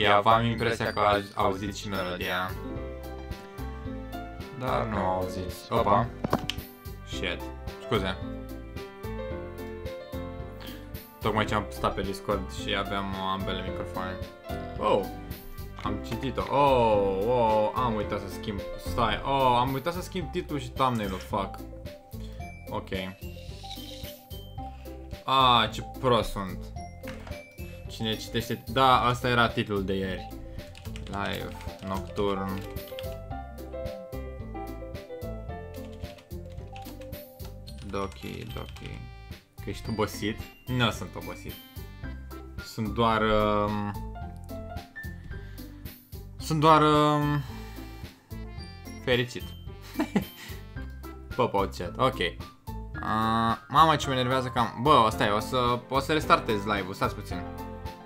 Aveam impresia că a auzit și melodia. Dar nu au auzit. Opa. Shit. Scuze. Tocmai ce am stat pe Discord și aveam ambele microfoane. Oh! Am citit-o. Oh, am uitat să schimb. Stai. Oh, am uitat să schimb titlul și thumbnail-ul. Fuck. Ok. Ah, ce prost sunt. Cine citește... Da, asta era titlul de ieri. Live, nocturn. Doki. Că ești obosit? Nu sunt obosit. Sunt doar... fericit. Pop out chat. Ok. Mama, ce mă enervează cam... Bă, stai, o să restartez live-ul, stați puțin.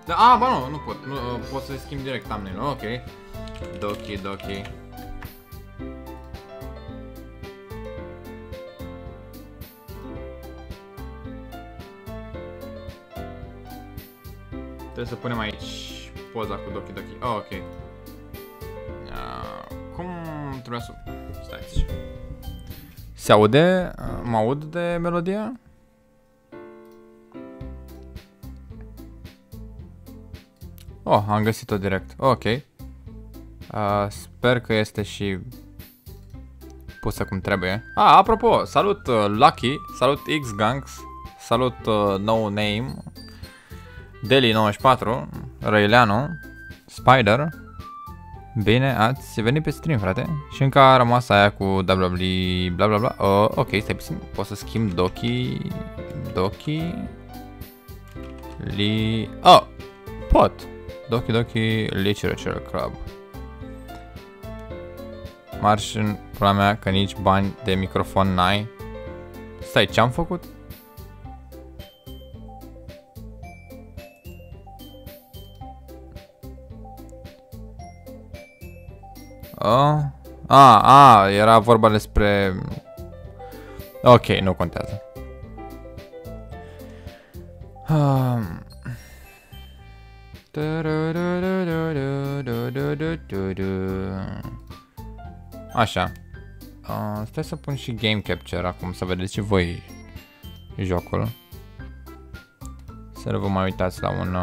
Da, bă, nu pot. Nu, pot să schimb direct thumbnail-ul. Ok. Doki. Trebuie să punem aici poza cu Doki. Oh, ok. Cum trebuia să... Stai aici. Se aude? Mă aud de melodia? Oh, am găsit-o direct. Ok. Sper că este și pusă cum trebuie. Apropo, salut Lucky, salut X-Gangs, salut No Name, Deli94, Răileanu, Spider. Bine, ați venit pe stream, frate. Și încă a rămas aia cu bla bla bla. Ok, stai puțin. Pot să schimb Doki. Pot. Doki Literature Club. Marș în pula mea că nici bani de microfon n-ai. Stai, ce-am făcut? Era vorba despre... Ok, nu contează. Așa. Stai să pun și game capture acum, să vedeți și voi jocul. Să nu vă mai uitați la un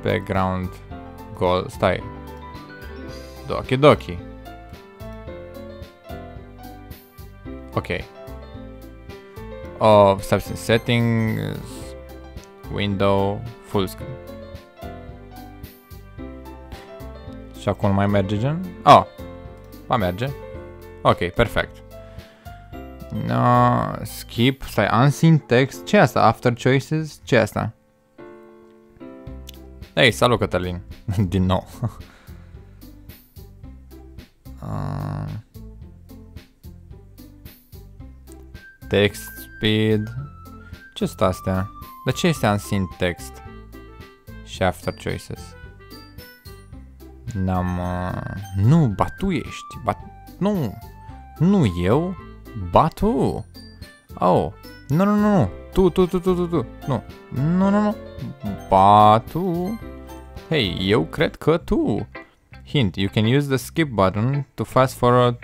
background goal. Stai. Doki. Ok. Stai, settings, window, full screen. Și acum mai merge gen? Va merge. Ok, perfect. Skip, stai, unseen text. Ce e asta? After choices? Ce e asta? Hey, salut Cătălin. Din nou. Text speed. Ce sunt astea? De ce este unseen text? Și after choices. Nu, ba tu ești. Nu eu. Ba tu. Oh. Nu. Tu. Nu. Ba tu. Hey, eu cred că tu. Hint, you can use the skip button to fast forward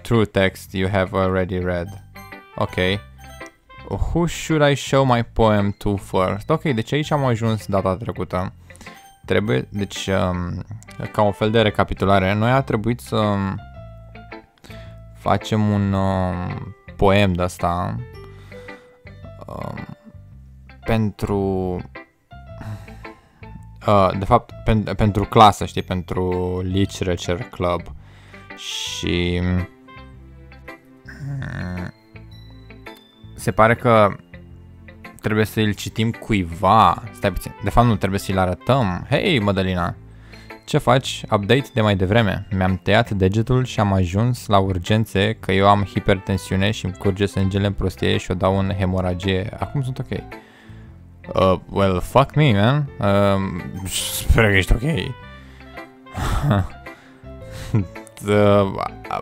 through text you have already read. Ok. Who should I show my poem to first? Ok, deci aici am ajuns data trecută. Trebuie, deci, ca un fel de recapitulare, noi a trebuit să facem un poem de asta pentru... de fapt, pentru clasă, știi, pentru Literature Club. Și se pare că trebuie să îl citim cuiva. Stai puțin. De fapt nu, trebuie să-l arătăm. Hei, Mădălina, ce faci? Update de mai devreme. Mi-am tăiat degetul și am ajuns la urgențe că eu am hipertensiune și îmi curge sângele în prostie și o dau în hemoragie. Acum sunt ok. Well, fuck me, man. Sper că ești ok.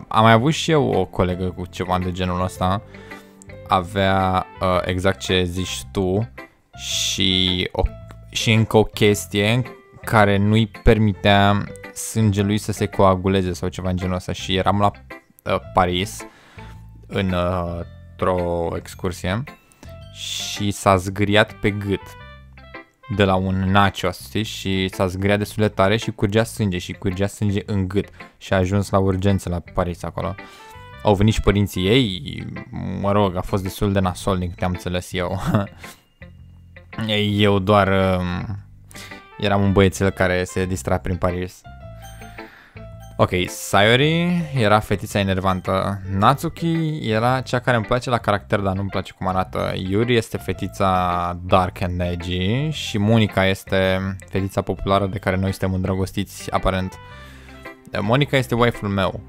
Am mai avut și eu o colegă cu ceva de genul ăsta. Avea exact ce zici tu. și încă o chestie care nu-i permitea sângelui să se coaguleze sau ceva în genul ăsta. Și eram la Paris într-o excursie și s-a zgâriat pe gât de la un nacho, știi? Și s-a zgâriat destul de tare și curgea sânge în gât și a ajuns la urgență la Paris acolo. Au venit și părinții ei, mă rog, a fost destul de nasol din câte am înțeles eu. Eu doar eram un băiețel care se distra prin Paris. Ok, Sayori era fetița enervantă, Natsuki era cea care îmi place la caracter, dar nu-mi place cum arată, Yuri este fetița dark and edgy și Monica este fetița populară de care noi suntem îndrăgostiți, aparent. Monica este wife-ul meu,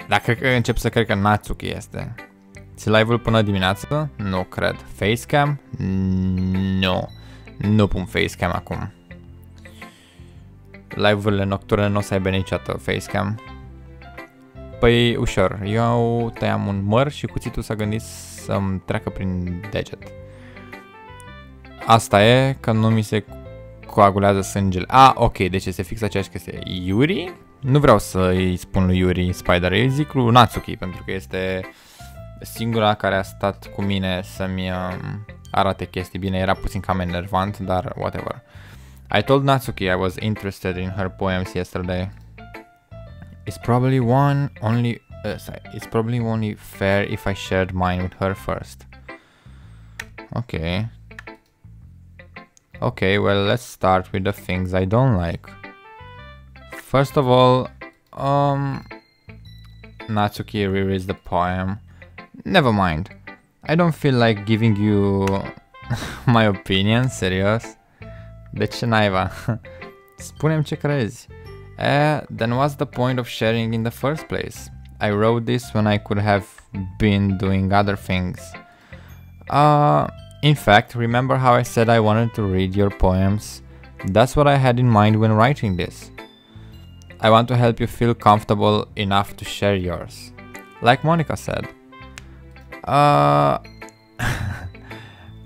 dar cred că încep să cred că Natsuki este. Ți live-ul până dimineață? Nu cred. Facecam? Nu. Nu pun facecam acum. Live-urile nocturne nu o să aibă niciodată facecam. Păi ușor. Eu tăiam un măr și cuțitul s-a gândit să-mi treacă prin deget. Asta e că nu mi se coagulează sângele. Ok, deci este fix aceeași chestie. Yuri? Nu vreau să îi spun lui Yuri Spider, îi zic lui Natsuki, pentru că este singura care a stat cu mine să-mi arate chestii. Bine, era puțin cam enervant, dar whatever. I told Natsuki I was interested in her poems yesterday. It's probably only fair if I shared mine with her first. Okay. Okay, well, let's start with the things I don't like. First of all, Natsuki rereads the poem. Never mind. I don't feel like giving you my opinion, serios. De ce naiba? Spune-mi ce crezi. Then what's the point of sharing in the first place? I wrote this when I could have been doing other things. In fact, remember how I said I wanted to read your poems? That's what I had in mind when writing this. I want to help you feel comfortable enough to share yours. Like Monica said.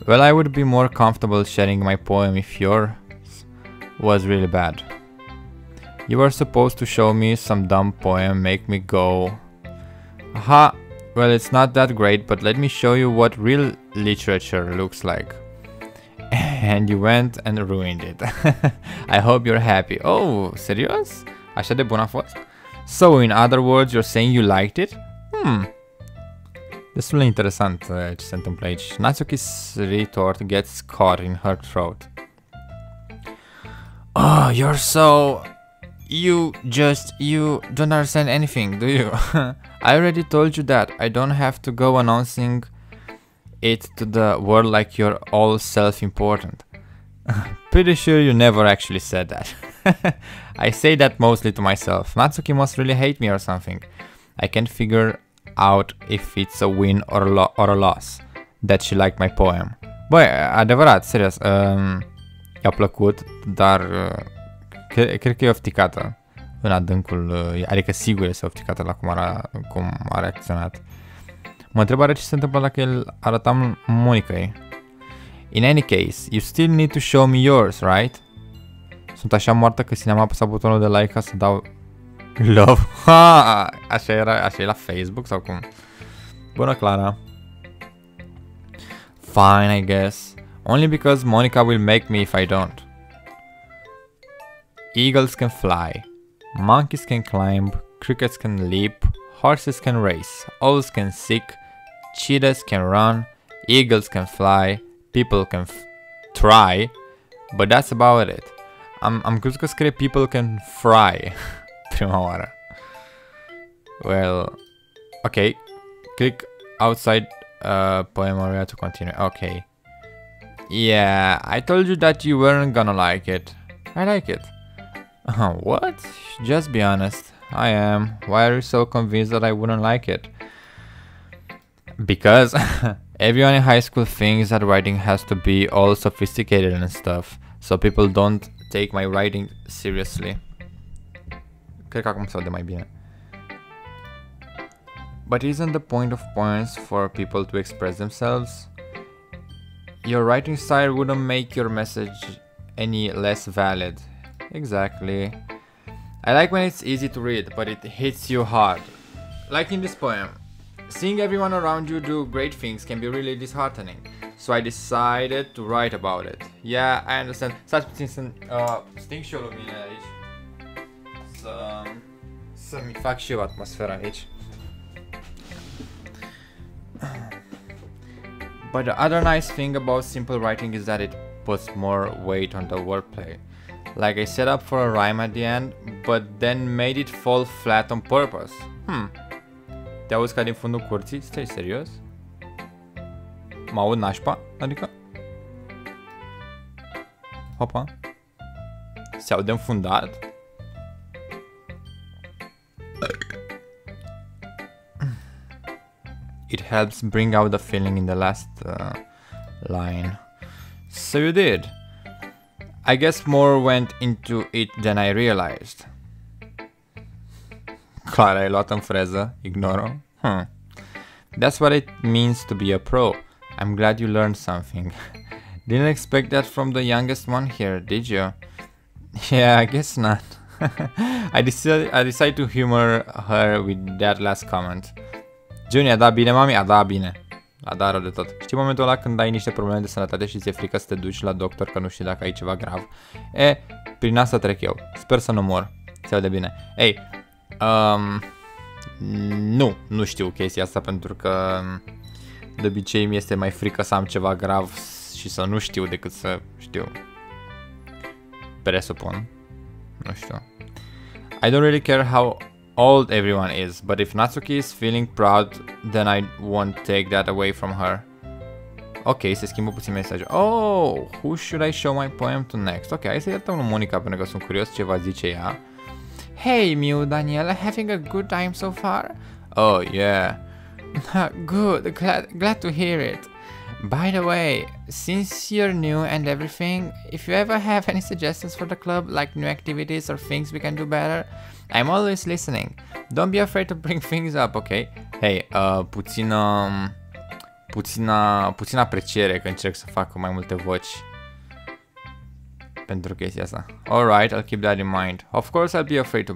Well, I would be more comfortable sharing my poem if yours was really bad. You were supposed to show me some dumb poem, make me go, aha, well, it's not that great, but let me show you what real literature looks like. And you went and ruined it. I hope you're happy. Oh, serious? Așa de bun a fost? So, in other words, you're saying you liked it? Destul de interesant ce se întâmplă aici. Natsuki's retort gets caught in her throat. Oh, you're so... You don't understand anything, do you? I already told you that. I don't have to go announcing it to the world like you're all self-important. Pretty sure you never actually said that. I say that mostly to myself. Natsuki must really hate me or something. I can't figure out if it's a win or a loss that she liked my poem. Băi, adevărat, serios, i-a plăcut, dar cred că e ofticată în adâncul, adică sigur este ofticată la cum a reacționat. Mă întreb oare ce se întâmplă dacă el arătam Monicăi. In any case, you still need to show me yours, right? Sunt așa moartă că am apăsat butonul de like ca să dau love. Ha! Așa e la Facebook sau cum? Bună, Clara. Fine, I guess. Only because Monica will make me if I don't. Eagles can fly. Monkeys can climb. Crickets can leap. Horses can race. Owls can seek. Cheetahs can run. Eagles can fly. People can try. But that's about it. Am crezut că scrie people can fry prima oară. Well, okay. Click outside poem area to continue. Okay. Yeah, I told you that you weren't gonna like it. I like it. What? Just be honest. I am. Why are you so convinced that I wouldn't like it? Because everyone in high school thinks that writing has to be all sophisticated and stuff, so people don't take my writing seriously. Cred că acum se aude mai bine. But isn't the point of poems for people to express themselves? Your writing style wouldn't make your message any less valid. Exactly. I like when it's easy to read, but it hits you hard. Like in this poem. Seeing everyone around you do great things can be really disheartening. So I decided to write about it. Yeah, I understand. Stați puțin să sting și o lumină aici. Să-mi fac și eu atmosfera aici. But the other nice thing about simple writing is that it puts more weight on the wordplay. Like I set up for a rhyme at the end, but then made it fall flat on purpose. Te auzi ca din fundul curții? Stai serios? Mă aud nașpa? Adică? Hopa. Se aude înfundat? It helps bring out the feeling in the last line. So you did. I guess more went into it than I realized. Clar, ai luat în freză. Ignoro. That's what it means to be a pro. I'm glad you learned something. Didn't expect that from the youngest one here, did you? Yeah, I guess not. I decided to humor her with that last comment. Jewny, a dat bine, mami? A dat bine. A dat rău de tot. Știi momentul ăla când ai niște probleme de sănătate și ți-e frică să te duci la doctor că nu știi dacă ai ceva grav? Prin asta trec eu. Sper să nu mor. Se aude bine. Ei, nu știu chestia asta pentru că de obicei mi este mai frică să am ceva grav și să nu știu decât să știu. Presupun. Nu știu. I don't really care how old everyone is, but if Natsuki is feeling proud, then I won't take that away from her. Ok, se schimbă puțin mesajul. Oh, who should I show my poem to next? Ok, hai să-i dăm lui Monica pentru că sunt curios ce va zice ea. Hey, Mew, Daniel, having a good time so far? Oh, yeah. Good, glad to hear it. By the way, since you're new and everything, if you ever have any suggestions for the club, like new activities or things we can do better, I'm always listening. Don't be afraid to bring things up, okay? Hey, puțin apreciere că încerc să fac mai multe voci pentru chestia asta. Alright, I'll keep that in mind. Of course I'll be afraid to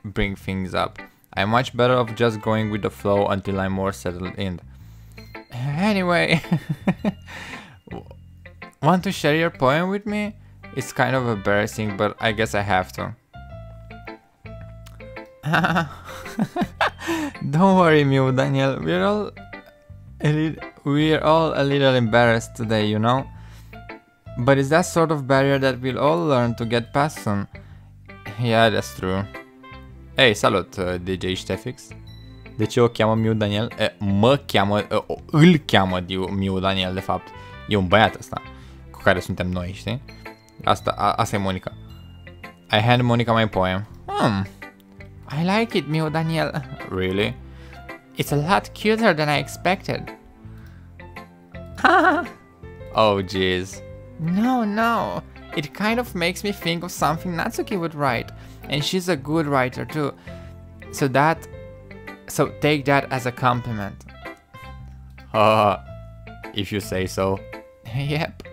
bring things up. I'm much better off just going with the flow until I'm more settled in. Anyway, want to share your poem with me? It's kind of embarrassing, but I guess I have to. Don't worry, Mew, Daniel. We're all a little embarrassed today, you know? But it's that sort of barrier that we'll all learn to get past soon. Yeah, that's true. Hey, salut, DJ Stefix. De ce o cheamă Mew Daniel? Îl cheamă Mew Daniel, de fapt. E un băiat ăsta, cu care suntem noi, știi? Asta e Monica. I hand Monica my poem. I like it, Mew Daniel. Really? It's a lot cuter than I expected. Oh, jeez. No. It kind of makes me think of something Natsuki would write. And she's a good writer too. So take that as a compliment. If you say so. Yep.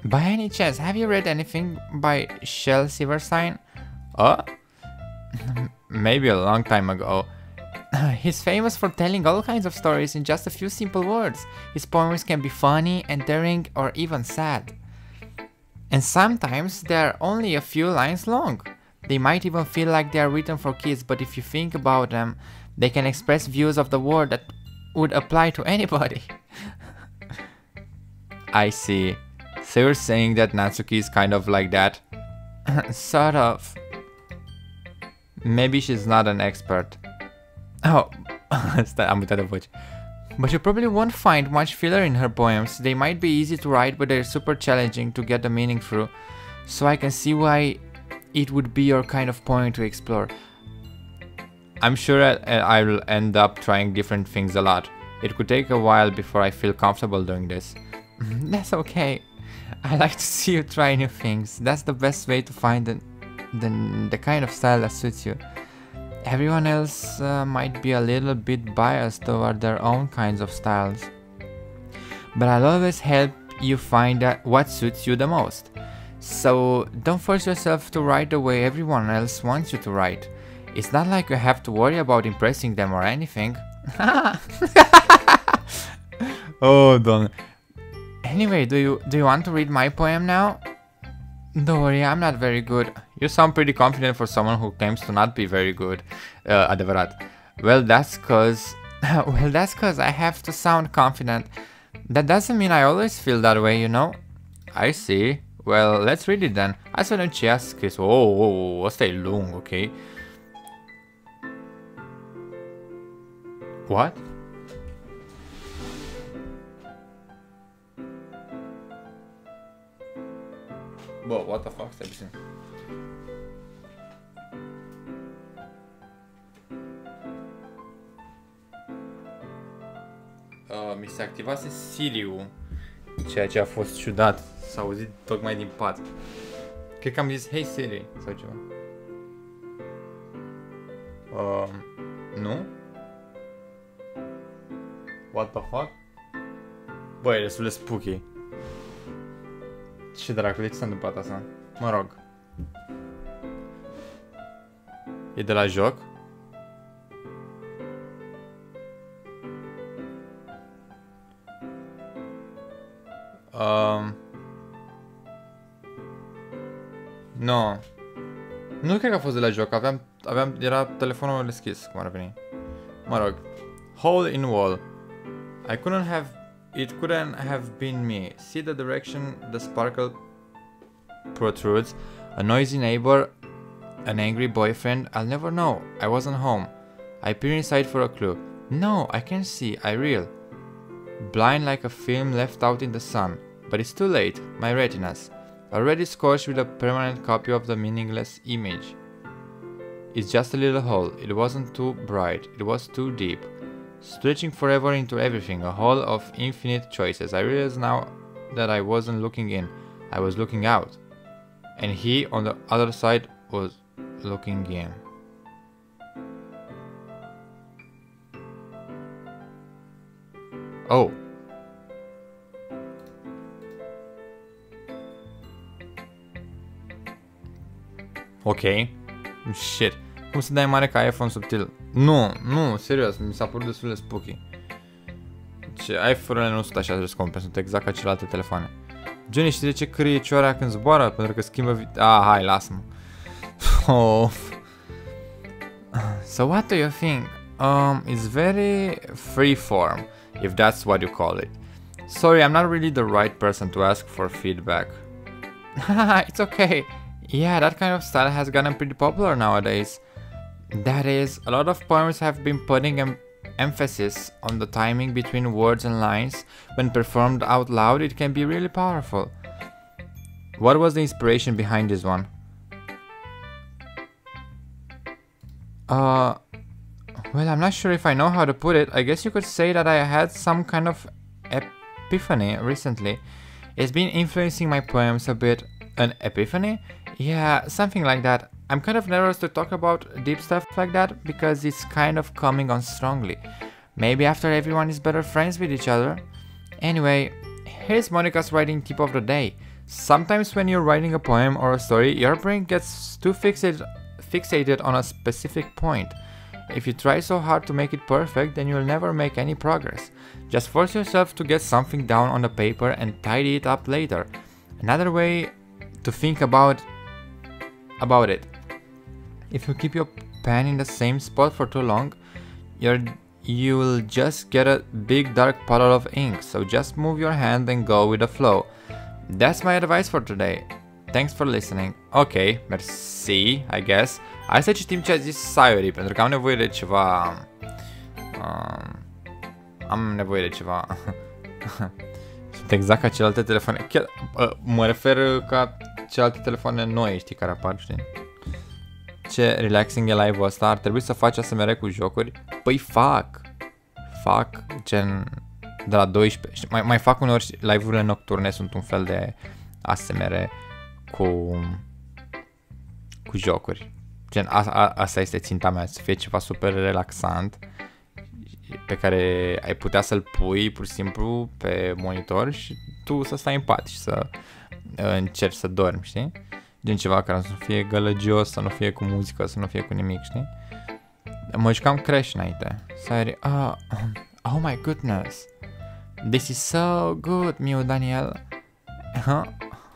By any chance, have you read anything by Shel Silverstein? Maybe a long time ago. He's famous for telling all kinds of stories in just a few simple words. His poems can be funny, endearing, or even sad. And sometimes they are only a few lines long. They might even feel like they are written for kids, but if you think about them, they can express views of the world that would apply to anybody. I see. So you're saying that Natsuki is kind of like that? Sort of. Maybe she's not an expert. Oh, am uitat de voce. But you probably won't find much filler in her poems. They might be easy to write, but they're super challenging to get the meaning through. So I can see why it would be your kind of poem to explore. I'm sure I'll end up trying different things a lot. It could take a while before I feel comfortable doing this. That's okay. I like to see you try new things. That's the best way to find the kind of style that suits you. Everyone else might be a little bit biased toward their own kinds of styles. but I'll always help you find out what suits you the most. So don't force yourself to write the way everyone else wants you to write. It's not like you have to worry about impressing them or anything. Oh, don't. Anyway, do you want to read my poem now? Don't worry, I'm not very good. You sound pretty confident for someone who claims to not be very good. Adevărat. Well, that's cause I have to sound confident. That doesn't mean I always feel that way, you know? I see. Well, let's read it then. Hai să vedem ce a scris. Oh, ăsta e lung, ok? What? Bă, what the fuck? Stai puțin. Mi se activase Siri-ul, ceea ce a fost ciudat. S-a auzit tocmai din pat. Cred că am zis, hey Siri, sau ceva. Nu? What the fuck? Bă, e destul de spooky. Ce dracu, de ce s-a întâmplat asta? Mă rog. E de la joc? No. Nu cred că a fost de la joc, era telefonul deschis, cum ar veni. Mă rog. Hole in wall. It couldn't have been me. See the direction the sparkle protrudes. A noisy neighbor, an angry boyfriend. I'll never know. I wasn't home. I peer inside for a clue. No, I can't see. I reel. Blind like a film left out in the sun. But it's too late. My retinas. Already scorched with a permanent copy of the meaningless image. It's just a little hole. It wasn't too bright. It was too deep. Stretching forever into everything, a hole of infinite choices. I realize now that I wasn't looking in, I was looking out. And he, on the other side, was looking in. Oh. Ok. Shit. Cum să dai mare ca iPhone subtil? Nu, serios, mi s-a părut destul de spooky. Ce, iPhone-urile nu sunt așa de scumpe, sunt exact ca celelalte telefoane. Jewny, știi de ce cârie cioarea când zboară? Pentru că schimbă hai, lasă-mă. Oh. So what do you think? It's very freeform, if that's what you call it. Sorry, I'm not really the right person to ask for feedback. It's okay. Yeah, that kind of style has gotten pretty popular nowadays. That is, a lot of poems have been putting emphasis on the timing between words and lines. When performed out loud, it can be really powerful. What was the inspiration behind this one? Well, I'm not sure if I know how to put it. I guess you could say that I had some kind of epiphany recently. It's been influencing my poems a bit. An epiphany? Yeah, something like that. I'm kind of nervous to talk about deep stuff like that because it's kind of coming on strongly. Maybe after everyone is better friends with each other. Anyway, here's Monica's writing tip of the day. Sometimes when you're writing a poem or a story, your brain gets too fixated on a specific point. If you try so hard to make it perfect, then you'll never make any progress. Just force yourself to get something down on the paper and tidy it up later. Another way to think about it. If you keep your pen in the same spot for too long, you'll just get a big dark puddle of ink, so just move your hand and go with the flow. That's my advice for today. Thanks for listening. Ok, merci, I guess. Hai să citim ce a zis Sayori, pentru că am nevoie de ceva... Sunt exact ca celelalte telefoane. Chiar, mă refer ca celelalte telefoane noi, știi, care apar, știi? Ce relaxing e live-ul ăsta, ar trebui să faci ASMR cu jocuri? Păi fac, gen de la 12, mai fac uneori live-urile nocturne, sunt un fel de ASMR cu jocuri. Gen, asta este ținta mea, să fie ceva super relaxant pe care ai putea să-l pui pur și simplu pe monitor și tu să stai în pat și să încerci să dormi, știi? Gen ceva care să nu fie gălăgios, să nu fie cu muzică, să nu fie cu nimic, știi? Mă jucam Crash înainte. Sorry. Oh my goodness. This is so good, Miu Daniel.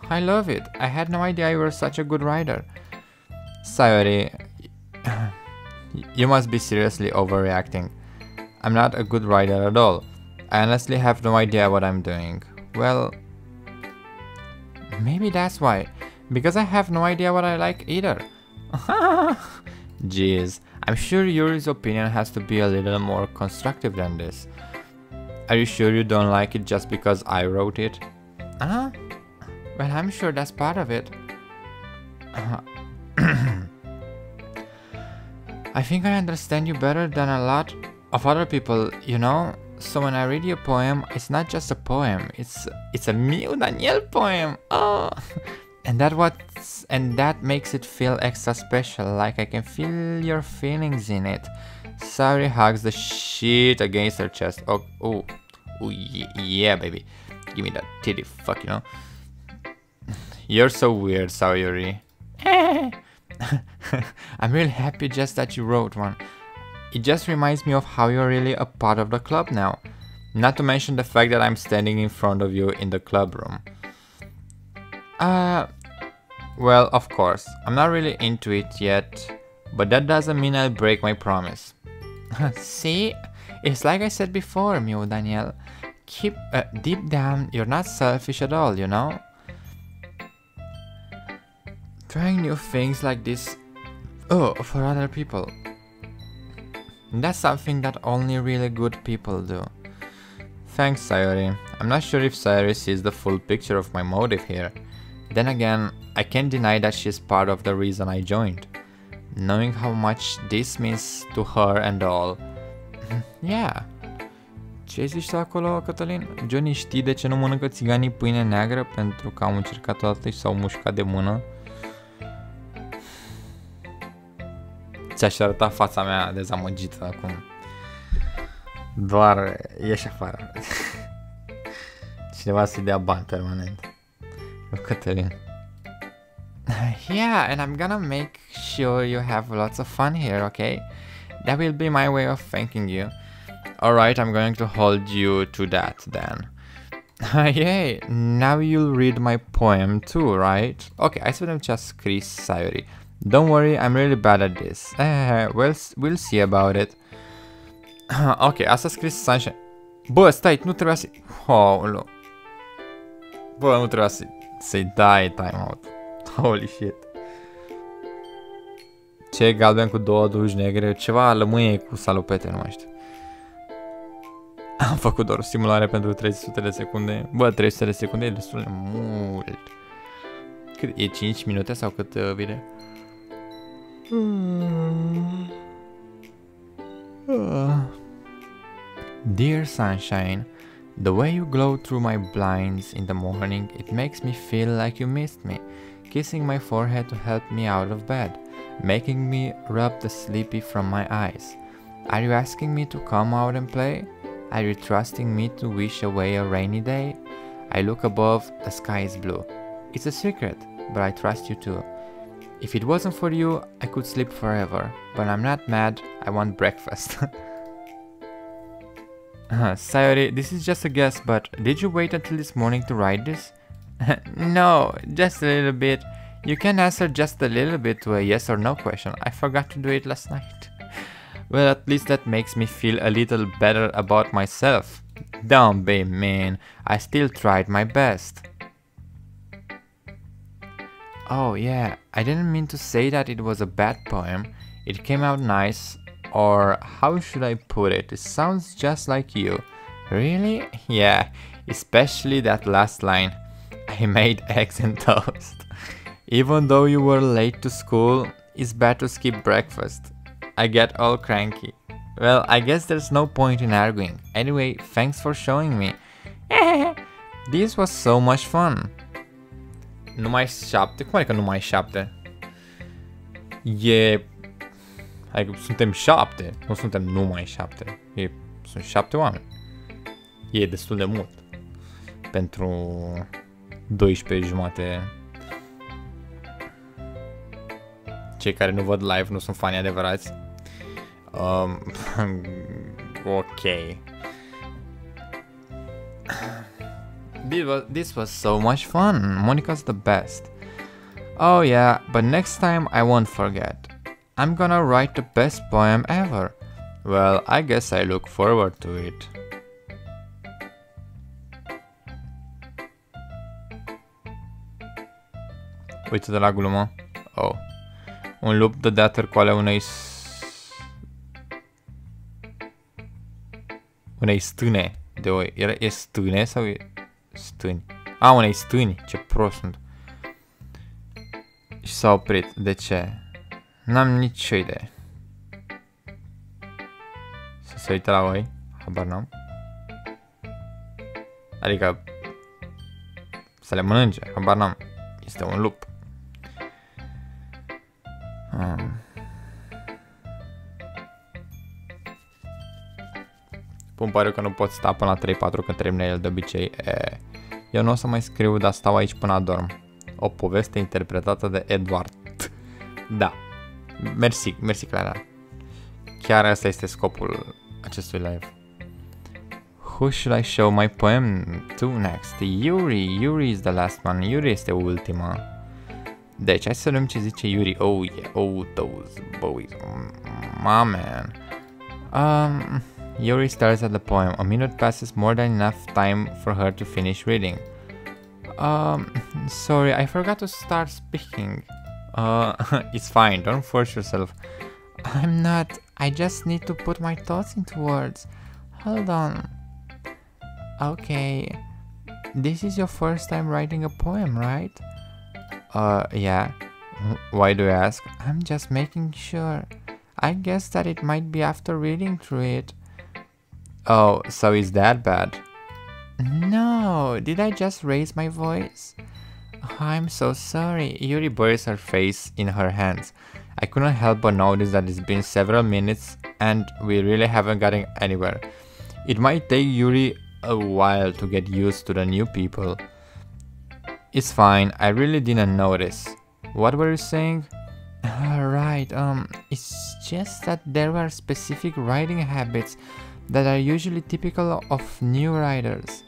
I love it. I had no idea you were such a good writer. Sayori, you must be seriously overreacting. I'm not a good writer at all. I honestly have no idea what I'm doing. Well, maybe that's why. Because I have no idea what I like either. Jeez, I'm sure Yuri's opinion has to be a little more constructive than this. Are you sure you don't like it just because I wrote it? Well, I'm sure that's part of it. I think I understand you better than a lot of other people, you know? So when I read your poem, it's not just a poem, it's a Miu Daniel poem. Oh. And that makes it feel extra special, like I can feel your feelings in it. Sayori hugs the shit against her chest. Oh, yeah, baby. Give me that titty fuck, you know? You're so weird, Sayori. I'm really happy just that you wrote one. It just reminds me of how you're really a part of the club now. Not to mention the fact that I'm standing in front of you in the club room. Well, of course, I'm not really into it yet, but that doesn't mean I'll break my promise. See? It's like I said before, Miu Daniel. Deep down, you're not selfish at all, you know? Trying new things like this, for other people. That's something that only really good people do. Thanks, Sayori. I'm not sure if Sayori sees the full picture of my motive here. Then again, I can't deny that she's part of the reason I joined. Knowing how much this means to her and all. Yeah. Ce zici tu acolo, Cătălin? Jewny, știi de ce nu mănâncă țiganii pâine neagră? Pentru că au încercat odată și s-au mușcat de mână? Ți-aș arăta fața mea dezamăgită acum. Doar ieși afară. Cineva să-i dea bani permanent. Cătălin. Yeah, and I'm gonna make sure you have lots of fun here, okay? That will be my way of thanking you. Alright, I'm going to hold you to that then. Yay, now you'll read my poem too, right? Ok, hai să vedem ce a scris Sayori. Don't worry, I'm really bad at this. We'll see about it. Ok, asta a scris Sunshine. Bă, stai, nu trebuia să... Oh, bă, nu trebuia să-i dai timeout. Holy shit. Ce e galben cu două duși negre? Ceva lămâie cu salopete, nu mai știu. Am făcut doar o simulare pentru 300 de secunde. Bă, 300 de secunde e destul de mult. Cât? E 5 minute sau cât vine? Dear sunshine, the way you glow through my blinds in the morning, it makes me feel like you missed me, kissing my forehead to help me out of bed, making me rub the sleepy from my eyes. Are you asking me to come out and play? Are you trusting me to wish away a rainy day? I look above, the sky is blue. It's a secret, but I trust you too. If it wasn't for you, I could sleep forever, but I'm not mad, I want breakfast. Sayori, this is just a guess, but did you wait until this morning to write this? No, just a little bit. You can answer just a little bit to a yes or no question. I forgot to do it last night. Well, at least that makes me feel a little better about myself. Don't be mean, I still tried my best. Oh yeah, I didn't mean to say that it was a bad poem. It came out nice, or how should I put it? It sounds just like you. Really? Yeah, especially that last line. I made eggs and toast. Even though you were late to school, it's bad to skip breakfast. I get all cranky. Well, I guess there's no point in arguing. Anyway, thanks for showing me. This was so much fun. Numai 7? Cum adică numai 7? Adică suntem 7, nu suntem numai 7. E Sunt 7 oameni. E destul de mult. Pentru 12 jumate. Cei care nu văd live nu sunt fani adevărați. Ok. This was so much fun. Monica's the best. Oh yeah, but next time I won't forget. I'm gonna write the best poem ever. Well, I guess I look forward to it. Uite de la glumă. Oh. Un lup dădea târcoale unei stâne de oi. E stâne sau e stâni? A, unei stâni. Ce prost sunt. Și s-a oprit. De ce? N-am nicio idee. Să se uite la oi? Habar n-am. Adică să le mănânce. Habar n-am. Este un lup. Îmi pare că nu pot sta până la 3-4 că termină el de obicei. Eu nu o să mai scriu, dar stau aici până adorm. O poveste interpretată de Edward. Da. Mersi Clara. Chiar asta este scopul acestui live. Who should I show my poem to next? Yuri is the last one. Yuri este ultima. Deci, hai să vedem ce zice Yuri. Oh yeah, oh those boys. My man. Yuri stares at the poem. A minute passes, more than enough time for her to finish reading. Sorry, I forgot to start speaking. It's fine, don't force yourself. I'm not. I just need to put my thoughts into words. Hold on. Okay. This is your first time writing a poem, right? Yeah. Why do you ask? I'm just making sure. I guess that it might be after reading through it. Oh, so is that bad? No, did I just raise my voice? I'm so sorry. Yuri buries her face in her hands. I couldn't help but notice that it's been several minutes and we really haven't gotten anywhere. It might take Yuri a while to get used to the new people. It's fine, I really didn't notice. What were you saying? Right, it's just that there were specific writing habits that are usually typical of new writers.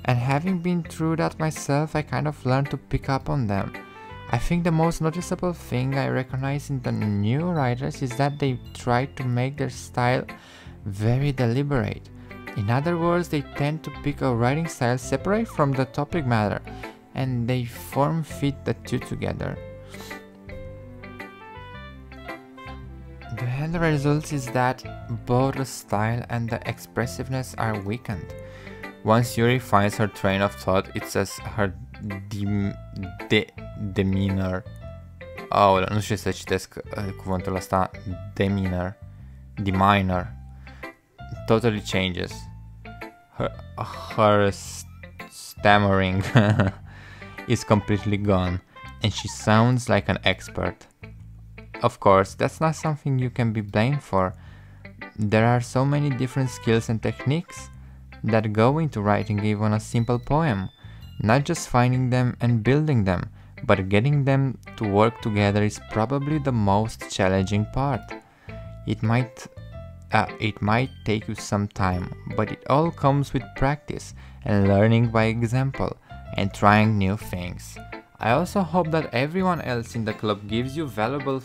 And having been through that myself, I kind of learned to pick up on them. I think the most noticeable thing I recognize in the new writers is that they try to make their style very deliberate. In other words, they tend to pick a writing style separate from the topic matter, and they form-fit the two together. The end result is that both the style and the expressiveness are weakened. Once Yuri finds her train of thought, it says her demeanor. Oh, nu știu să citesc cuvântul ăsta. Demeanor. Totally changes. Her stammering is completely gone, and she sounds like an expert. Of course, that's not something you can be blamed for. There are so many different skills and techniques that go into writing even a simple poem. Not just finding them and building them, but getting them to work together is probably the most challenging part. It might take you some time, but it all comes with practice and learning by example and trying new things. I also hope that everyone else in the club gives you valuable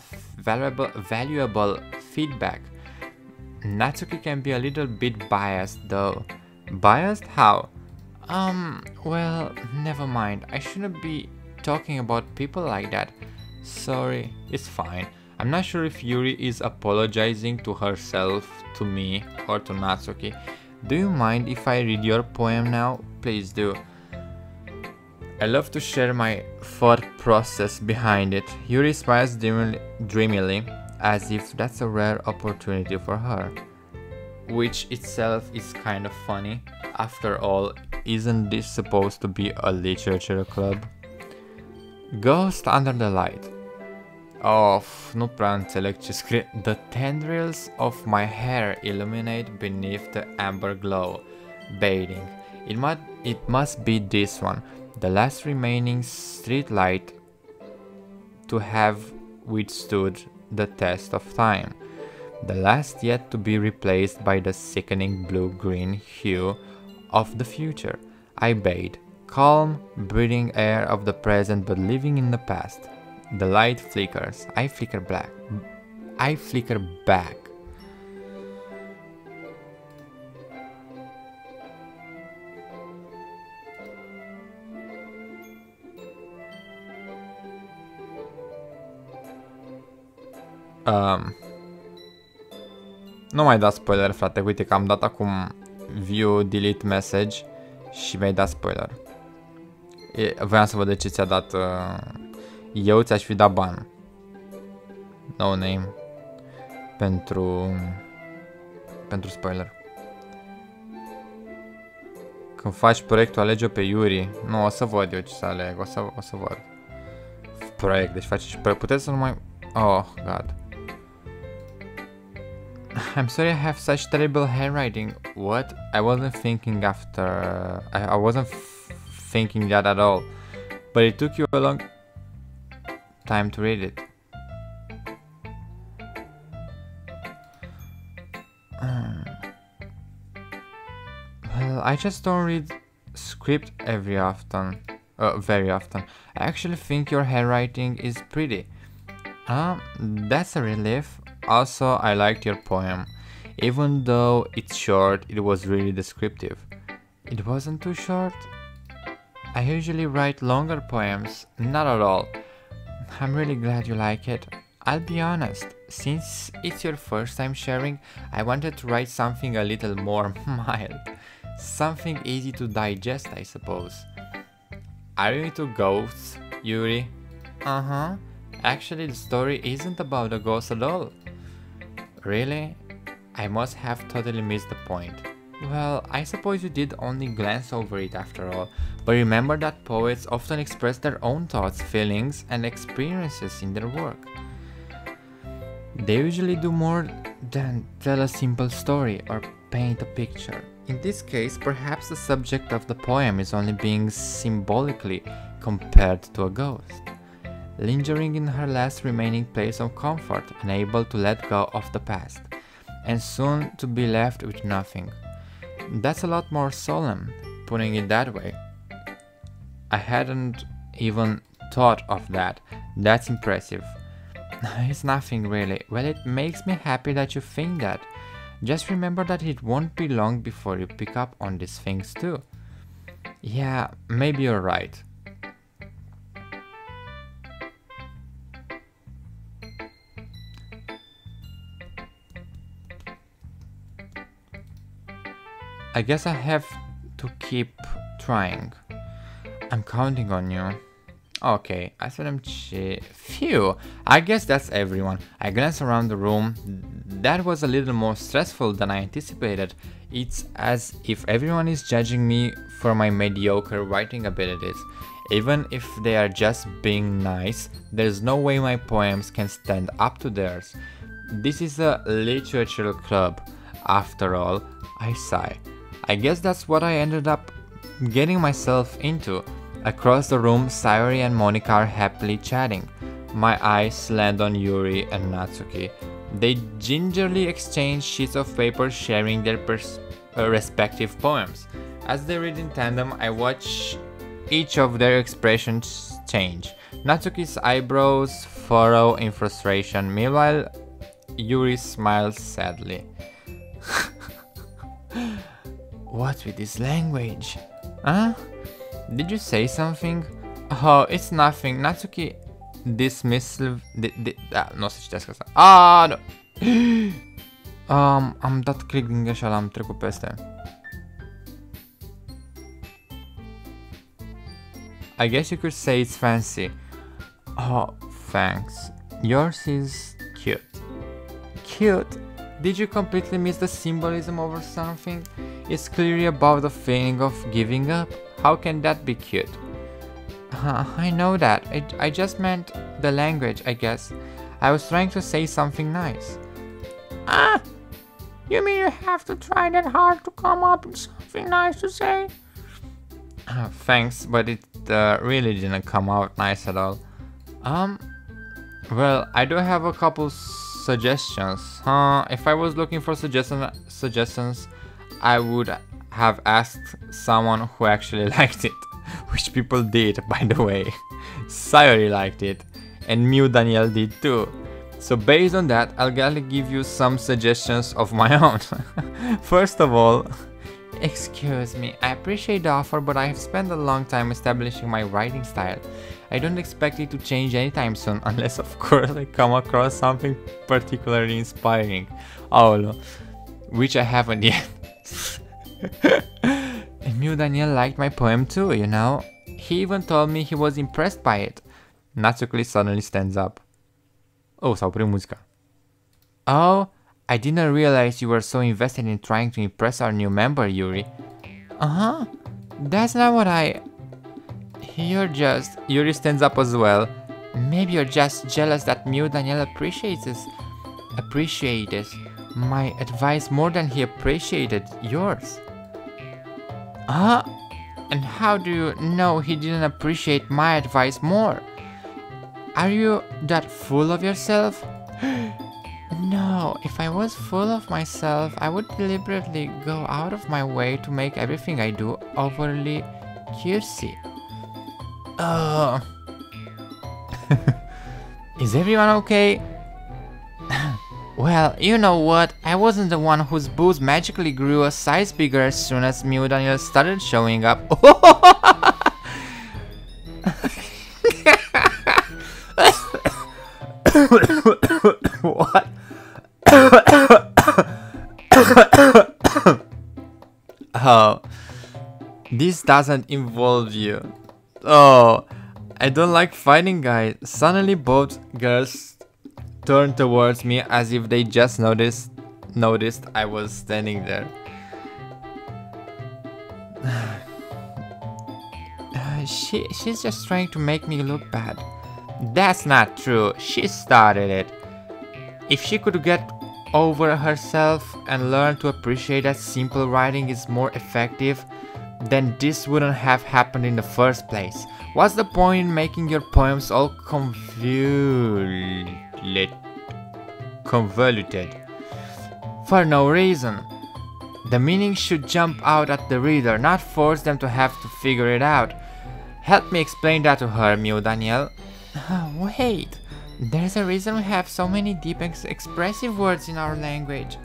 feedback. Natsuki can be a little bit biased though. Biased? How? Well, never mind. I shouldn't be talking about people like that. Sorry, it's fine. I'm not sure if Yuri is apologizing to herself, to me, or to Natsuki. Do you mind if I read your poem now? Please do. I love to share my thought process behind it. Yuri smiles dreamily, as if that's a rare opportunity for her. Which itself is kind of funny. After all, isn't this supposed to be a literature club? Ghost under the light. Oh, nu prea înțeleg ce scrie. The tendrils of my hair illuminate beneath the amber glow. Bathing. It must be this one. The last remaining street light to have withstood the test of time. The last yet to be replaced by the sickening blue-green hue of the future. I bathe. Calm, breathing air of the present but living in the past. The light flickers. I flicker back. I flicker back. Nu mai da spoiler, frate. Uite că am dat acum view delete message și mi-ai dat spoiler. Voiam să văd de ce ți-a dat... eu ți-aș fi dat ban. No name. Pentru spoiler. Când faci proiectul, alege-o pe Yuri. Nu, o să văd eu ce să aleg. O să văd. Proiect, deci faci și proiect. Puteți să nu mai... Oh, God. I'm sorry I have such terrible handwriting. What? I wasn't thinking I wasn't thinking that at all. But it took you a long time to read it. Well, I just don't read script very often. I actually think your handwriting is pretty. That's a relief. Also, I liked your poem. Even though it's short, it was really descriptive. It wasn't too short? I usually write longer poems. Not at all. I'm really glad you like it. I'll be honest, since it's your first time sharing, I wanted to write something a little more mild. Something easy to digest, I suppose. Are you into ghosts, Yuri? Uh-huh. Actually, the story isn't about a ghost at all. Really? I must have totally missed the point. Well, I suppose you did only glance over it after all, but remember that poets often express their own thoughts, feelings, and experiences in their work. They usually do more than tell a simple story or paint a picture. In this case, perhaps the subject of the poem is only being symbolically compared to a ghost, lingering in her last remaining place of comfort, unable to let go of the past, and soon to be left with nothing. That's a lot more solemn, putting it that way. I hadn't even thought of that. That's impressive. It's nothing really. Well, it makes me happy that you think that. Just remember that it won't be long before you pick up on these things too. Yeah, maybe you're right. I guess I have to keep trying. I'm counting on you. Okay, I saw them. Phew, I guess that's everyone. I glanced around the room. That was a little more stressful than I anticipated. It's as if everyone is judging me for my mediocre writing abilities. Even if they are just being nice, there's no way my poems can stand up to theirs. This is a literature club, after all. I sigh. I guess that's what I ended up getting myself into. Across the room, Sayori and Monica are happily chatting. My eyes land on Yuri and Natsuki. They gingerly exchange sheets of paper, sharing their respective poems. As they read in tandem, I watch each of their expressions change. Natsuki's eyebrows furrow in frustration, meanwhile Yuri smiles sadly. What's with this language? Huh? Did you say something? Oh, it's nothing. Natsuki dismissive... nu o să citesc asta. Nu! Am dat click din greșeală, am trecut peste. I guess you could say it's fancy. Oh, thanks. Yours is cute. Cute? Did you completely miss the symbolism over something? It's clearly about the feeling of giving up. How can that be cute? I know that. I just meant the language, I guess. I was trying to say something nice. Ah! You mean you have to try that hard to come up with something nice to say? Thanks, but it really didn't come out nice at all. Well, I do have a couple suggestions. If I was looking for suggestions, I would have asked someone who actually liked it. Which people did, by the way. Sayori liked it, and Mew Danielle did too. So based on that, I'll gladly give you some suggestions of my own. First of all, excuse me, I appreciate the offer, but I have spent a long time establishing my writing style. I don't expect it to change anytime soon, unless of course I come across something particularly inspiring. Oh no, which I haven't yet. And Mew Daniel liked my poem too, you know. He even told me he was impressed by it. Natsuki suddenly stands up. Oh, s-a oprit muzica. Oh, I didn't realize you were so invested in trying to impress our new member, Yuri. Uh-huh. That's not what Yuri stands up as well. Maybe you're just jealous that Mew Daniel appreciated my advice more than he appreciated yours. And how do you know he didn't appreciate my advice more? Are you that full of yourself? No, if I was full of myself, I would deliberately go out of my way to make everything I do overly cutesy. Is everyone okay? Well, you know what? I wasn't the one whose boobs magically grew a size bigger as soon as Mew Daniel started showing up. What? Oh, this doesn't involve you. Oh, I don't like fighting, guys. Suddenly both girls turned towards me as if they just noticed I was standing there. She's just trying to make me look bad. That's not true. She started it. If she could get over herself and learn to appreciate that simple writing is more effective, then this wouldn't have happened in the first place. What's the point in making your poems all convoluted for no reason? The meaning should jump out at the reader, not force them to have to figure it out. Help me explain that to her, Mew Daniel. Wait, there's a reason we have so many deep expressive words in our language.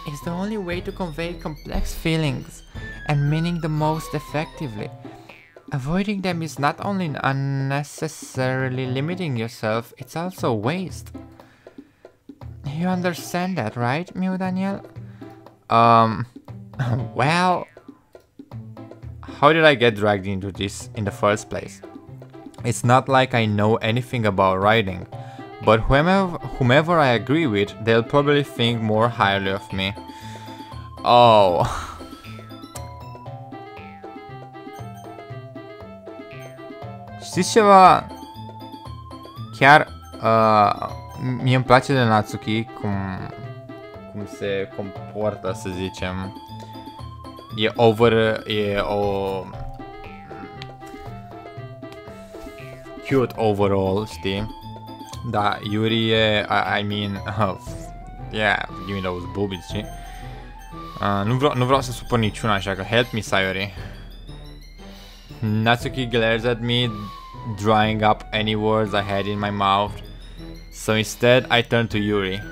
It's the only way to convey complex feelings and meaning the most effectively. Avoiding them is not only unnecessarily limiting yourself, it's also waste. You understand that, right, Mew Daniel? Well, how did I get dragged into this in the first place? It's not like I know anything about writing, but whomever I agree with, they'll probably think more highly of me. Oh. Știți ceva? Chiar mie îmi place de Natsuki cum se comportă, să zicem. E o cute overall, știi? Da, Yuri e, I mean, yeah, give me those boobies, știi? Nu vreau să supăr niciuna, așa că help me, Sayori. Natsuki glares at me, drying up any words I had in my mouth. So instead, I turn to Yuri.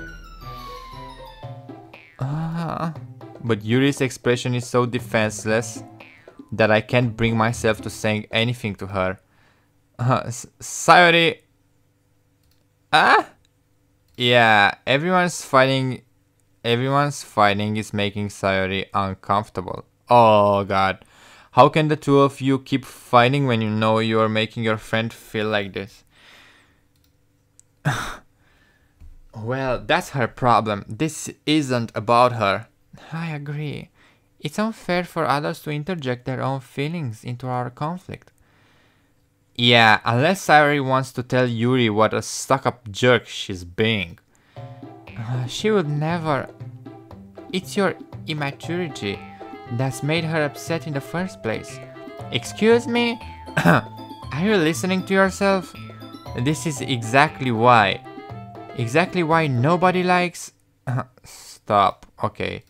But Yuri's expression is so defenseless that I can't bring myself to saying anything to her. Sayori... Yeah, everyone's fighting is making Sayori uncomfortable. Oh god. How can the two of you keep fighting when you know you are making your friend feel like this? Well, that's her problem. This isn't about her. I agree. It's unfair for others to interject their own feelings into our conflict. Yeah, unless Sayori wants to tell Yuri what a stuck-up jerk she's being. She would never. It's your immaturity that's made her upset in the first place. Excuse me? Are you listening to yourself? This is exactly why. Exactly why nobody likes... Stop. Okay.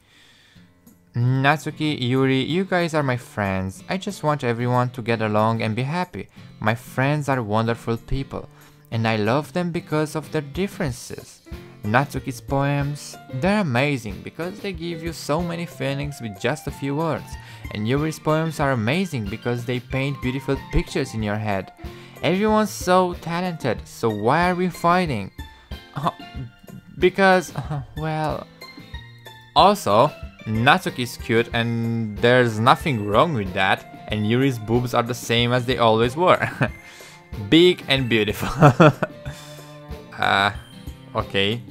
Natsuki, Yuri, you guys are my friends. I just want everyone to get along and be happy. My friends are wonderful people, and I love them because of their differences. Natsuki's poems, they're amazing because they give you so many feelings with just a few words. And Yuri's poems are amazing because they paint beautiful pictures in your head. Everyone's so talented, so why are we fighting? Because, well... Also, Natsuki's cute and there's nothing wrong with that, and Yuri's boobs are the same as they always were. Big and beautiful. Okay.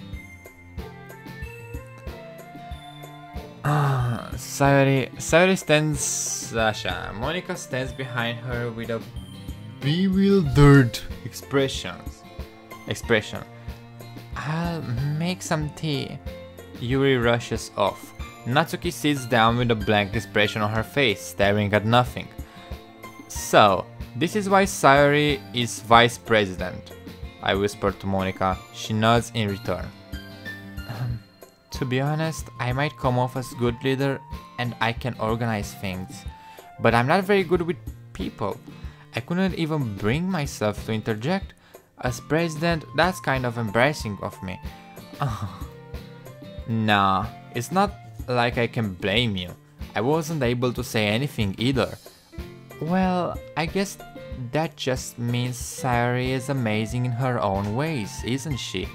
Sayori stands... Monica stands behind her with a bewildered expression. I'll make some tea. Yuri rushes off. Natsuki sits down with a blank expression on her face, staring at nothing. So, this is why Sayori is vice president, I whisper to Monica. She nods in return. To be honest, I might come off as good leader and I can organize things, but I'm not very good with people. I couldn't even bring myself to interject. As president, that's kind of embarrassing of me. Nah, it's not like I can blame you. I wasn't able to say anything either. Well, I guess that just means Sayori is amazing in her own ways, isn't she?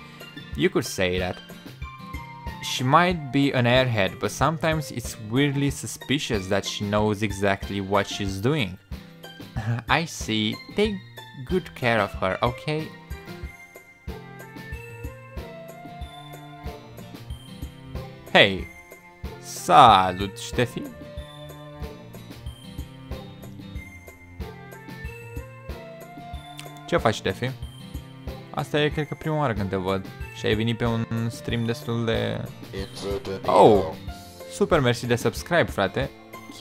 You could say that. She might be an airhead, but sometimes it's weirdly suspicious that she knows exactly what she's doing. I see. Take good care of her, okay? Hei! Salut, Ștefi! Ce faci, Ștefi? Asta e, cred că, prima oară când te văd. Și ai venit pe un stream destul de... Oh! Super mersi de subscribe, frate!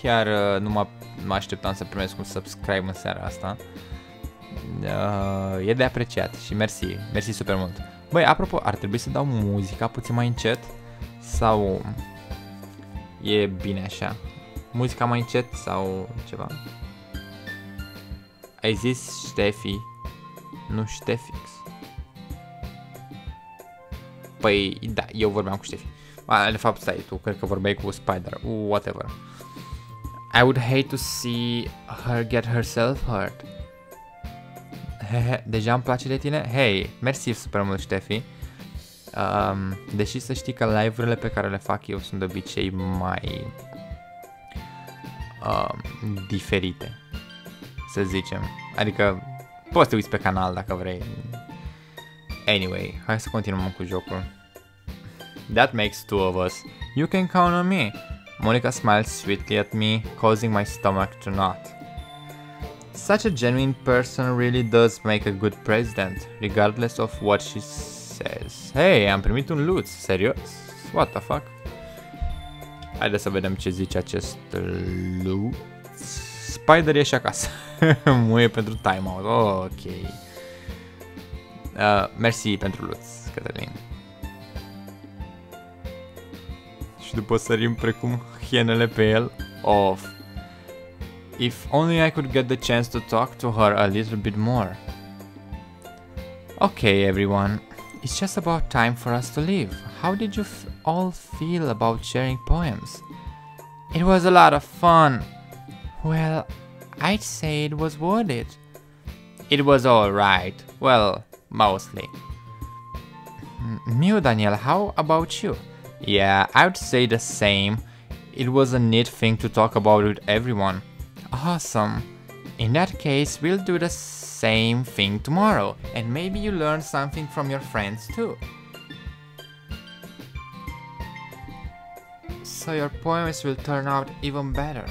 Chiar nu mă așteptam să primesc un subscribe în seara asta. E de apreciat și mersi, mersi super mult. Băi, apropo, ar trebui să dau muzica puțin mai încet? Sau e bine așa? Muzica mai încet sau ceva? Ai zis Ștefi, nu Ștefix. Păi, da, eu vorbeam cu Ștefi. De fapt, stai, tu cred că vorbeai cu Spider, whatever. I would hate to see her get herself hurt. Deja îmi place de tine? Hei, mersi super mult, Ștefi. Deși să știi că live-urile pe care le fac eu sunt de obicei mai diferite, să zicem. Adică poți să te uiți pe canal dacă vrei. Anyway, hai să continuăm cu jocul. That makes two of us. You can count on me. Monica smiles sweetly at me, causing my stomach to knot. Such a genuine person really does make a good president, regardless of what she says. Hey, am primit un loot, serios? What the fuck? Haideți să vedem ce zice acest loot. Spider e și acasă. Muie pentru timeout, ok. Mersi pentru loot, Cătălin. Și după sărim precum hienele pe el. Off. If only I could get the chance to talk to her a little bit more. Okay, everyone. It's just about time for us to leave. How did you all feel about sharing poems? It was a lot of fun. Well, I'd say it was worth it. It was alright. Well, mostly. Mew Daniel, how about you? Yeah, I would say the same. It was a neat thing to talk about with everyone. Awesome. In that case, we'll do the same thing tomorrow, and maybe you learn something from your friends too. So your poems will turn out even better.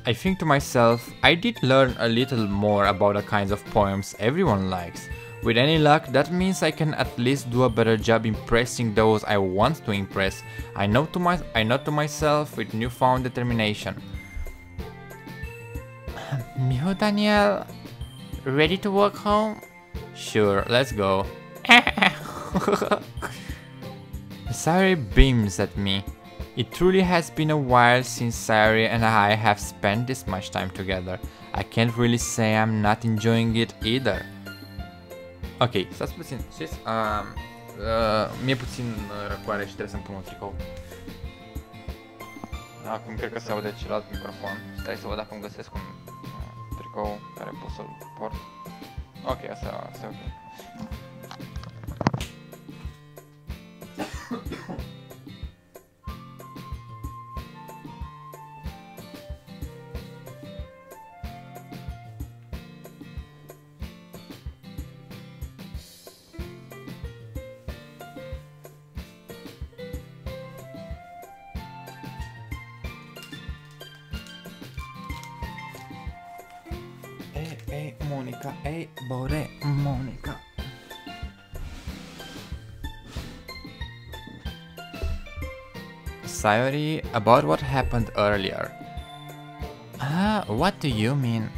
I think to myself, I did learn a little more about the kinds of poems everyone likes. With any luck, that means I can at least do a better job impressing those I want to impress. I note to myself with newfound determination. Miho Daniel, ready to walk home? Sure, let's go. Sayori beams at me. It truly has been a while since Sayori and I have spent this much time together. I can't really say I'm not enjoying it either. Ok, stați puțin, știți? Mi-e puțin răcoare și trebuie să-mi pun un tricou. Acum cred că se aude celălalt microfon. Stai să văd dacă îmi găsesc un tricou care pot să-l port. Ok, asta e ok. Hey, Monica, hey, bore, Monica. Sayori, about what happened earlier. What do you mean?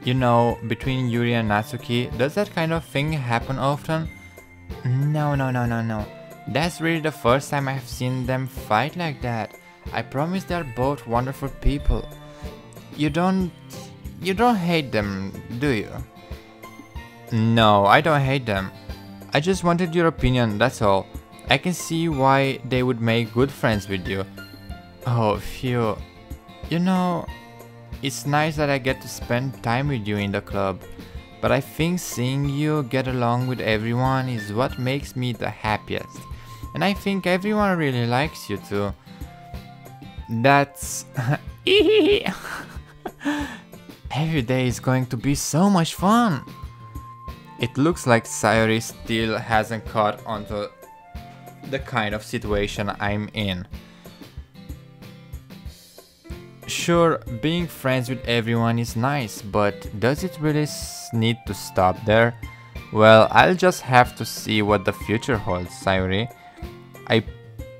You know, between Yuri and Natsuki, does that kind of thing happen often? No. That's really the first time I've seen them fight like that. I promise they're both wonderful people. You don't hate them, do you? No, I don't hate them. I just wanted your opinion, that's all. I can see why they would make good friends with you. Oh, phew. You know, it's nice that I get to spend time with you in the club, but I think seeing you get along with everyone is what makes me the happiest. And I think everyone really likes you too. That's... Every day is going to be so much fun! It looks like Sayori still hasn't caught onto the kind of situation I'm in. Sure, being friends with everyone is nice, but does it really need to stop there? Well, I'll just have to see what the future holds, Sayori. I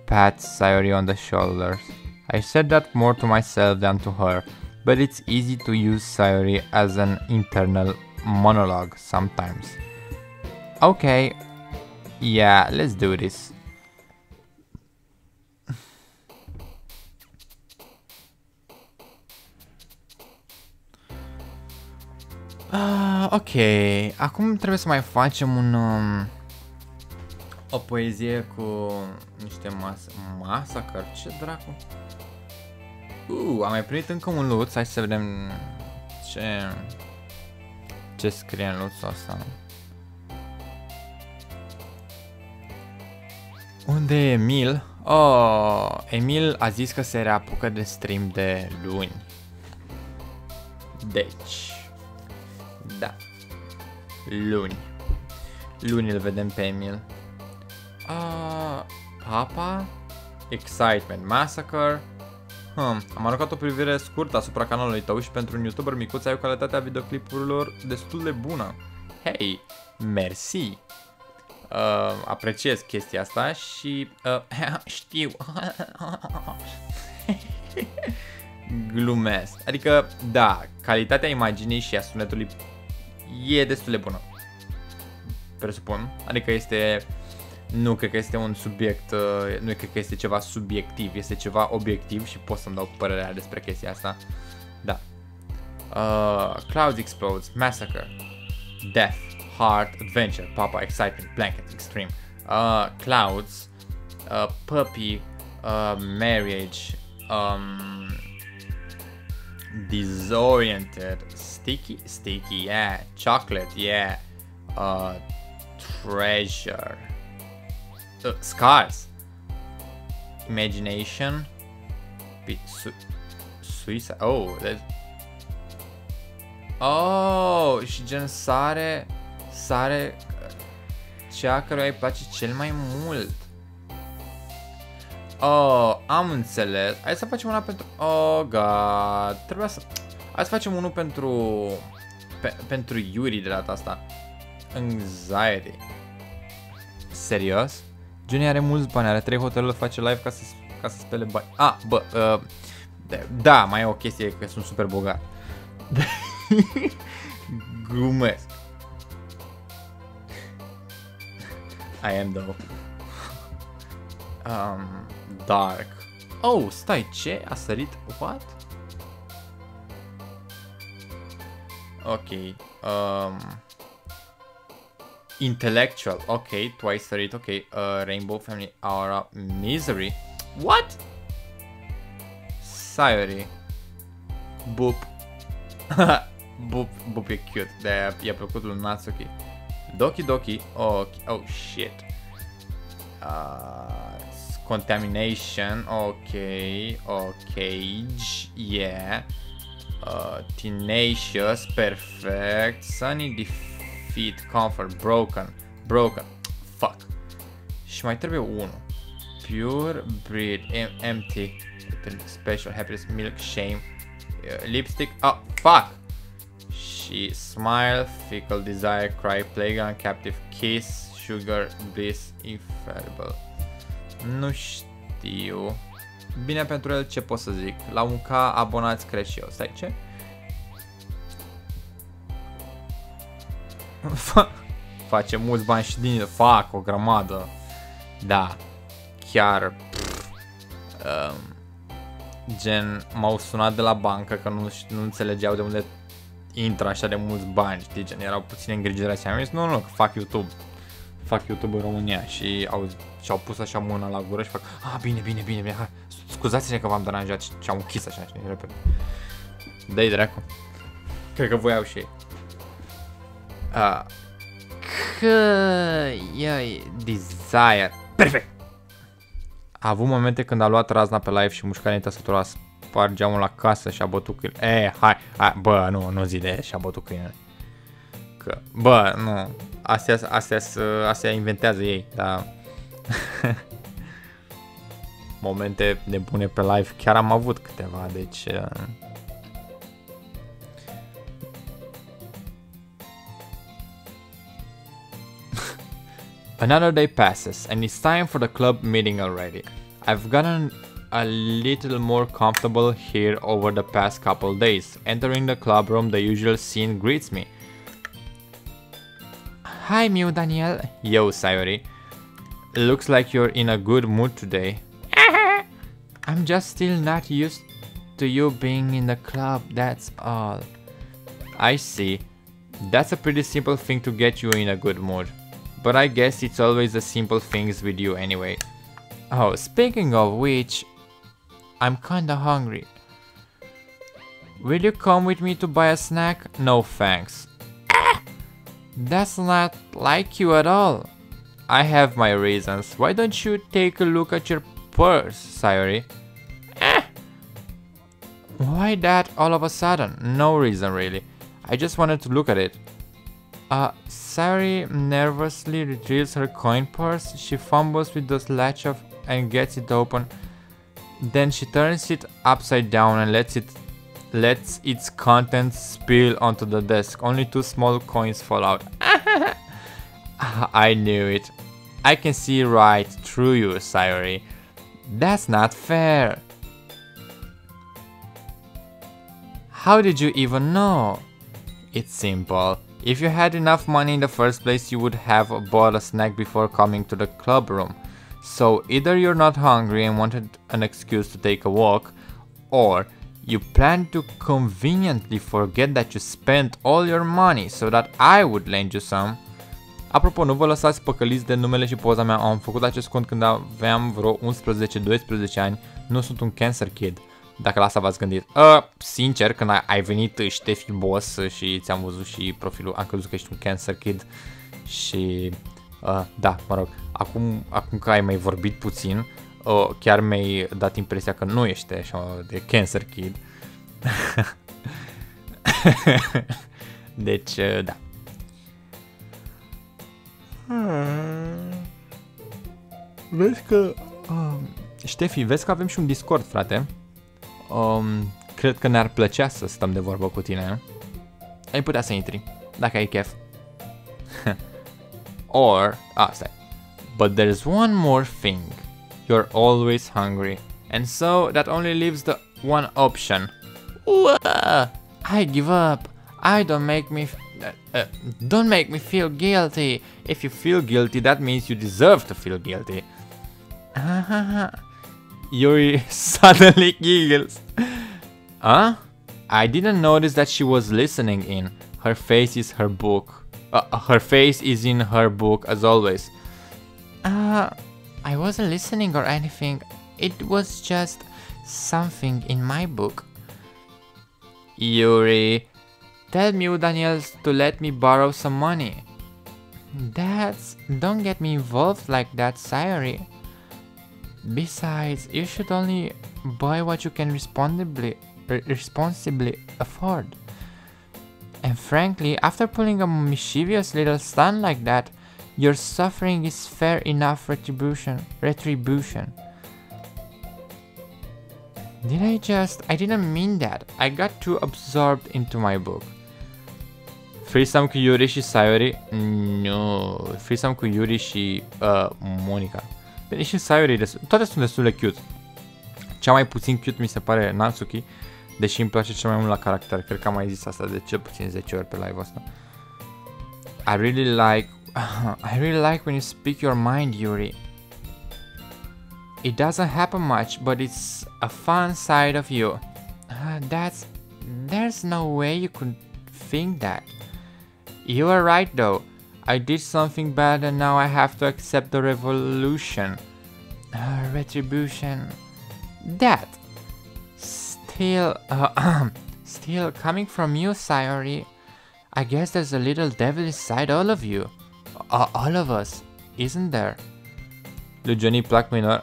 pat Sayori on the shoulders. I said that more to myself than to her, but it's easy to use Sayori as an internal monologue sometimes. Okay, yeah, let's do this. Ok, acum trebuie să mai facem o poezie cu niște masacre, ce dracu? Am mai primit încă un luț, hai să vedem ce scrie în luțul ăsta. Unde e Emil? Oh, Emil a zis că se reapucă de stream de luni. Deci, da, luni îl vedem pe Emil. Papa, Excitement Massacre. Am aruncat o privire scurtă asupra canalului tău și pentru un youtuber micuț ai o calitate a videoclipurilor destul de bună. Hei, mersi! Apreciez chestia asta și... știu... Glumesc. Adică, da, calitatea imaginii și a sunetului e destul de bună. Presupun. Adică este... Nu cred că este un subiect, nu cred că este ceva subiectiv, este ceva obiectiv și pot să-mi dau părerea despre chestia asta. Da. Clouds Explodes, Massacre, Death, Heart, Adventure, Papa, Excitement, Blanket, Extreme, Clouds, Puppy, Marriage, Disoriented, Sticky, yeah, Chocolate, yeah, Treasure. Scars, Imagination, Suicide. Și gen sare cea căruia îi place cel mai mult. Oh, am înțeles. Hai să facem una pentru... Oh, god. Trebuia să... Hai să facem unul pentru... pentru Yuri de data asta. Anxiety. Serios? Jewny are mulți bani, are 3 hoteluri, face live ca să spele bani. Ah, bă, da, mai e o chestie că sunt super bogat. Glumesc. I am though. Dark. Oh, stai, ce? A sărit? What? Ok. Intellectual. Ok, twice sărit. Ok. Rainbow Family Aura. Misery. What? Sayori. Boop. Boop e cute. De-aia i-a plăcut lui Natsuki. Doki Doki. Oh, oh shit. Contamination. Ok. Cage. Yeah. Tenacious. Perfect. Sunny Defeat. Comfort. Broken. Fuck. Și mai trebuie unul. Pure Breed. Empty. Special Happiness. Milk. Shame. Lipstick. Oh, fuck. Și Smile. Fickle Desire. Cry. Playground. Captive. Kiss. Sugar. Bliss. Infallible. Nu știu. Bine pentru el, ce pot să zic? La 1K abonați cresc și eu. Stai, ce? Face mulți bani și din... Fac o grămadă. Da. Chiar. Gen, m-au sunat de la bancă că nu înțelegeau de unde intră așa de mulți bani. Știi, gen, erau puține îngrijiri și am zis, nu, că fac YouTube. Fac YouTube în România și și-au pus așa mâna la gură și fac, bine, hai, scuzați-ne că v-am deranjat și au închis așa, știi, repede. Dă-i dracu. Cred că voiau și ei. Desire. Perfect! A avut momente când a luat razna pe live și mușca din tastatura, a spart geamul la casă și a bătut câine. Hai, bă, nu zi de și a bătut câine. Că, bă, nu. Astea inventează ei, dar... Momente nebune pe live chiar am avut câteva, deci... Another day passes and it's time for the club meeting already. I've gotten a little more comfortable here over the past couple days. Entering the club room, the usual scene greets me. Hi, Mew Daniel. Yo, Sayori. Looks like you're in a good mood today. I'm just still not used to you being in the club, that's all. I see. That's a pretty simple thing to get you in a good mood. But I guess it's always the simple things with you anyway. Oh, speaking of which, I'm kinda hungry. Will you come with me to buy a snack? No thanks. That's not like you at all. I have my reasons. Why don't you take a look at your purse, Sayori? Why that all of a sudden? No reason really. I just wanted to look at it. Sayori nervously retrieves her coin purse. She fumbles with the latch and gets it open. Then she turns it upside down and lets its contents spill onto the desk. Only 2 small coins fall out. I knew it. I can see right through you, Sayori. That's not fair. How did you even know? It's simple. If you had enough money in the first place, you would have bought a snack before coming to the club room. So either you're not hungry and wanted an excuse to take a walk, or you plan to conveniently forget that you spent all your money so that I would lend you some. Apropo, nu vă lăsați păcăliți de numele și poza mea. Am făcut acest cont când aveam vreo 11-12 ani. Nu sunt un cancer kid. Dacă la asta v-ați gândit. Sincer, când ai venit Ștefi Boss și ți-am văzut și profilul, am crezut că ești un cancer kid. Și da, mă rog, acum că ai mai vorbit puțin, chiar mi-ai dat impresia că nu ești așa de cancer kid. Deci, da. Vezi că Ștefi, vezi că avem și un Discord, frate. Cred că ne-ar plăcea să stăm de vorbă cu tine. Ai putea să intri, dacă ai chef. Or, stai. But there's one more thing. You're always hungry. And so that only leaves the one option. I give up. Don't make me feel guilty. If you feel guilty, that means you deserve to feel guilty. Yuri suddenly giggles. I didn't notice that she was listening in. Her face is her book. Her face is in her book as always. I wasn't listening or anything. It was just something in my book. Yuri, tell Mew Daniels to let me borrow some money. Don't get me involved like that, Sayori. Besides, you should only buy what you can responsibly afford. And frankly, after pulling a mischievous little stunt like that, your suffering is fair enough retribution. I didn't mean that. I got too absorbed into my book. Threesome cu Yuri și Sayori? No. Threesome cu Yuri și Monica. Bine, și Sayori, toate sunt destul de cute. Cea mai puțin cute mi se pare Natsuki, deși îmi place cel mai mult la caracter. Cred că am mai zis asta de cel puțin 10 ori pe live-ul ăsta. I really like when you speak your mind, Yuri. It doesn't happen much, but it's a fun side of you. There's no way you could think that. You are right though. I did something bad and now I have to accept the retribution. That. Still coming from you, Sayori. I guess there's a little devil inside all of you. All of us, isn't there? Lui Jewny plac minor.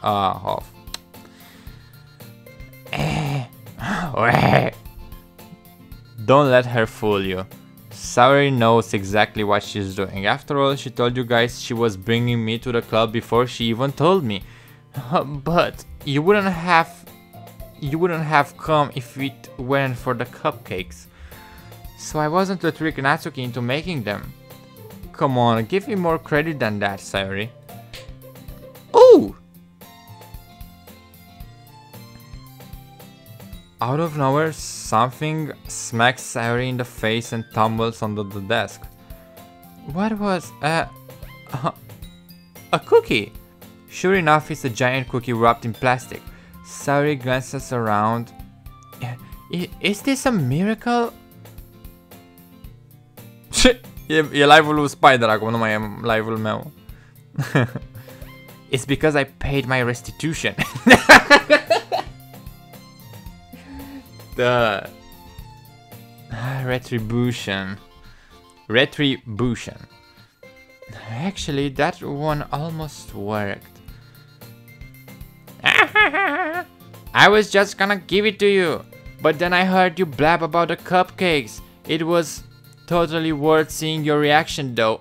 Don't let her fool you. Sayori knows exactly what she's doing. After all, she told you guys she was bringing me to the club before she even told me. But you wouldn't have come if it weren't for the cupcakes. So I wasn't to trick Natsuki into making them. Come on, give me more credit than that, Sayori. Ooh! Out of nowhere, something smacks Sayori in the face and tumbles onto the desk. What was a cookie? Sure enough, it's a giant cookie wrapped in plastic. Sayori glances around. Is this a miracle? E live-ul lui Spider acum, nu mai e live-ul meu. It's because I paid my restitution. The retribution. Actually, that one almost worked. I was just gonna give it to you, but then I heard you blab about the cupcakes. It was totally worth seeing your reaction though.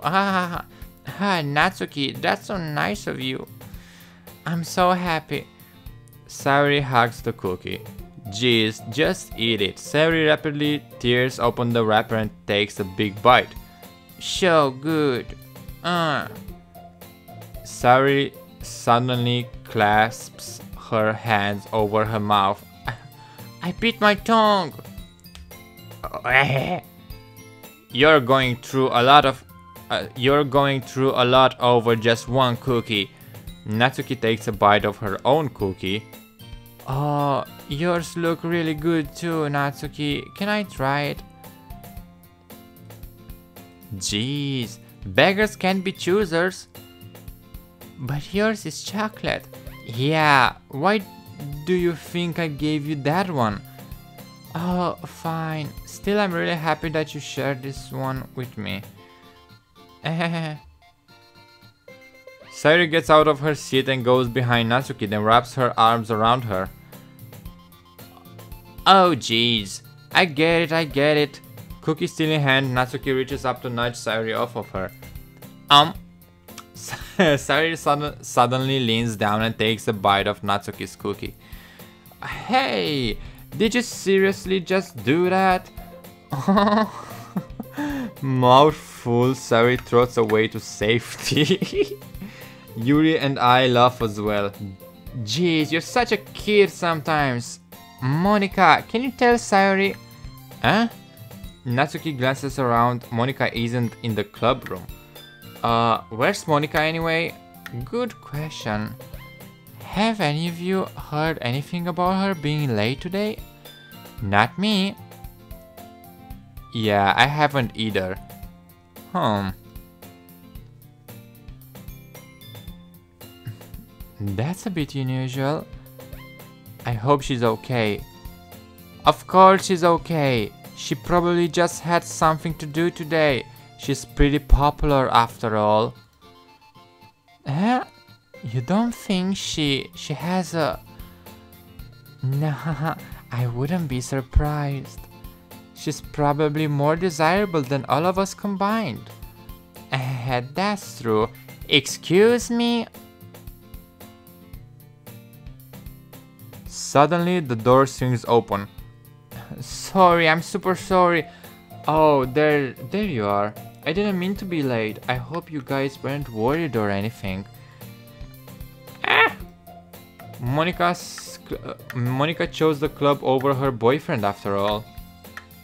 Natsuki, that's so nice of you. I'm so happy. Sayori hugs the cookie. Jeez, just eat it. Sayori rapidly tears open the wrapper and takes a big bite. So good. Sayori suddenly clasps her hands over her mouth. I bit my tongue. You're going through a lot over just one cookie. Natsuki takes a bite of her own cookie. Oh, yours look really good too, Natsuki. Can I try it? Jeez, beggars can't be choosers. But yours is chocolate. Yeah, why do you think I gave you that one? Oh, fine. Still, I'm really happy that you shared this one with me. Sayori gets out of her seat and goes behind Natsuki, then wraps her arms around her. Oh jeez, I get it. Cookie still in hand, Natsuki reaches up to nudge Sayori off of her. Sayuri suddenly leans down and takes a bite of Natsuki's cookie. Hey, did you seriously just do that? Mouthful, Sayuri throws away to safety. Yuri and I laugh as well. Jeez, you're such a kid sometimes. Monika, can you tell Sayuri? Huh? Natsuki glances around. Monika isn't in the club room. Where's Monika anyway? Good question. Have any of you heard anything about her being late today? Not me. Yeah, I haven't either. That's a bit unusual. I hope she's okay. Of course she's okay. She probably just had something to do today. She's pretty popular after all. You don't think she has a... Nah, I wouldn't be surprised. She's probably more desirable than all of us combined. That's true. Excuse me? Suddenly, the door swings open. Sorry, I'm super sorry. Oh, there you are. I didn't mean to be late. I hope you guys weren't worried or anything. Monika chose the club over her boyfriend after all.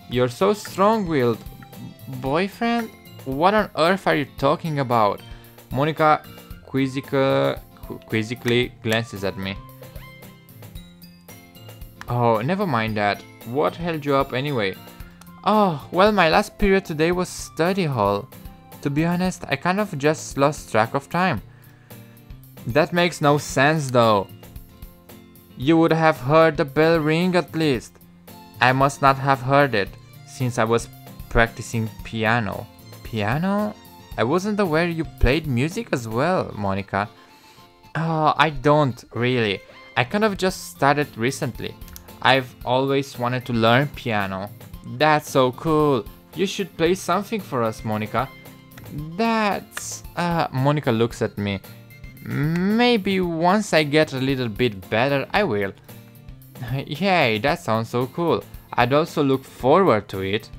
You're so strong-willed. Boyfriend? What on earth are you talking about? Monika quizzically glances at me. Oh, never mind that. What held you up anyway? Oh, well, my last period today was study hall. To be honest, I kind of just lost track of time. That makes no sense though. You would have heard the bell ring at least. I must not have heard it, since I was practicing piano. Piano? I wasn't aware you played music as well, Monika. Oh, I don't really. I kind of just started recently. I've always wanted to learn piano. That's so cool. You should play something for us, Monika. That's... Monika looks at me. Maybe once I get a little bit better, I will. Yay, that sounds so cool. I'd also look forward to it.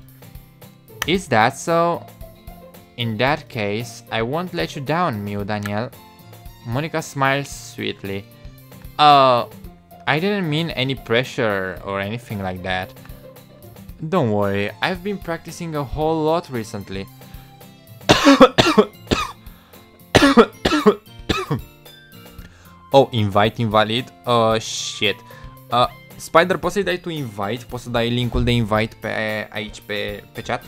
Is that so? In that case, I won't let you down, Miu Daniel. Monika smiles sweetly. I didn't mean any pressure or anything like that. Don't worry, I've been practicing a whole lot recently. Oh, invite invalid? Shit. Spider, poți să-i dai tu invite? Poți să dai linkul de invite pe aici pe chat?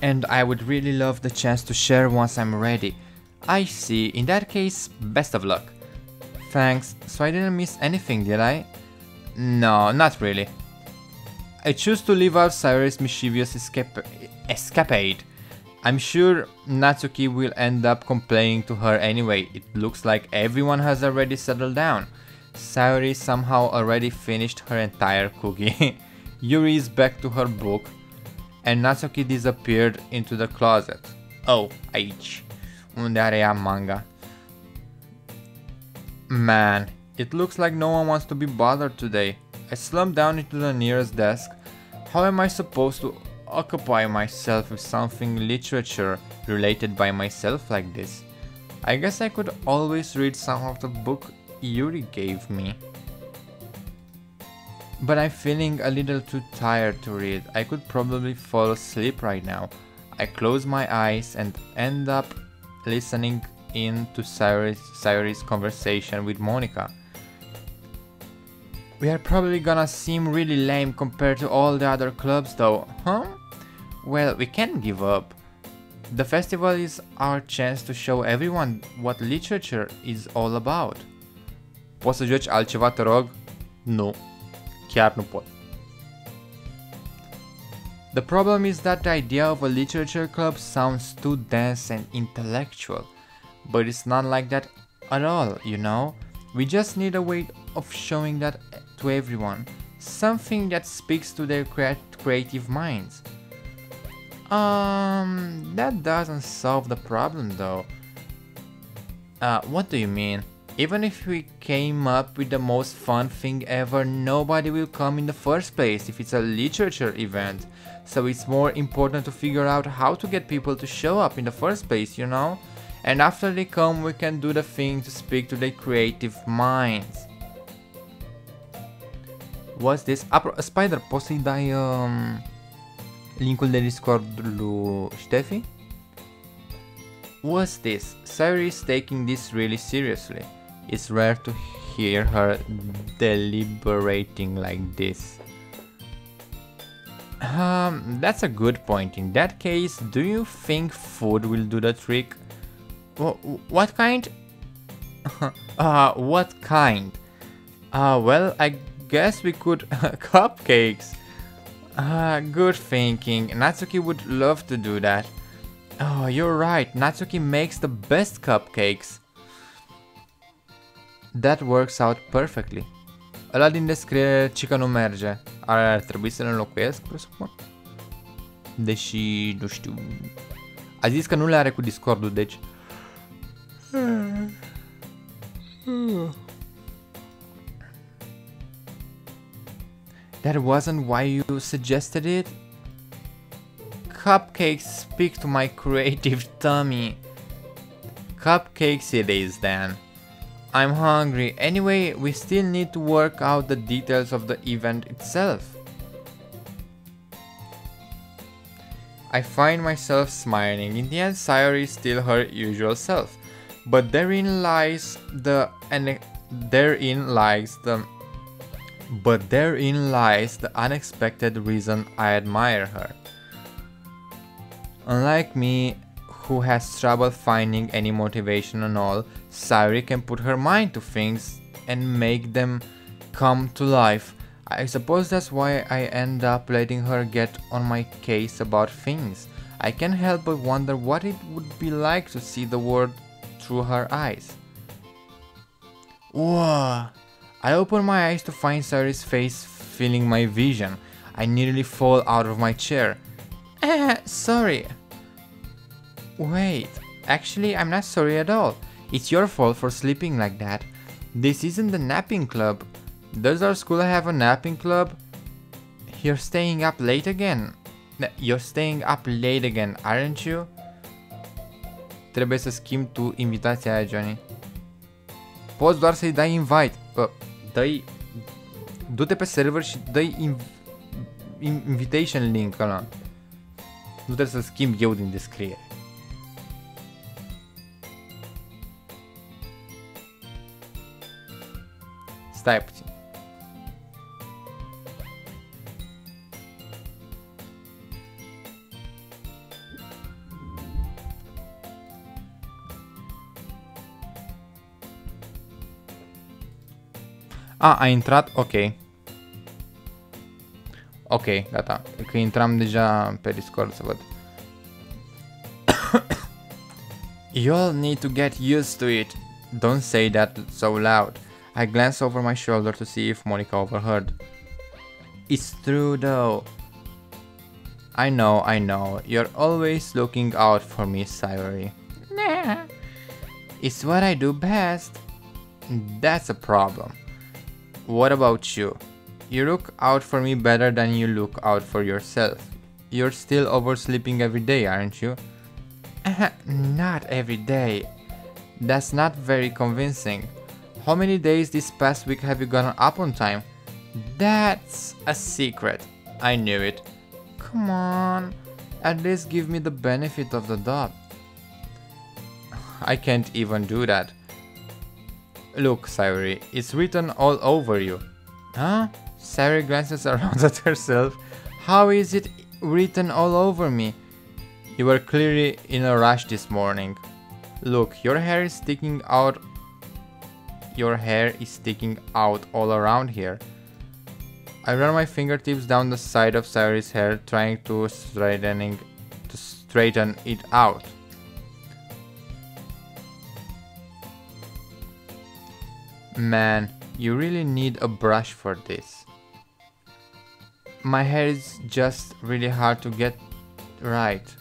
And I would really love the chance to share once I'm ready. I see. In that case, best of luck. Thanks. So I didn't miss anything, did I? No, not really. I choose to leave out Sayuri's mischievous escapade. I'm sure Natsuki will end up complaining to her anyway. It looks like everyone has already settled down. Sayuri somehow already finished her entire cookie. Yuri is back to her book. And Natsuki disappeared into the closet. Oh, aici. Unde are ea manga? Man, it looks like no one wants to be bothered today. I slumped down into the nearest desk. How am I supposed to occupy myself with something literature related by myself like this? I guess I could always read some of the book Yuri gave me. But I'm feeling a little too tired to read. I could probably fall asleep right now. I close my eyes and end up listening in to Sayuri's conversation with Monika. We are probably gonna seem really lame compared to all the other clubs though, huh? Well, we can't give up. The festival is our chance to show everyone what literature is all about. Poți să joci altceva, te rog? Nu. Chiar nu pot. The problem is that the idea of a literature club sounds too dense and intellectual. But it's not like that at all, you know? We just need a way of showing that to everyone. Something that speaks to their creative minds. That doesn't solve the problem though. What do you mean? Even if we came up with the most fun thing ever, nobody will come in the first place if it's a literature event. So it's more important to figure out how to get people to show up in the first place, you know? And after they come, we can do the thing to speak to their creative minds. What's this? Spider, poți să-i dai linkul de Discord lui Ștefi? What's this? Sayuri is taking this really seriously. It's rare to hear her deliberating like this. That's a good point. In that case, do you think food will do the trick? What kind? What kind? Well, I guess we could cupcakes. Good thinking. Natsuki would love to do that. Oh, you're right. Natsuki makes the best cupcakes. That works out perfectly. Ăla din descriere, cică nu merge. Ar trebui să-l înlocuiesc, presupun? Deși, nu știu... A zis că nu le are cu Discord-ul, deci... That wasn't why you suggested it? Cupcakes speak to my creative tummy. Cupcakes it is then. I'm hungry. Anyway, we still need to work out the details of the event itself. I find myself smiling. In the end, Sayuri is still her usual self. But therein lies the unexpected reason I admire her. Unlike me, who has trouble finding any motivation and all, Sayuri can put her mind to things and make them come to life. I suppose that's why I end up letting her get on my case about things. I can't help but wonder what it would be like to see the world through her eyes. Whoa! I open my eyes to find Sayuri's face filling my vision. I nearly fall out of my chair. Sorry. Wait, actually I'm not sorry at all. It's your fault for sleeping like that. This isn't the napping club. Does our school have a napping club? You're staying up late again. You're staying up late again, aren't you? Trebuie să schimbi tu invitația aia, Jewny. Poți doar să-i dai invite. Du-te pe server și dă-i invitation link ăla. Nu trebuie să-l schimb eu din descriere. Stai puțin. A intrat? Ok. Ok, gata. Că intram deja pe Discord să văd. You'll need to get used to it. Don't say that so loud. I glance over my shoulder to see if Monica overheard. It's true though. I know. You're always looking out for me, Sayuri. Nah. It's what I do best. That's a problem. What about you? You look out for me better than you look out for yourself. You're still oversleeping every day, aren't you? Not every day. That's not very convincing. How many days this past week have you gone up on time? That's a secret. I knew it. Come on. At least give me the benefit of the doubt. I can't even do that. Look, Sayuri, it's written all over you. Huh? Sayuri glances around at herself. How is it written all over me? You were clearly in a rush this morning. Look, your hair is sticking out. Your hair is sticking out all around here. I run my fingertips down the side of Sayuri's hair, trying to straighten it out. Man, you really need a brush for this. My hair is just really hard to get Right.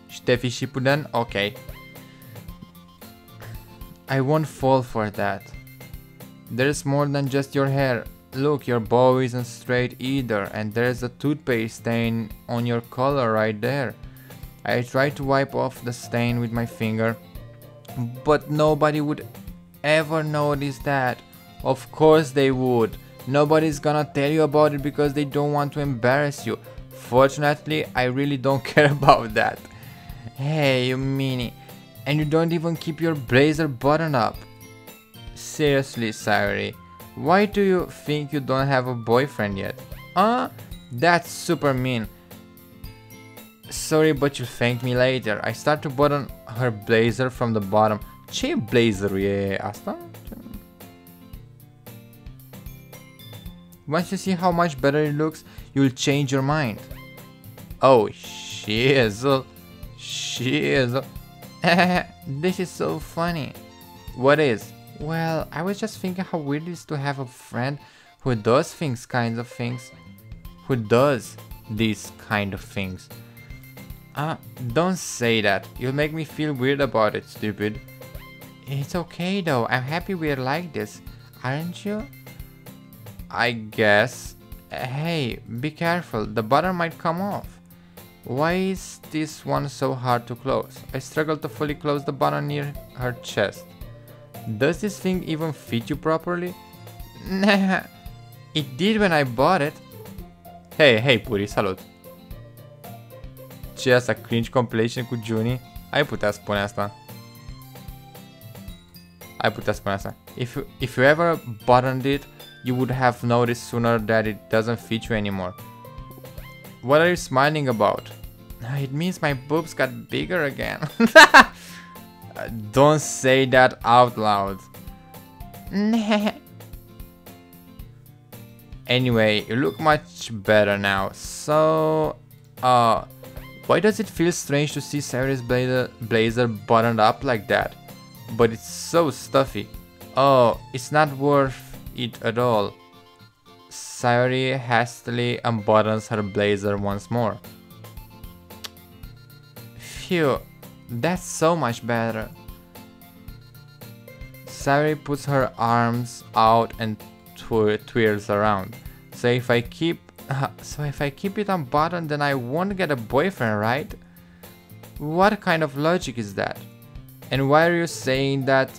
Ștefi și Puden? Okay. I won't fall for that. There's more than just your hair. Look, your bow isn't straight either, and there's a toothpaste stain on your collar right there. I tried to wipe off the stain with my finger, but nobody would ever notice that. Of course they would. Nobody's gonna tell you about it because they don't want to embarrass you. Fortunately, I really don't care about that. Hey, you meanie. And you don't even keep your blazer buttoned up. Seriously, Sayuri. Why do you think you don't have a boyfriend yet? That's super mean. Sorry, but you'll thank me later. I start to button her blazer from the bottom. Ce blazer e asta? Once you see how much better it looks, you'll change your mind. Oh, shizzle. Shizzle. This is so funny. What is? Well, I was just thinking how weird it is to have a friend who does these kind of things. Don't say that. You'll make me feel weird about it, stupid. It's okay though. I'm happy we're like this. Aren't you? I guess. Hey, be careful. The button might come off. Why is this one so hard to close? I struggle to fully close the button near her chest. Does this thing even fit you properly? Nah, it did when I bought it. Hey, Puri, salut! Ce e asta? Cringe compilation cu Jewny? Ai putea spune asta. If you ever buttoned it, you would have noticed sooner that it doesn't fit you anymore. What are you smiling about? It means my boobs got bigger again. Don't say that out loud. Anyway, you look much better now. So, why does it feel strange to see Sayuri's blazer buttoned up like that? But it's so stuffy. Oh, it's not worth it at all. Sayuri hastily unbuttons her blazer once more. Phew, that's so much better. Sayuri puts her arms out and twirls around. So if I keep it unbuttoned, then I won't get a boyfriend, right? What kind of logic is that? And why are you saying that?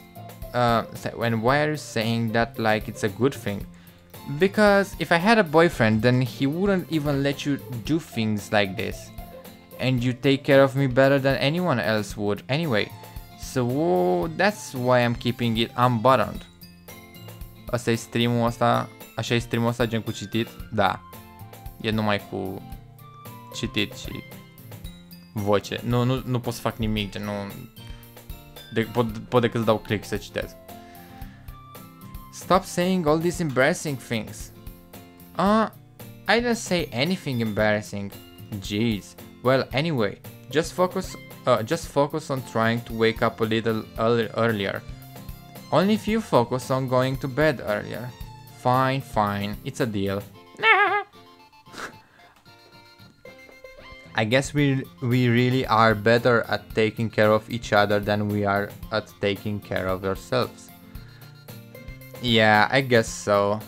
Why are you saying that like it's a good thing? Because if I had a boyfriend, then he wouldn't even let you do things like this. And you take care of me better than anyone else would anyway. So that's why I'm keeping it unbuttoned. Asta e streamul ăsta, așa e streamul ăsta gen cu citit? Da. E numai cu citit și voce. Nu pot să fac nimic, gen pot decât să dau click să citesc. Stop saying all these embarrassing things. I didn't say anything embarrassing. Jeez. Well, anyway, just focus on trying to wake up a little earlier. Only if you focus on going to bed earlier. Fine, it's a deal. I guess we really are better at taking care of each other than we are at taking care of ourselves. Yeah, I guess so.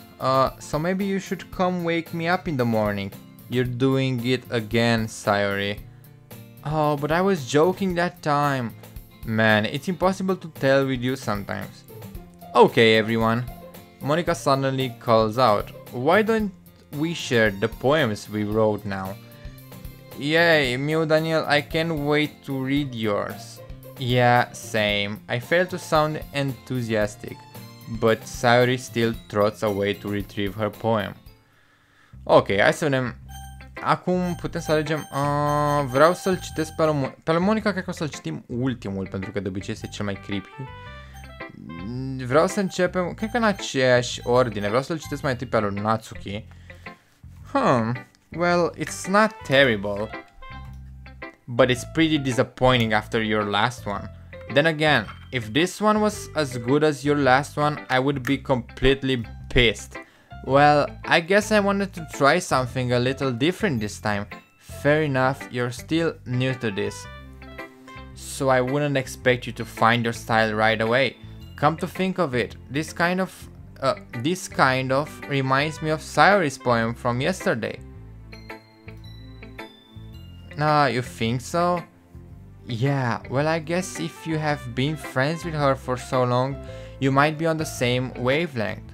So maybe you should come wake me up in the morning. You're doing it again, Sayuri. Oh, but I was joking that time. Man, it's impossible to tell with you sometimes. Okay, everyone. Monica suddenly calls out. Why don't we share the poems we wrote now? Yay, Mew Daniel, I can't wait to read yours. Yeah, same. I fail to sound enthusiastic, but Sayuri still trots away to retrieve her poem. Ok, hai să vedem. Acum putem să alegem. Vreau să-l citesc pe Monica, cred că o să-l citim ultimul, pentru că de obicei este cel mai creepy. Vreau să începem, cred că în aceeași ordine. Vreau să-l citesc mai întâi pe lui Natsuki. Well, it's not terrible, but it's pretty disappointing after your last one. Then again, if this one was as good as your last one, I would be completely pissed. Well, I guess I wanted to try something a little different this time. Fair enough, you're still new to this, so I wouldn't expect you to find your style right away. Come to think of it, this kind of reminds me of Sayori's poem from yesterday. You think so? Yeah, well, I guess if you have been friends with her for so long, you might be on the same wavelength.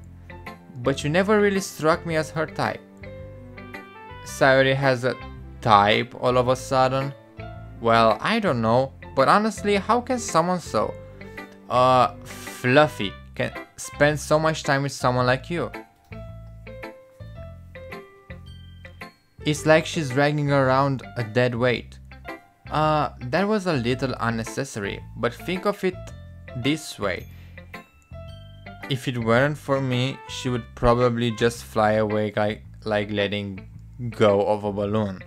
But you never really struck me as her type. Sayori has a type all of a sudden? Well, I don't know, but honestly, how can someone so fluffy can spend so much time with someone like you? It's like she's dragging around a dead weight. That was a little unnecessary, but think of it this way. If it weren't for me, she would probably just fly away like letting go of a balloon.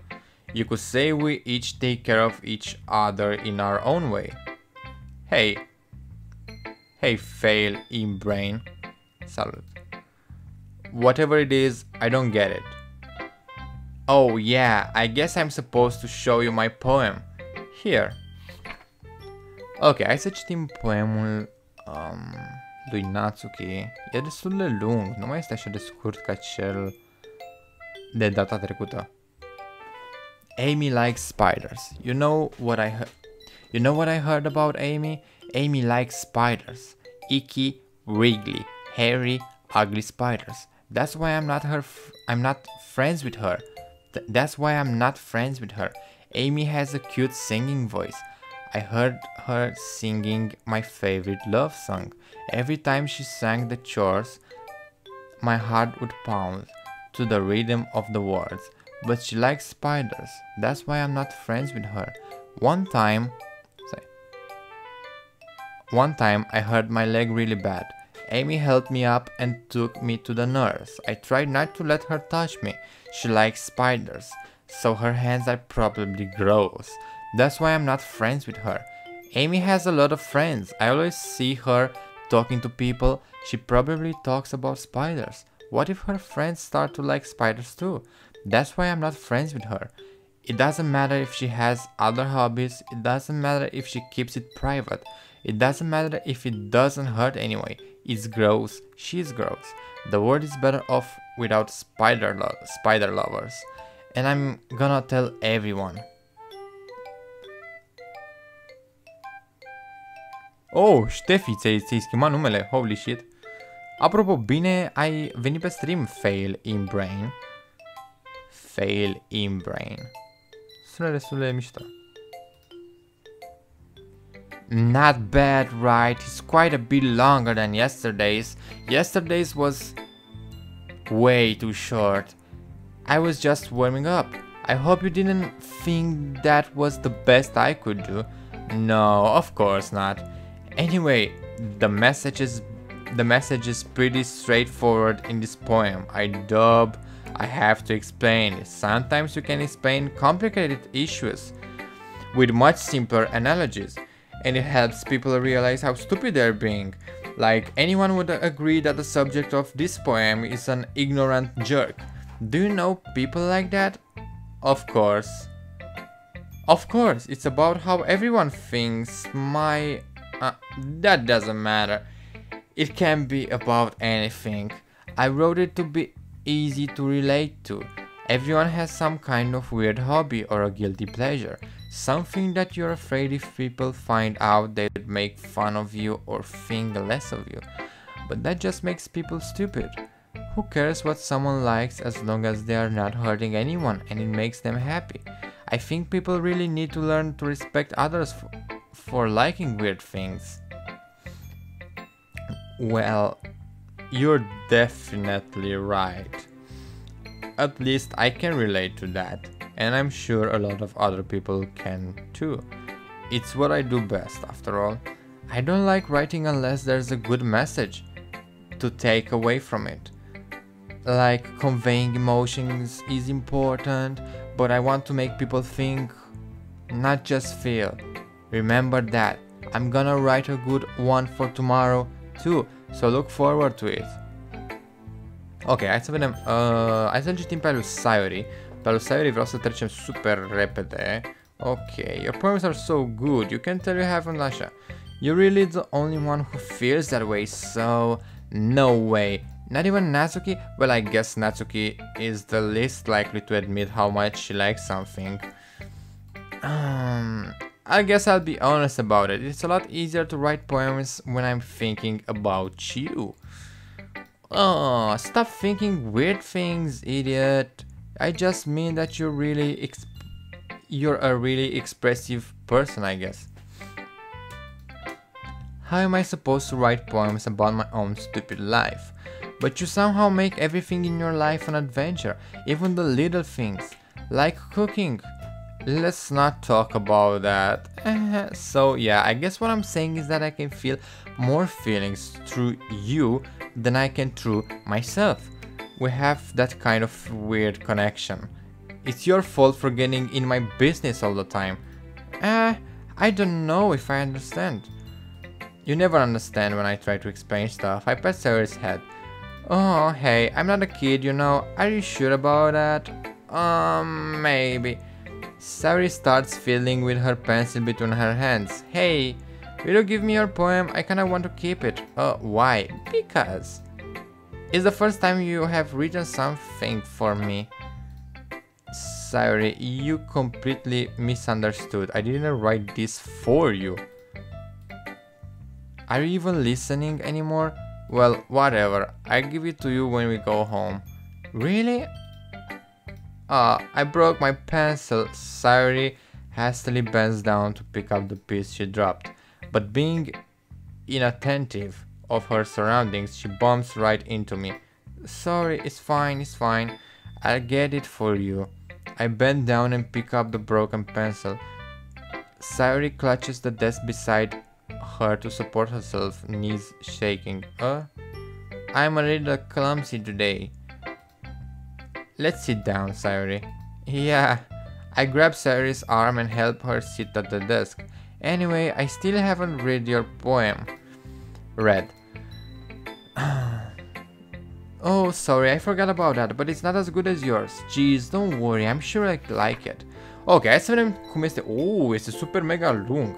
You could say we each take care of each other in our own way. Hey, fail in brain. Salute. Whatever it is, I don't get it. Oh yeah, I guess I'm supposed to show you my poem. Here. Ok, hai să citim poemul lui Natsuki. E destul de lung, nu mai este așa de scurt ca cel de data trecută. Amy likes spiders. You know what I heard about Amy? Amy likes spiders. Icky, wriggly, hairy, ugly spiders. That's why I'm not friends with her. That's why I'm not friends with her. Amy has a cute singing voice. I heard her singing my favorite love song. Every time she sang the chorus, my heart would pound to the rhythm of the words. But she likes spiders. That's why I'm not friends with her. One time I hurt my leg really bad. Amy helped me up and took me to the nurse. I tried not to let her touch me. She likes spiders, so her hands are probably gross. That's why I'm not friends with her. Amy has a lot of friends. I always see her talking to people. She probably talks about spiders. What if her friends start to like spiders too? That's why I'm not friends with her. It doesn't matter if she has other hobbies. It doesn't matter if she keeps it private. It doesn't matter if it doesn't hurt anyway. It's gross. She's gross. The world is better off without spider lovers. And I'm gonna tell everyone. Oh, Ștefi, ți-ai schimbat numele. Holy shit. Apropo, bine ai venit pe stream, Fail in Brain. Fail in Brain. Sună destul de mișto. Not bad, right? It's quite a bit longer than yesterday's. Yesterday's was way too short. I was just warming up. I hope you didn't think that was the best I could do. No, of course not. Anyway, the message is pretty straightforward in this poem. I have to explain it. Sometimes you can explain complicated issues with much simpler analogies, and it helps people realize how stupid they're being. Like, anyone would agree that the subject of this poem is an ignorant jerk. Do you know people like that? Of course. Of course, it's about how everyone thinks. That doesn't matter. It can be about anything. I wrote it to be easy to relate to. Everyone has some kind of weird hobby or a guilty pleasure. Something that you're afraid if people find out they would make fun of you or think less of you. But that just makes people stupid. Who cares what someone likes as long as they are not hurting anyone and it makes them happy? I think people really need to learn to respect others for liking weird things. Well, you're definitely right. At least I can relate to that, and I'm sure a lot of other people can too. It's what I do best, after all. I don't like writing unless there's a good message to take away from it. Like, conveying emotions is important, but I want to make people think, not just feel. Remember that. I'm gonna write a good one for tomorrow too, so look forward to it. Ok, hai să vedem. Hai să citim pe lui Sayori. Pe lui Sayori vreau să trecem super repede. Ok, your poems are so good. You can tell you haven't așa. You're really the only one who feels that way, so no way. Not even Natsuki? Well, I guess Natsuki is the least likely to admit how much she likes something. I guess I'll be honest about it. It's a lot easier to write poems when I'm thinking about you. Oh, stop thinking weird things, idiot. I just mean that you're a really expressive person, I guess. How am I supposed to write poems about my own stupid life? But you somehow make everything in your life an adventure, even the little things, like cooking. Let's not talk about that. So yeah, I guess what I'm saying is that I can feel more feelings through you than I can through myself. We have that kind of weird connection. It's your fault for getting in my business all the time. I don't know if I understand. You never understand when I try to explain stuff. I pat Sarah's head. Oh, hey, I'm not a kid, you know. Are you sure about that? Maybe. Sari starts fiddling with her pencil between her hands. Hey, will you give me your poem? I kinda want to keep it. Why? Because it's the first time you have written something for me. Sorry, you completely misunderstood. I didn't write this for you. Are you even listening anymore? Well, whatever. I'll give it to you when we go home. Really? I broke my pencil. Sayori hastily bends down to pick up the piece she dropped, but being inattentive of her surroundings, she bumps right into me. Sorry, it's fine, it's fine. I'll get it for you. I bend down and pick up the broken pencil. Sayori clutches the desk beside her to support herself, knees shaking. I'm a little clumsy today. Let's sit down, Sayori. Yeah. I grab Sayori's arm and help her sit at the desk. Anyway, I still haven't read your poem. Read. Oh, sorry, I forgot about that, but it's not as good as yours. Jeez, don't worry, I'm sure I like it. Ok, hai să vedem cum este. Este super mega lung.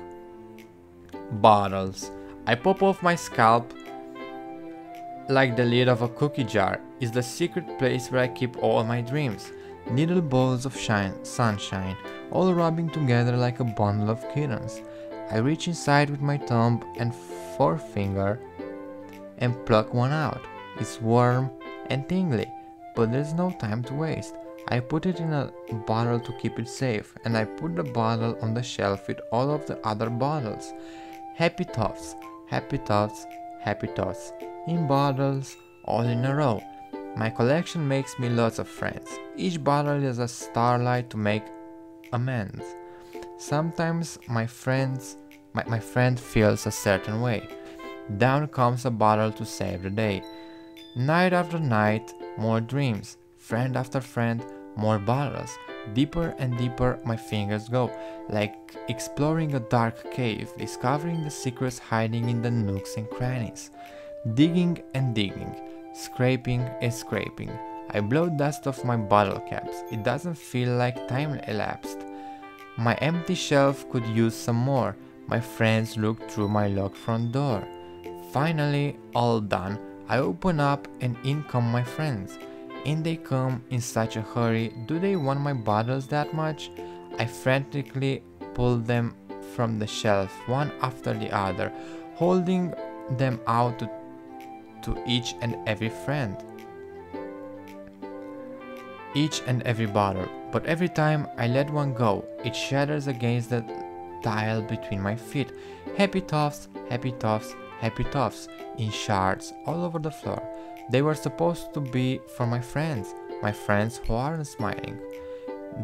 Bottles. I pop off my scalp like the lid of a cookie jar. Is the secret place where I keep all my dreams. Little balls of sunshine, all rubbing together like a bundle of kittens. I reach inside with my thumb and forefinger and pluck one out. It's warm and tingly, but there's no time to waste. I put it in a bottle to keep it safe, and I put the bottle on the shelf with all of the other bottles. Happy thoughts, happy thoughts, happy thoughts. In bottles, all in a row. My collection makes me lots of friends. Each bottle is a starlight to make amends. Sometimes my friend feels a certain way. Down comes a bottle to save the day. Night after night, more dreams. Friend after friend, more bottles. Deeper and deeper my fingers go, like exploring a dark cave, discovering the secrets hiding in the nooks and crannies. Digging and digging, scraping and scraping. I blow dust off my bottle caps. It doesn't feel like time elapsed. My empty shelf could use some more. My friends look through my locked front door. Finally, all done, I open up and in come my friends. In they come in such a hurry. Do they want my bottles that much? I frantically pull them from the shelf, one after the other, holding them out to each and every friend. Each and every bottle, but every time I let one go, it shatters against the tile between my feet. Happy toffs, happy toffs, happy toffs, in shards all over the floor. They were supposed to be for my friends who aren't smiling.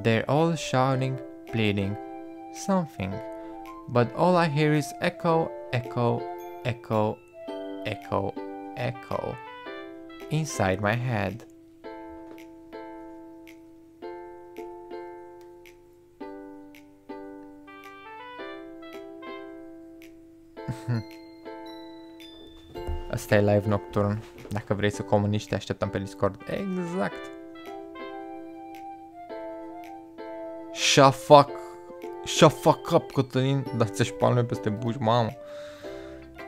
They're all shouting, pleading, something. But all I hear is echo, echo, echo, echo, echo, inside my head. Asta e live nocturn. Dacă vrei să comunici, te așteptăm pe Discord. Exact. Shut fuck up, Cătălin. Dați-și palme peste buci, mamă.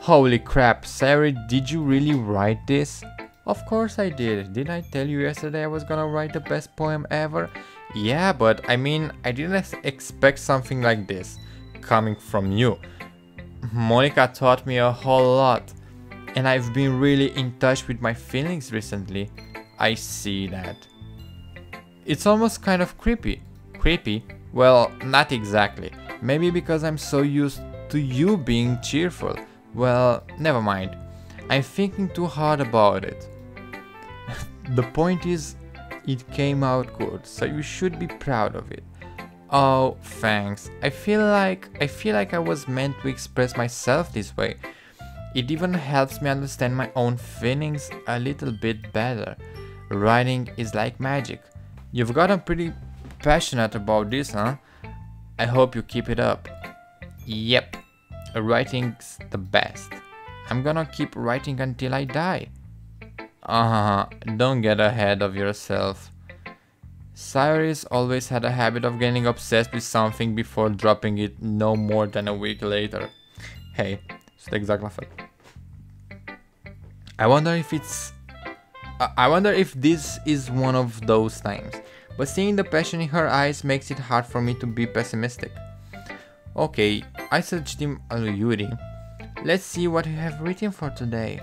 Holy crap, Sarah, did you really write this? Of course I did. Didn't I tell you yesterday I was gonna write the best poem ever? Yeah, but I mean, I didn't expect something like this coming from you. Monica taught me a whole lot, and I've been really in touch with my feelings recently. I see that. It's almost kind of creepy. Creepy? Well, not exactly. Maybe because I'm so used to you being cheerful. Well, never mind. I'm thinking too hard about it. The point is, it came out good, so you should be proud of it. Oh, thanks. I feel like I was meant to express myself this way. It even helps me understand my own feelings a little bit better. Writing is like magic. You've gotten pretty passionate about this, huh? I hope you keep it up. Yep, writing's the best. I'm gonna keep writing until I die. Don't get ahead of yourself. Cyrus always had a habit of getting obsessed with something before dropping it no more than a week later. Hey, sunt exact la fel. I wonder if this is one of those times, but seeing the passion in her eyes makes it hard for me to be pessimistic. Ok, hai să citim al lui Yuri. Let's see what you have written for today.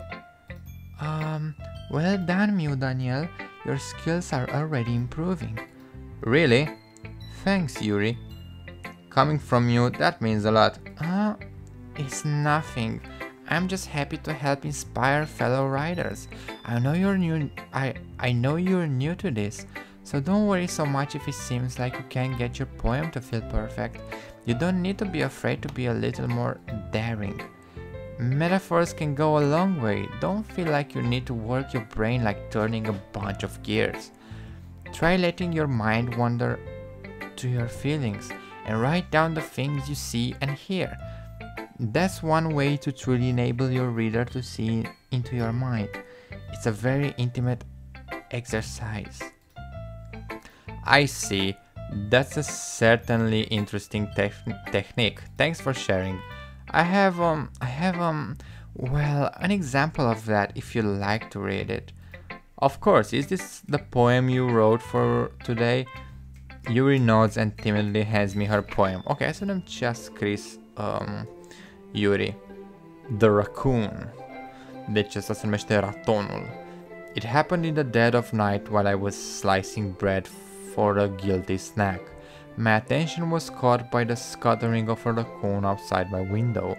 Well done, Mew Daniel. Your skills are already improving. Really? Thanks, Yuri. Coming from you, that means a lot. It's nothing. I'm just happy to help inspire fellow writers. I know you're new to this, so don't worry so much if it seems like you can't get your poem to feel perfect. You don't need to be afraid to be a little more daring. Metaphors can go a long way. Don't feel like you need to work your brain like turning a bunch of gears. Try letting your mind wander to your feelings and write down the things you see and hear. That's one way to truly enable your reader to see into your mind. It's a very intimate exercise. I see. That's a certainly interesting technique. Thanks for sharing. I have well, an example of that if you'd like to read it. Of course, is this the poem you wrote for today? Yuri nods and timidly hands me her poem. Ok, hai să vedem ce a scris Yuri. The Raccoon. Deci asta se numește ratonul. It happened in the dead of night while I was slicing bread for a guilty snack. My attention was caught by the scuttering of a raccoon outside my window.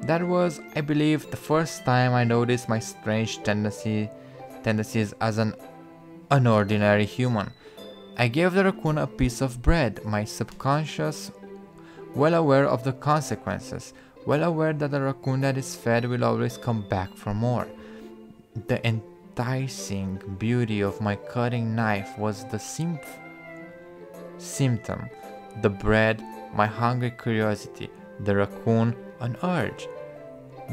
That was, I believe, the first time I noticed my strange tendencies as an unordinary human. I gave the raccoon a piece of bread, my subconscious well aware of the consequences, well aware that the raccoon that is fed will always come back for more. The enticing beauty of my cutting knife was the symptom. The bread, my hungry curiosity. The raccoon, an urge.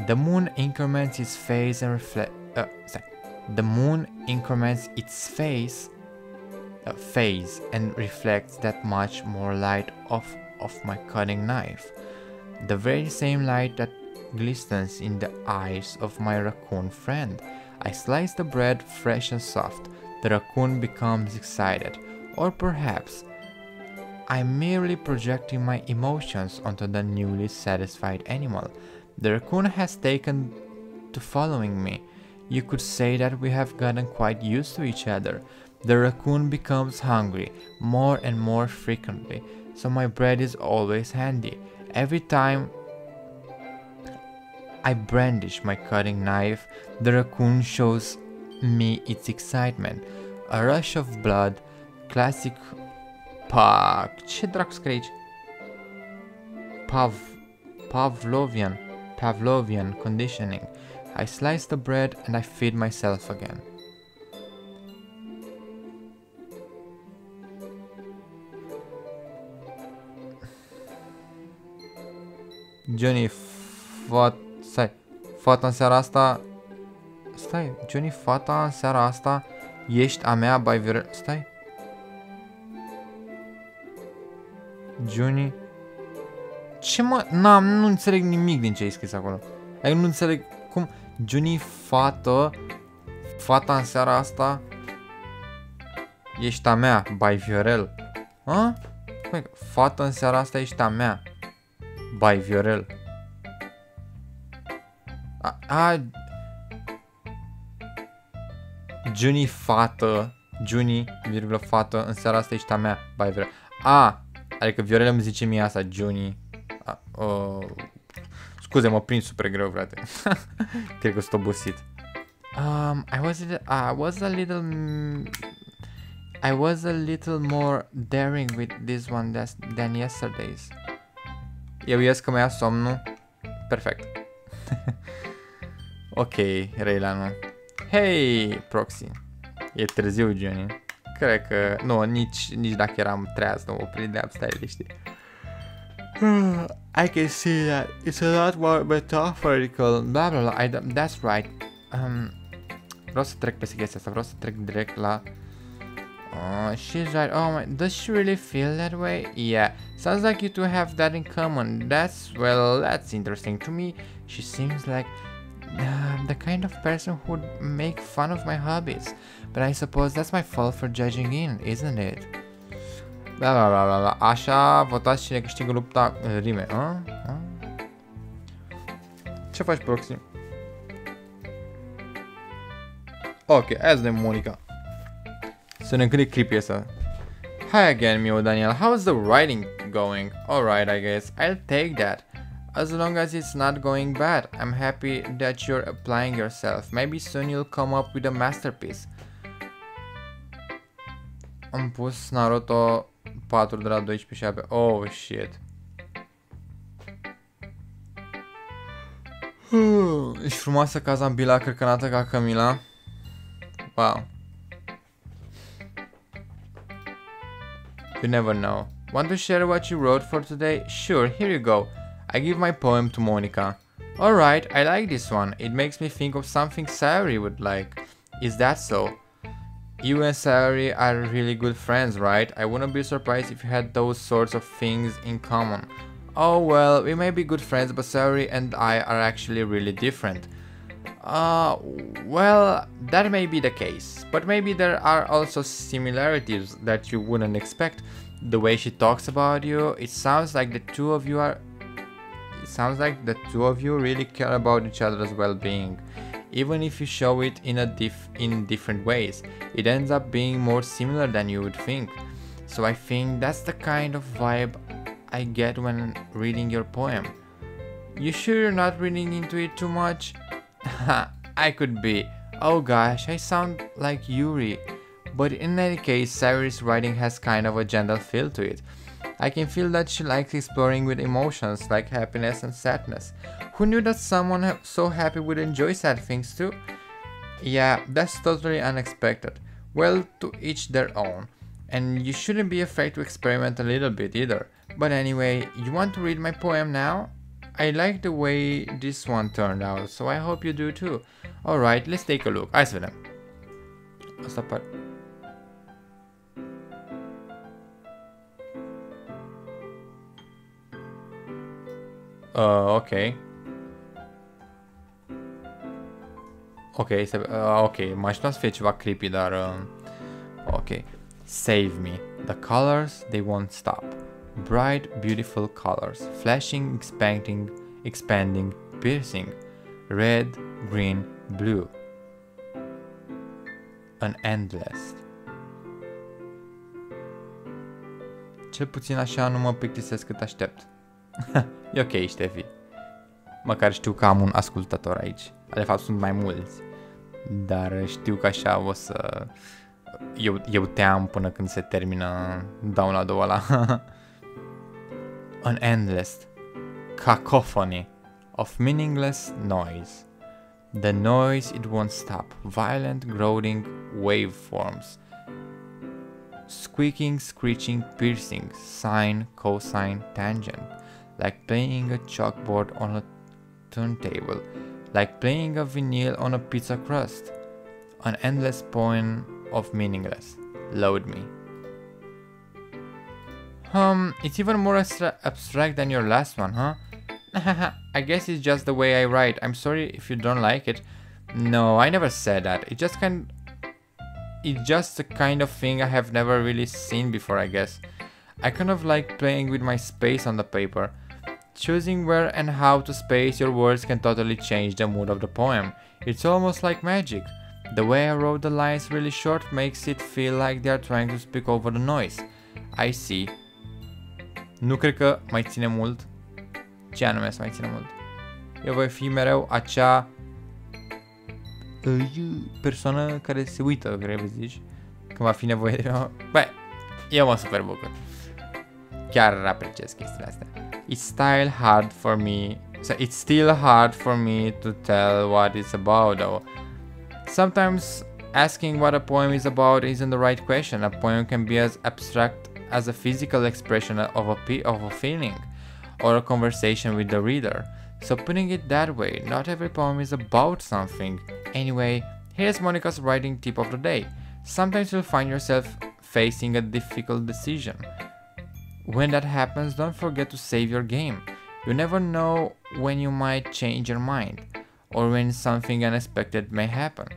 The moon increments its phase and the moon increments its phase and reflects that much more light off of my cutting knife. The very same light that glistens in the eyes of my raccoon friend. I slice the bread fresh and soft. The raccoon becomes excited, or perhaps I'm merely projecting my emotions onto the newly satisfied animal. The raccoon has taken to following me. You could say that we have gotten quite used to each other. The raccoon becomes hungry more and more frequently, so my bread is always handy. Every time I brandish my cutting knife, the raccoon shows me its excitement. A rush of blood, classic ce dracu scrie aici? Pavlovian conditioning. I slice the bread and I feed myself again. Jewny, fată în seara asta Stai, Jewny, fata în seara asta ești a mea by Viorel. Stai. Jewny. Ce mă? Nu înțeleg nimic din ce ai scris acolo. Nu înțeleg cum. Jewny, fata în seara asta ești a mea by Viorel. Ha? Fata în seara asta ești a mea by Viorel. Jewny, fată. Jewny, virgulă, fată. În seara asta ești a mea by Viorel. Adică Viorel îmi zice mie asta, Jewny. Scuze, mă prind super greu, frate. Cred că sunt obosit. I was a little more daring with this one than yesterday's. Eu ies că mă ia somnul. Perfect. Ok, Reilanu. Hei, Proxy. E târziu, Jewny. Cred că... Nu, nici dacă eram treaz, nu mă prindeam, stai liniștit. I can see that it's a lot more metaphorical, blah blah blah, that's right. Vreau să trec peste chestia asta, vreau să trec direct la... she's right, oh my, does she really feel that way? Yeah, sounds like you two have that in common. That's interesting to me. She seems like the kind of person who would make fun of my hobbies. But I suppose that's my fault for judging in, isn't it? Bla bla bla bla bla. Așa, votați cine câștigă lupta rime. Ce faci, Proxy? Ok, azi de Monica. Să ne cât creepy asta. Hi again, Mio Daniel. How's the writing going? Alright, I guess. I'll take that. As long as it's not going bad. I'm happy that you're applying yourself. Maybe soon you'll come up with a masterpiece. Am pus Naruto 4 de la 12/7. Oh, shit. Ești frumoasă ca Zambila, cărcănată ca Camila. Wow. You never know. Want to share what you wrote for today? Sure, here you go. I give my poem to Monica. Alright, I like this one. It makes me think of something Sayori would like. Is that so? You and Sayori are really good friends, right? I wouldn't be surprised if you had those sorts of things in common. Oh well, we may be good friends, but Sayori and I are actually really different. Well, that may be the case, but maybe there are also similarities that you wouldn't expect. The way she talks about you, it sounds like the two of you really care about each other's well-being. Even if you show it in different ways, it ends up being more similar than you would think. So I think that's the kind of vibe I get when reading your poem. You sure you're not reading into it too much? I could be. Oh gosh, I sound like Yuri. But in any case, Sayori's writing has kind of a gentle feel to it. I can feel that she likes exploring with emotions like happiness and sadness. Who knew that someone so happy would enjoy sad things too? Yeah, that's totally unexpected. Well, to each their own. And you shouldn't be afraid to experiment a little bit either. But anyway, you want to read my poem now? I like the way this one turned out, so I hope you do too. Alright, let's take a look. Hai să vedem. Asta pare... ok. Ok, mă așteptam să fie ceva creepy, dar... ok. Save me. The colors, they won't stop. Bright, beautiful colors. Flashing, expanding, piercing. Red, green, blue. An endless. Cel puțin așa nu mă plictisesc cât aștept. E ok, Ștefi. Măcar știu că am un ascultător aici. De fapt sunt mai mulți. Dar știu că așa o să... Eu te am până când se termină download-ul ăla. An endless cacophony of meaningless noise. The noise it won't stop. Violent, growling waveforms. Squeaking, screeching, piercing. Sine, cosine, tangent. Like playing a chalkboard on a turntable. like playing a vinyl on a pizza crust. An endless poem of meaningless. Load me. It's even more abstract than your last one, huh? I guess it's just the way I write. I'm sorry if you don't like it. No, I never said that. It's just the kind of thing I have never really seen before, I guess. I kind of like playing with my space on the paper. Choosing where and how to space your words can totally change the mood of the poem. It's almost like magic. The way I wrote the lines really short makes it feel like they are trying to speak over the noise. I see. Nu cred că mai ține mult. Ce anume să mai ține mult? Eu voi fi mereu acea persoană care se uită, cred că zici, când va fi nevoie de mine. Băi, eu mă super bucur. Chiar apreciez chestiile astea. It's still hard for me to tell what it's about though. Sometimes asking what a poem is about isn't the right question. A poem can be as abstract as a physical expression of a feeling or a conversation with the reader. So putting it that way, not every poem is about something. Anyway, here's Monica's writing tip of the day. Sometimes you'll find yourself facing a difficult decision. When that happens, don't forget to save your game. You never know when you might change your mind, or when something unexpected may happen.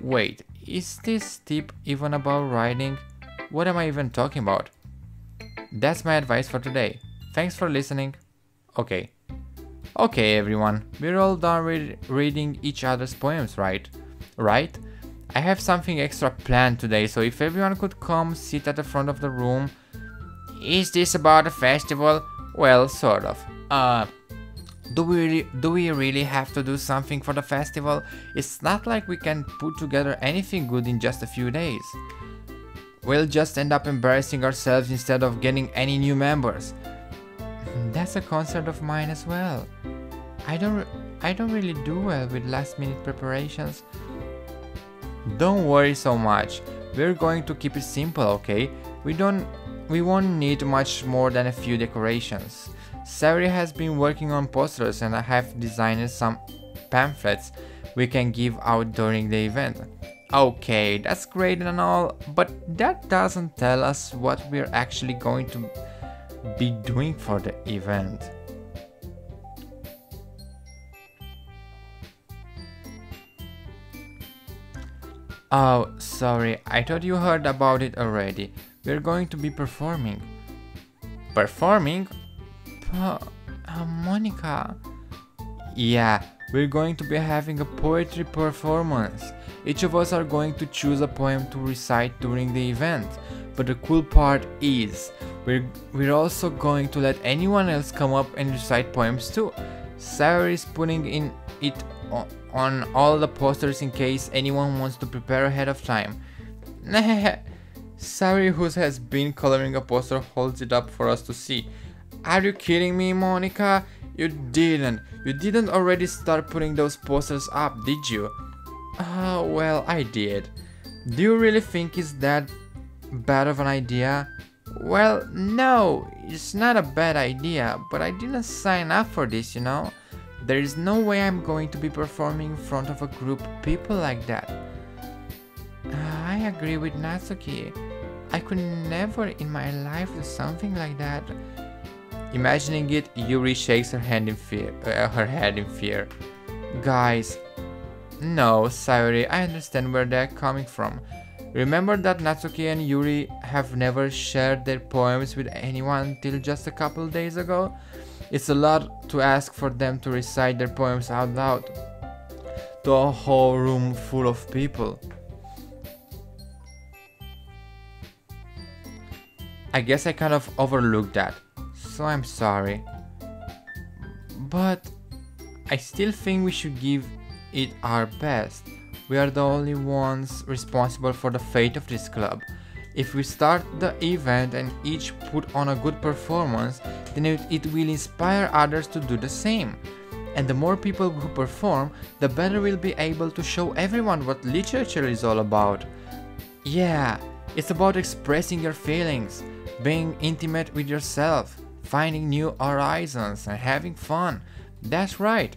Wait, is this tip even about writing? What am I even talking about? That's my advice for today. Thanks for listening. Okay. Okay, everyone, we're all done reading each other's poems, right? Right? I have something extra planned today, so if everyone could come sit at the front of the room. Is this about a festival? Well, sort of. Do we really have to do something for the festival? It's not like we can put together anything good in just a few days. We'll just end up embarrassing ourselves instead of getting any new members. That's a concern of mine as well. I don't really do well with last-minute preparations. Don't worry so much. We're going to keep it simple, okay? We won't need much more than a few decorations. Sari has been working on posters and I have designed some pamphlets we can give out during the event. Okay, that's great and all, but that doesn't tell us what we're actually going to be doing for the event. Oh, sorry, I thought you heard about it already. We're going to be performing. Performing? Monica. Yeah, we're going to be having a poetry performance. Each of us are going to choose a poem to recite during the event. But the cool part is, we're also going to let anyone else come up and recite poems too. Sarah is putting it on all the posters in case anyone wants to prepare ahead of time. Sari, who has been coloring a poster, holds it up for us to see. Are you kidding me, Monica? You didn't already start putting those posters up, did you? Well, I did. Do you really think it's that bad of an idea? Well, no, it's not a bad idea, but I didn't sign up for this, you know? There is no way I'm going to be performing in front of a group of people like that. I agree with Natsuki. I could never in my life do something like that. Imagining it, Yuri shakes her head in fear. Guys, no, Sayori, I understand where they're coming from. Remember that Natsuki and Yuri have never shared their poems with anyone till just a couple days ago? It's a lot to ask for them to recite their poems out loud to a whole room full of people. I guess I kind of overlooked that, so I'm sorry. But I still think we should give it our best. We are the only ones responsible for the fate of this club. If we start the event and each put on a good performance, then it will inspire others to do the same. And the more people who perform, the better we'll be able to show everyone what literature is all about. Yeah, it's about expressing your feelings, being intimate with yourself, finding new horizons and having fun. That's right,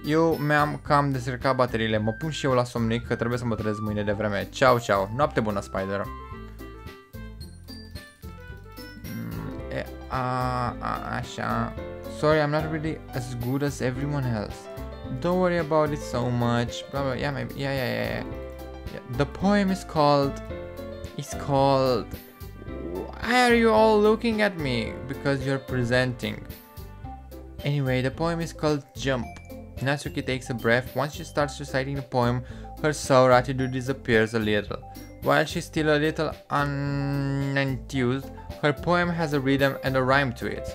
Eu mi-am cam descărcat bateriile, mă pun și eu la somnic că trebuie să mă trezesc mâine de vreme. Ciao, ciao, noapte bună, Spider. Așa. Sorry, I'm not really as good as everyone else. Don't worry about it so much. Blah blah. Yeah, maybe. Yeah. The poem is called. Why are you all looking at me? Because you're presenting. Anyway, the poem is called Jump. Natsuki takes a breath. Once she starts reciting the poem, her sour attitude disappears a little. While she's still a little unenthused, her poem has a rhythm and a rhyme to it.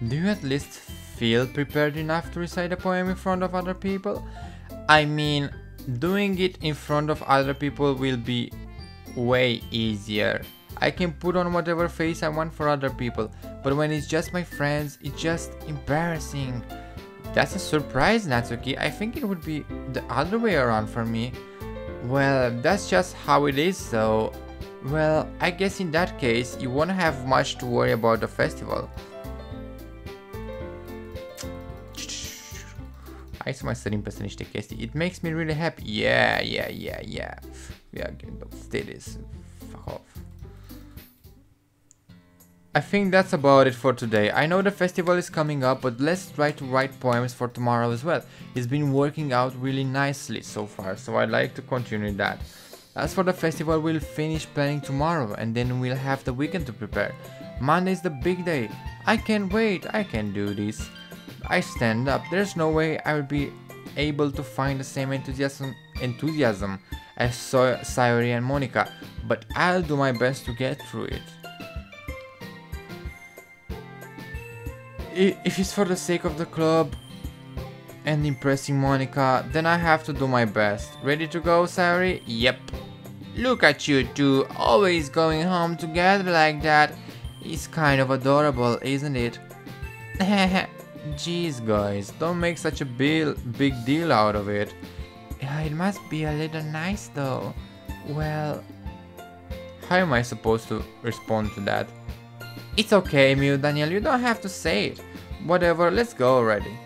Do you at least feel prepared enough to recite a poem in front of other people? I mean, doing it in front of other people will be way easier. I can put on whatever face I want for other people, but when it's just my friends, it's just embarrassing. That's a surprise, Natsuki. I think it would be the other way around for me. Well, that's just how it is, so... Well, I guess in that case, you won't have much to worry about the festival. Hai să mai sărim peste niște chestii. It makes me really happy. Yeah. We are getting those titties. Fuck off. I think that's about it for today. I know the festival is coming up, but let's try to write poems for tomorrow as well. It's been working out really nicely so far, so I'd like to continue that. As for the festival, we'll finish planning tomorrow, and then we'll have the weekend to prepare. Monday's the big day. I can't wait. I can do this. I stand up. There's no way I will be able to find the same enthusiasm as Sayori and Monica, but I'll do my best to get through it. If it's for the sake of the club and impressing Monica, then I have to do my best. Ready to go, Sayori? Yep. Look at you two, always going home together like that. It's kind of adorable, isn't it? Jeez, guys, don't make such a big deal out of it. It must be a little nice though. Well, how am I supposed to respond to that? It's okay, Mew, Daniel, you don't have to say it. Whatever, let's go already.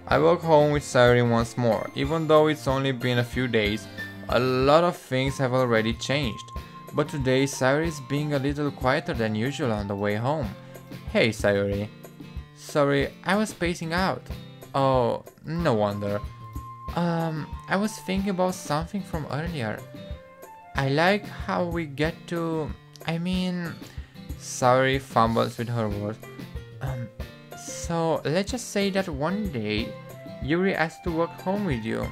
I walk home with Sayori once more. Even though it's only been a few days, a lot of things have already changed. But today, Sayori is being a little quieter than usual on the way home. Hey, Sayori. Sorry, I was spacing out. Oh, no wonder. I was thinking about something from earlier. I like how we get to... Sayori fumbles with her words. So, let's just say that one day, Yuri asked to walk home with you.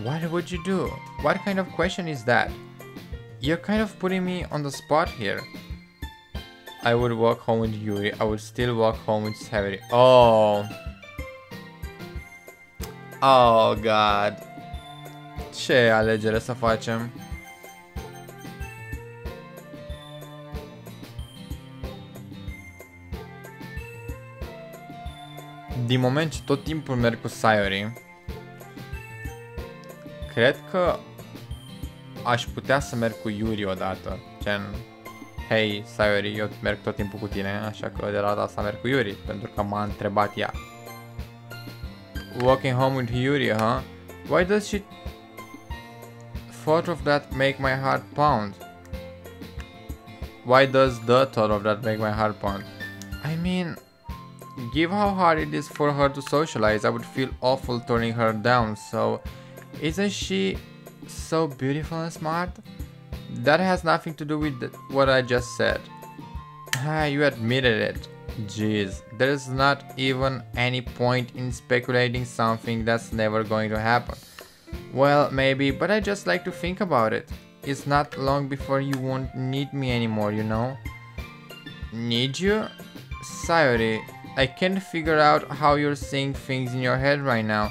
What would you do? What kind of question is that? You're kind of putting me on the spot here. I would walk home with Yuri. I would still walk home with Sayori. Oh. Oh, God. Ce alegere să facem? Din moment ce tot timpul merg cu Sayori, cred că aș putea să merg cu Yuri odată. Gen, hei, Sayori, eu merg tot timpul cu tine, așa că de data asta merg cu Yuri, pentru că m-a întrebat ea. Walking home with Yuri, huh? Why does she thought of that make my heart pound? Why does the thought of that make my heart pound? Given how hard it is for her to socialize, I would feel awful turning her down, so... Isn't she so beautiful and smart? That has nothing to do with what I just said. You admitted it. Jeez, there's not even any point in speculating something that's never going to happen. Well, maybe, but I just like to think about it. It's not long before you won't need me anymore, you know? Need you? Sayori, I can't figure out how you're seeing things in your head right now.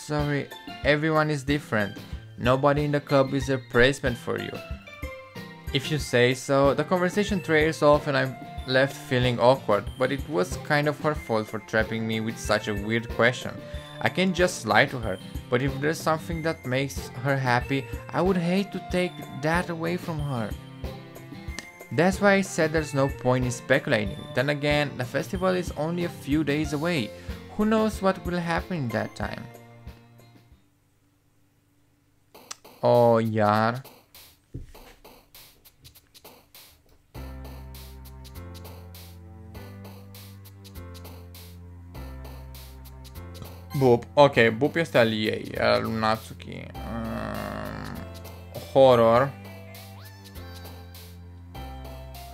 Sorry, everyone is different. Nobody in the club is a replacement for you. If you say so. The conversation trails off and I'm left feeling awkward, but it was kind of her fault for trapping me with such a weird question. I can't just lie to her, but if there's something that makes her happy, I would hate to take that away from her. That's why I said there's no point in speculating. Then again, the festival is only a few days away. Who knows what will happen in that time? Oh, iar. Boop. Ok, Boop este al ei, al lui Natsuki. Horror.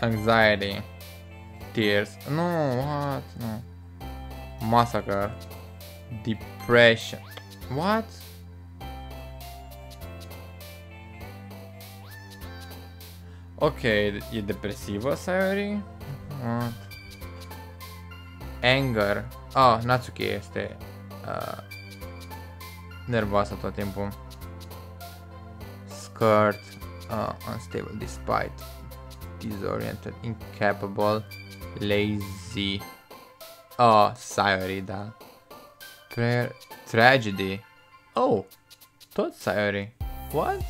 Anxiety. Tears. No, what? No. Massacre. Depression. What? Ok, e depresivă, Sayori? What? Anger. Ah, Natsuki este nervoasă tot timpul. Skirt. Unstable despite. Disoriented. Incapable. Lazy. Oh, Sayori, da. Prayer. Tragedy. Oh, tot Sayori. What?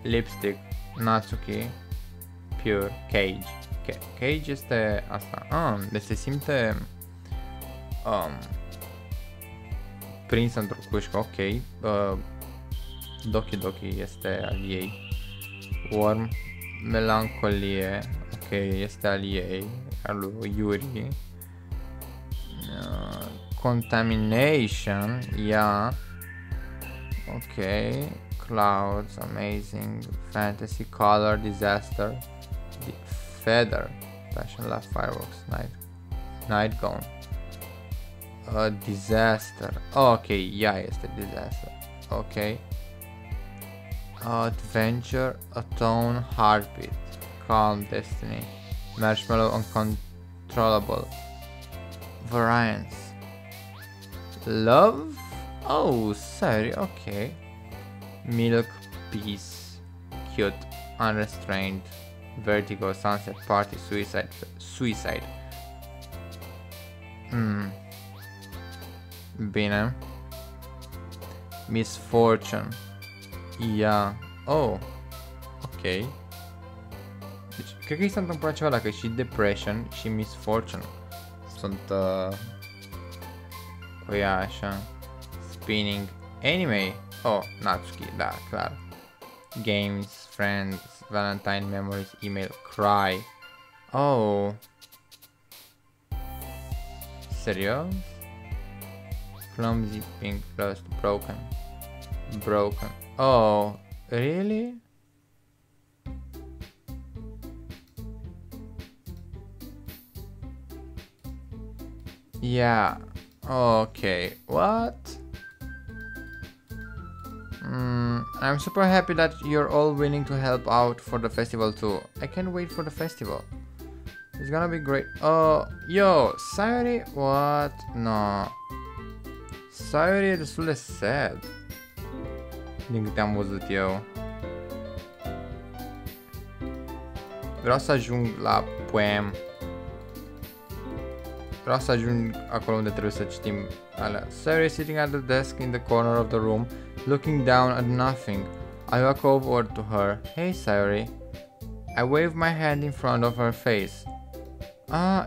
Lipstick. Natsuki. Pure. Cage. Cage este asta. Deci se simte prins într-o cușcă. Ok. Doki este al ei. Worm. Melancolie. Ok, este al ei. Al lui Yuri. Contamination. Yeah. Ok. Clouds. Amazing. Fantasy. Color. Disaster. Feather. Passion. Love. Fireworks. Night Gone. Disaster. Ok, ea este disaster. Ok. Adventure. Atone. Heartbeat. Calm. Destiny. Marshmallow. Uncontrollable. Variance. Love. Oh, sorry. Ok. Milk. Peace. Cute. Unrestrained. Vertigo. Sunset. Party. Suicide. Bine. Misfortune. Yeah. Oh. Ok. Deci, cred că i s-a întâmplat ceva dacă și depression și misfortune sunt cu ea așa. Spinning. Anime. Oh, Natsuki, da, clar. Games, friends, Valentine memories, email, cry. Oh. Serios? Clumsy, pink, lost, broken. Oh, really? Yeah. Okay. What? I'm super happy that you're all willing to help out for the festival too. I can't wait for the festival. It's gonna be great. Oh, yo, Sayori? What? No. Sayori e destul de sad, din câte am văzut eu. Vreau să ajung la poem. Vreau să ajung acolo unde trebuie să citim alea. Sayori sitting at the desk in the corner of the room, looking down at nothing. I walk over to her. Hey, Sayori. I wave my hand in front of her face.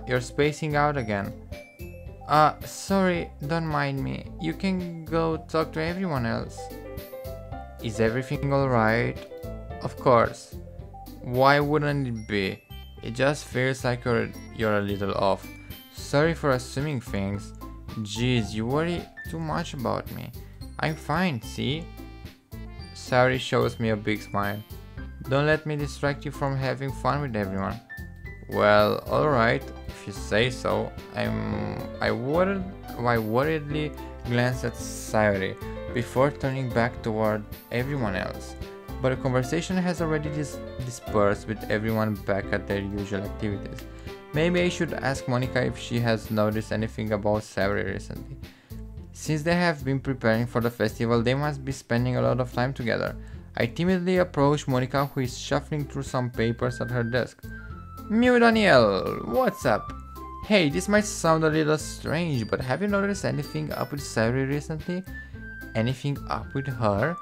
You're spacing out again. Sorry, don't mind me. You can go talk to everyone else. Is everything alright? Of course. Why wouldn't it be? It just feels like you're a little off. Sorry for assuming things. Jeez, you worry too much about me. I'm fine, see? Sayori shows me a big smile. Don't let me distract you from having fun with everyone. Well, alright, if you say so. I worriedly glanced at Sayori before turning back toward everyone else. But the conversation has already dispersed with everyone back at their usual activities. Maybe I should ask Monica if she has noticed anything about Sayori recently. Since they have been preparing for the festival, they must be spending a lot of time together. I timidly approach Monica, who is shuffling through some papers at her desk. Mew Danielle, what's up? Hey, this might sound a little strange, but have you noticed anything up with Sayori recently? anything up with her?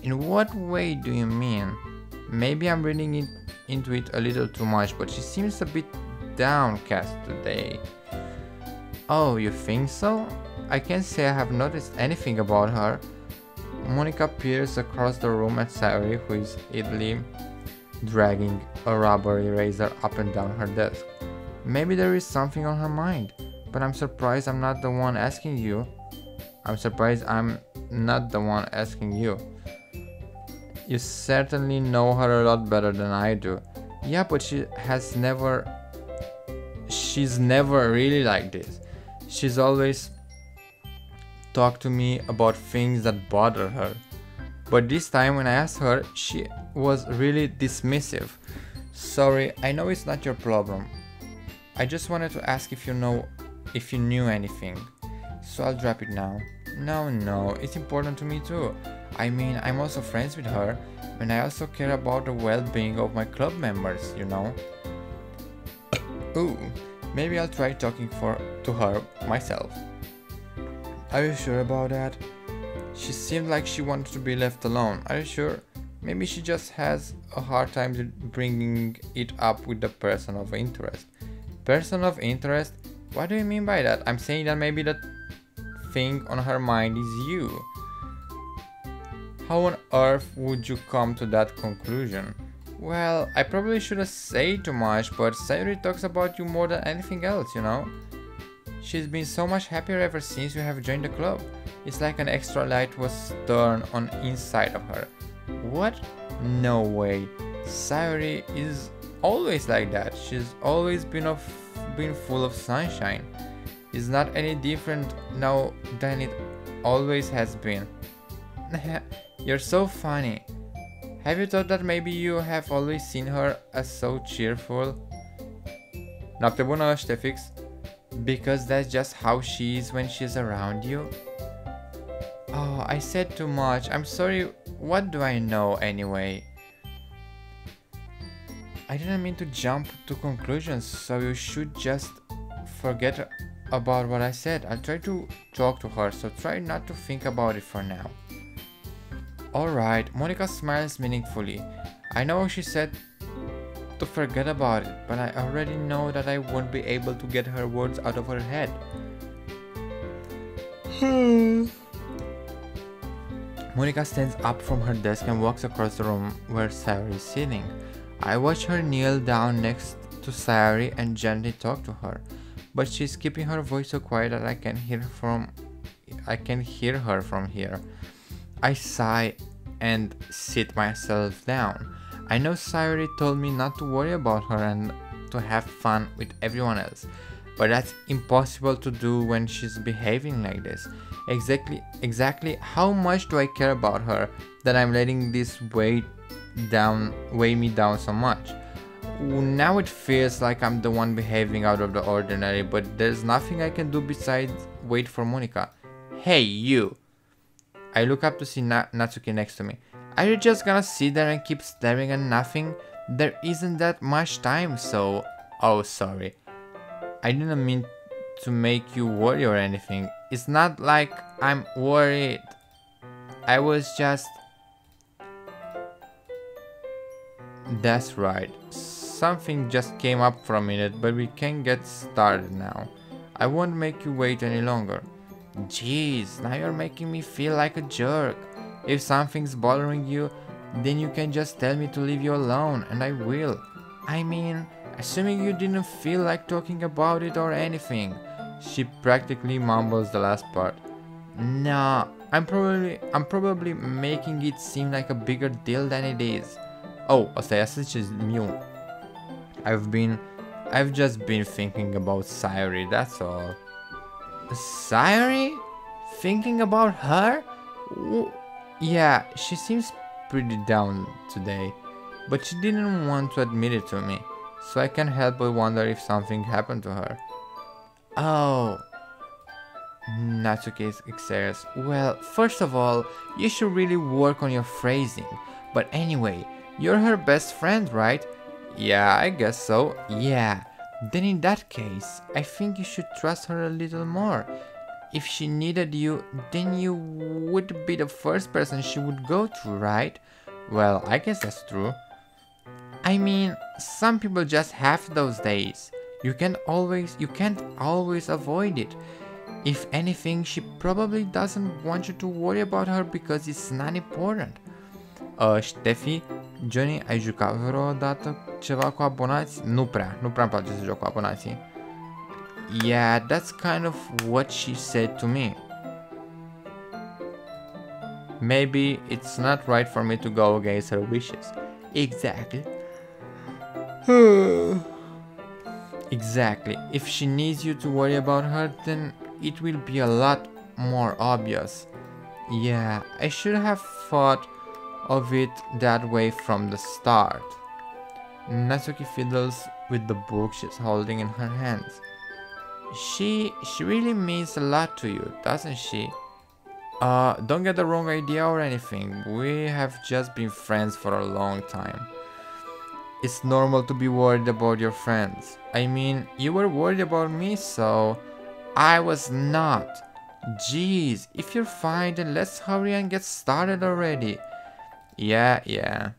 In what way do you mean? Maybe I'm reading into it a little too much, but she seems a bit downcast today. Oh, you think so? I can't say I have noticed anything about her. Monica peers across the room at Sayuri, who is idly dragging a rubber eraser up and down her desk. Maybe there is something on her mind, but I'm surprised I'm not the one asking you. You certainly know her a lot better than I do. Yeah, but she's never really like this. She's always talked to me about things that bother her. But this time when I asked her, she was really dismissive. Sorry, I know it's not your problem. I just wanted to ask if you knew anything. So I'll drop it now. No, it's important to me too. I mean, I'm also friends with her, and I also care about the well-being of my club members, you know. Ooh, maybe I'll try talking to her myself. Are you sure about that? She seemed like she wanted to be left alone. Are you sure? Maybe she just has a hard time bringing it up with the person of interest. Person of interest? What do you mean by that? I'm saying that maybe the thing on her mind is you. How on earth would you come to that conclusion? Well, I probably shouldn't say too much, but Sayuri talks about you more than anything else, you know? She's been so much happier ever since you have joined the club. It's like an extra light was turned on inside of her. What? No way. Sayuri is always like that. She's always been full of sunshine. It's not any different now than it always has been. You're so funny. Have you thought that maybe you have always seen her as so cheerful? Noapte bună, Ștefix. Because that's just how she is when she's around you. Oh, I said too much. I'm sorry. What do I know anyway? I didn't mean to jump to conclusions, so you should just forget about what I said. I'll try to talk to her, so try not to think about it for now. Alright, Monica smiles meaningfully. I know she said to forget about it, but I already know that I won't be able to get her words out of her head. Monica stands up from her desk and walks across the room where Sayuri is sitting. I watch her kneel down next to Sayuri and gently talk to her, but she's keeping her voice so quiet that I can hear her from here. I sigh and sit myself down. I know Sayuri told me not to worry about her and to have fun with everyone else, but that's impossible to do when she's behaving like this. Exactly how much do I care about her that I'm letting this weigh me down so much? Now it feels like I'm the one behaving out of the ordinary, but there's nothing I can do besides wait for Monica. Hey, you! I look up to see Natsuki next to me. Are you just gonna sit there and keep staring at nothing? There isn't that much time, so... Oh, sorry. I didn't mean to make you worry or anything. It's not like I'm worried. I was just... That's right. Something just came up for a minute, but we can get started now. I won't make you wait any longer. Jeez, now you're making me feel like a jerk. If something's bothering you, then you can just tell me to leave you alone, and I will. I mean, assuming you didn't feel like talking about it or anything. She practically mumbles the last part. Nah, I'm probably making it seem like a bigger deal than it is. Oh, asta e is new. I've just been thinking about Sayuri, that's all. Sayuri? Thinking about her? Yeah, she seems pretty down today, but she didn't want to admit it to me, so I can't help but wonder if something happened to her. Oh, Natsuki exerts. Well, first of all, you should really work on your phrasing, but anyway, you're her best friend, right? Yeah, I guess so. Yeah, then in that case, I think you should trust her a little more. If she needed you, then you would be the first person she would go to, right? Well, I guess that's true. I mean, some people just have those days. You can't always avoid it. If anything, she probably doesn't want you to worry about her because it's not important. Ștefi, Jewny, ai jucat vreodată ceva cu abonați? Nu prea îmi place să joc cu abonații. Yeah, that's kind of what she said to me. Maybe it's not right for me to go against her wishes. Exactly. Exactly. If she needs you to worry about her, then it will be a lot more obvious. Yeah, I should have thought of it that way from the start. Natsuki fiddles with the book she's holding in her hands. She really means a lot to you, doesn't she? Don't get the wrong idea or anything. We have just been friends for a long time. It's normal to be worried about your friends. I mean, you were worried about me, so I was not. Jeez, if you're fine, then let's hurry and get started already. Yeah.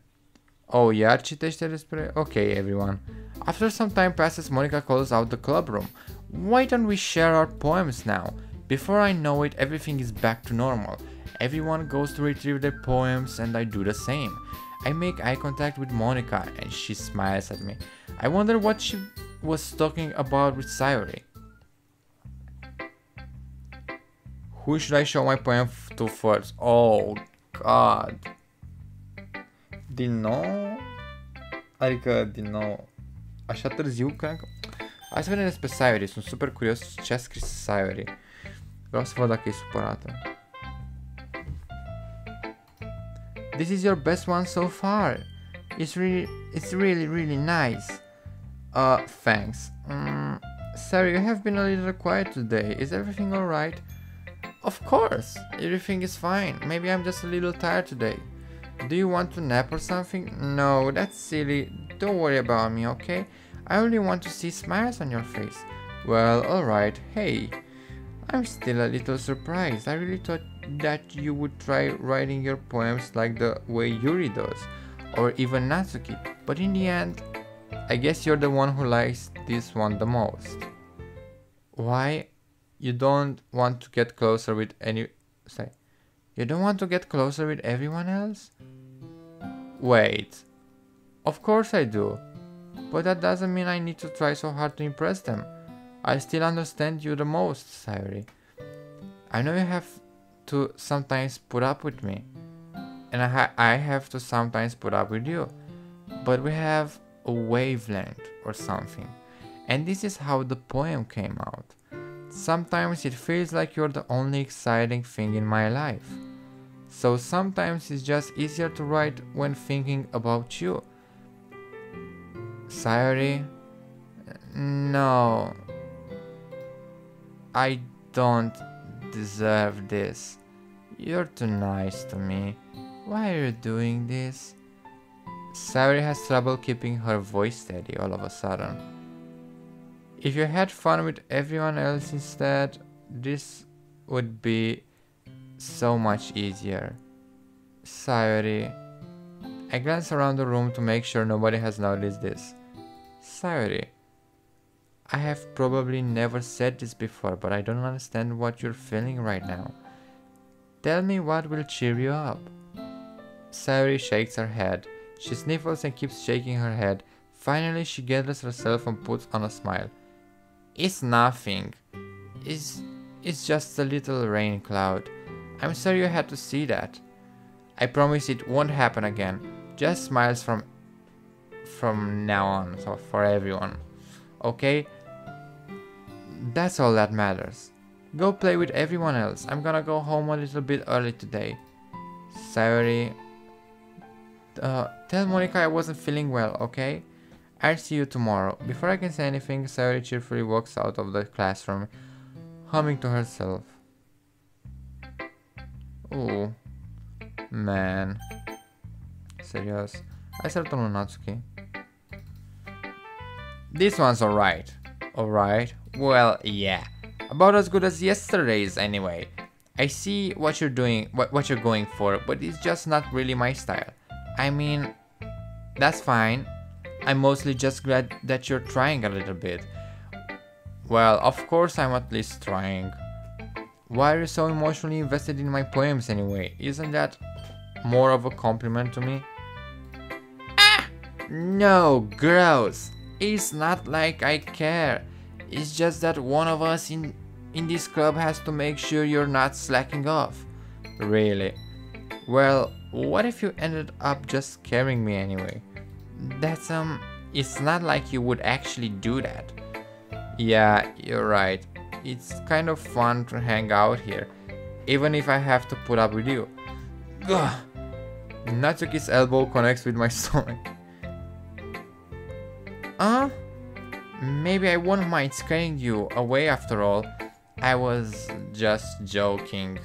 Oh, iar citește despre... Okay, everyone. After some time passes, Monica calls out the club room. Why don't we share our poems now? Before I know it, everything is back to normal. Everyone goes to retrieve their poems and I do the same. I make eye contact with Monica and she smiles at me. I wonder what she was talking about with Sayori. Who should I show my poem to first? Oh, God. Din nou? Adică, din nou, așa târziu, cred că... Hai să vedem despre Sayori, sunt super curios ce a scris Sayori. Vreau să văd dacă e supărată. This is your best one so far. It's really nice. Thanks. Sorry, you have been a little quiet today. Is everything alright? Of course, everything is fine. Maybe I'm just a little tired today. Do you want to nap or something? No, that's silly. Don't worry about me, okay? I only want to see smiles on your face. Well, alright. Hey, I'm still a little surprised. I really thought that you would try writing your poems like the way Yuri does, or even Natsuki. But in the end, I guess you're the one who likes this one the most. Why? You don't want to get closer with You don't want to get closer with everyone else? Wait. Of course I do. But that doesn't mean I need to try so hard to impress them. I still understand you the most, Sayori. I know you have to sometimes put up with me. And I have to sometimes put up with you. But we have a wavelength or something. And this is how the poem came out. Sometimes it feels like you're the only exciting thing in my life. So sometimes it's just easier to write when thinking about you. Sayori? No. I don't deserve this. You're too nice to me. Why are you doing this? Sayori has trouble keeping her voice steady all of a sudden. If you had fun with everyone else instead, this would be so much easier. Sayori. I glance around the room to make sure nobody has noticed this. Sayori. I have probably never said this before, but I don't understand what you're feeling right now. Tell me what will cheer you up. Sayori shakes her head. She sniffles and keeps shaking her head. Finally, she gathers herself and puts on a smile. It's nothing. It's just a little rain cloud. I'm sorry you had to see that. I promise it won't happen again. Just smiles from now on, so for everyone. Okay? That's all that matters. Go play with everyone else. I'm gonna go home a little bit early today. Sayori. Tell Monica I wasn't feeling well, okay? I'll see you tomorrow. Before I can say anything, Sayori cheerfully walks out of the classroom, humming to herself. Ooh. Man. Serios. Hai să return Natsuki. This one's alright. Alright? Well, yeah. About as good as yesterday's anyway. I see what you're doing, what you're going for, but it's just not really my style. I mean, that's fine. I'm mostly just glad that you're trying a little bit. Well, of course I'm at least trying. Why are you so emotionally invested in my poems anyway? Isn't that more of a compliment to me? Ah! No, gross. It's not like I care. It's just that one of us in this club has to make sure you're not slacking off. Really? Well, what if you ended up just scaring me anyway? That's it's not like you would actually do that. Yeah, you're right. It's kind of fun to hang out here, even if I have to put up with you. Ugh. Natsuki's elbow connects with my stomach. Maybe I won't mind scaring you away after all. I was just joking.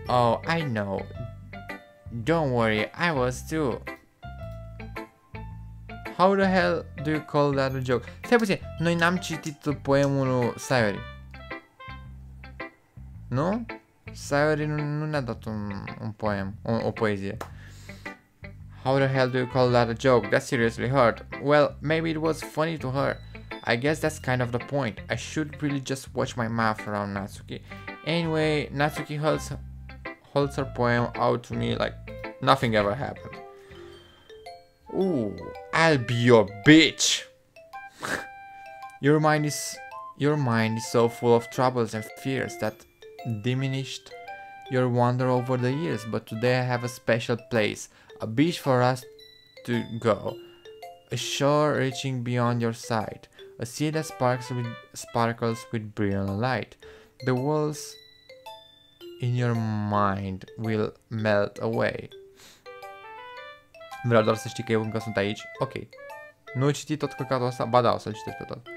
Oh, I know. Don't worry, I was too. How the hell do you call that a joke? Stai puțin, noi n-am citit poemul lui Sayori. Nu? Sayori nu ne-a dat un poem, o poezie. How the hell do you call that a joke? That seriously hurt. Well, maybe it was funny to her. I guess that's kind of the point. I should really just watch my mouth around Natsuki. Anyway, Natsuki holds her poem out to me like nothing ever happened. Ooh, I'll be your bitch. Your mind is so full of troubles and fears that diminished your wonder over the years, but today I have a special place, a beach for us to go, a shore reaching beyond your sight, a sea that sparkles with brilliant light. The walls in your mind will melt away. Vreau doar să știi că eu încă sunt aici. Ok. Nu citi tot căcatul ăsta? Ba da, o să-l citesc pe tot.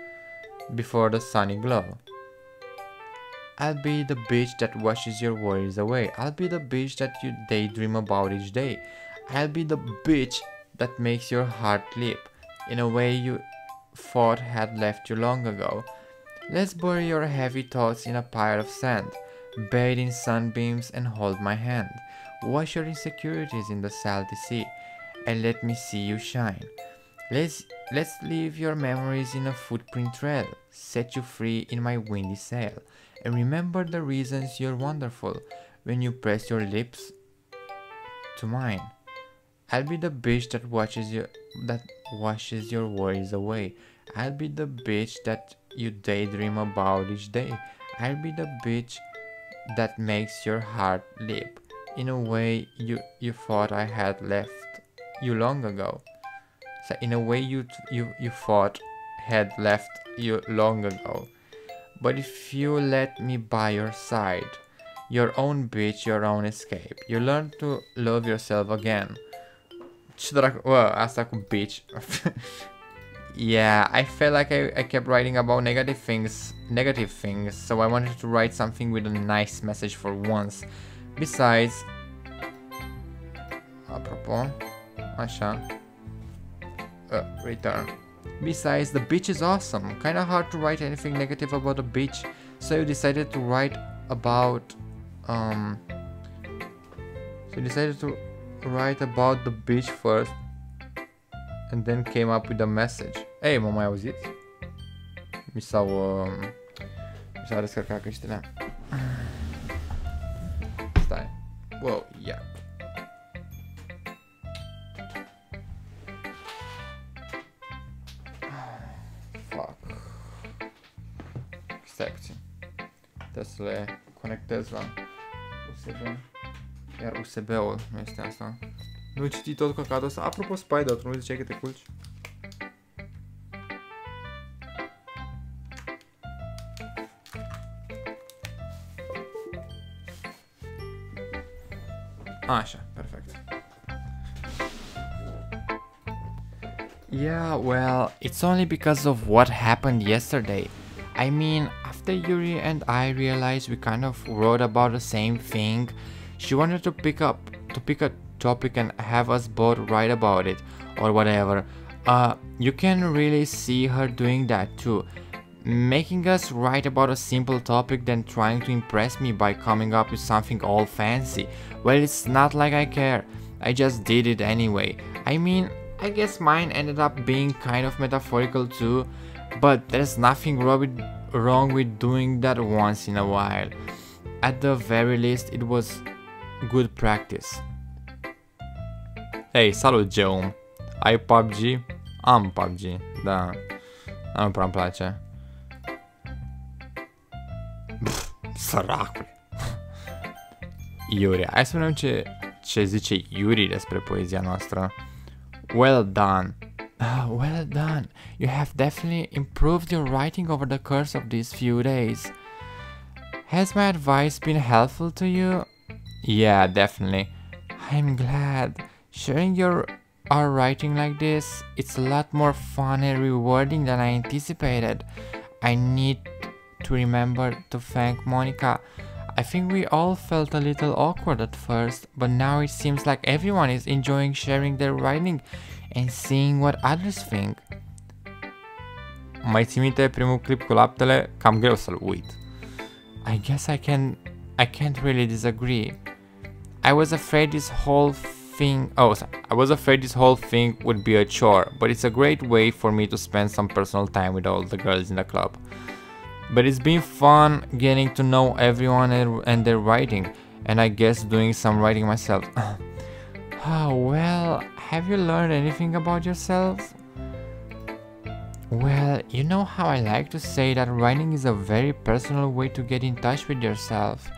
Before the sunny glow. I'll be the beach that washes your worries away. I'll be the beach that you daydream about each day. I'll be the beach that makes your heart leap in a way you thought had left you long ago. Let's bury your heavy thoughts in a pile of sand, bathe in sunbeams and hold my hand. Wash your insecurities in the salty sea, and let me see you shine. Let's leave your memories in a footprint trail, set you free in my windy sail, and remember the reasons you're wonderful when you press your lips to mine. I'll be the beach that washes your worries away. I'll be the beach that you daydream about each day. I'll be the beach that makes your heart leap in a way you thought I had left you long ago. So in a way you thought had left you long ago. But if you let me by your side, your own beach, your own escape, you learn to love yourself again. Ce dracu... asta cu beach. Yeah, I felt like I kept writing about negative things, so I wanted to write something with a nice message for once. Besides... Apropo... Așa... return. Besides, the beach is awesome. Kinda hard to write anything negative about the beach, so you decided to write about... So you decided to write about the beach first, and then came up with a message. Ei, mă mai auziți? Mi s-au descărcat căștile. Stai. Wow, yeah. Fuck. Stai puțin. Trebuie să le conectez la USB. Iar USB-ul nu este asta. Nu citi tot căcatul ăsta. Apropo, Spider, tu nu ziceai că te culci? Așa, perfect. Yeah, well, it's only because of what happened yesterday. I mean, after Yuri and I realized we kind of wrote about the same thing, she wanted to pick a topic and have us both write about it, or whatever. You can really see her doing that too. Making us write about a simple topic then trying to impress me by coming up with something all fancy. Well, it's not like I care. I just did it anyway. I mean, I guess mine ended up being kind of metaphorical too, but there's nothing wrong with doing that once in a while. At the very least, it was good practice. Hey, salut, Jewny. Ai PUBG? Am PUBG, da. Nu prea îmi place. Săracule. Yuri. Hai să vedem ce zice Yuri despre poezia noastră. Well done. Well done. You have definitely improved your writing over the course of these few days. Has my advice been helpful to you? Yeah, definitely. I'm glad. Sharing our writing like this, it's a lot more fun and rewarding than I anticipated. I need to remember to thank Monica. I think we all felt a little awkward at first, but now it seems like everyone is enjoying sharing their writing and seeing what others think. Mai ții minte primul clip cu laptele? Cam greu să-l uit. I guess I can't really disagree. I was afraid this whole thing would be a chore, but it's a great way for me to spend some personal time with all the girls in the club. But it's been fun getting to know everyone and their writing, and I guess doing some writing myself. Oh, well, have you learned anything about yourself? Well, you know how I like to say that writing is a very personal way to get in touch with yourself.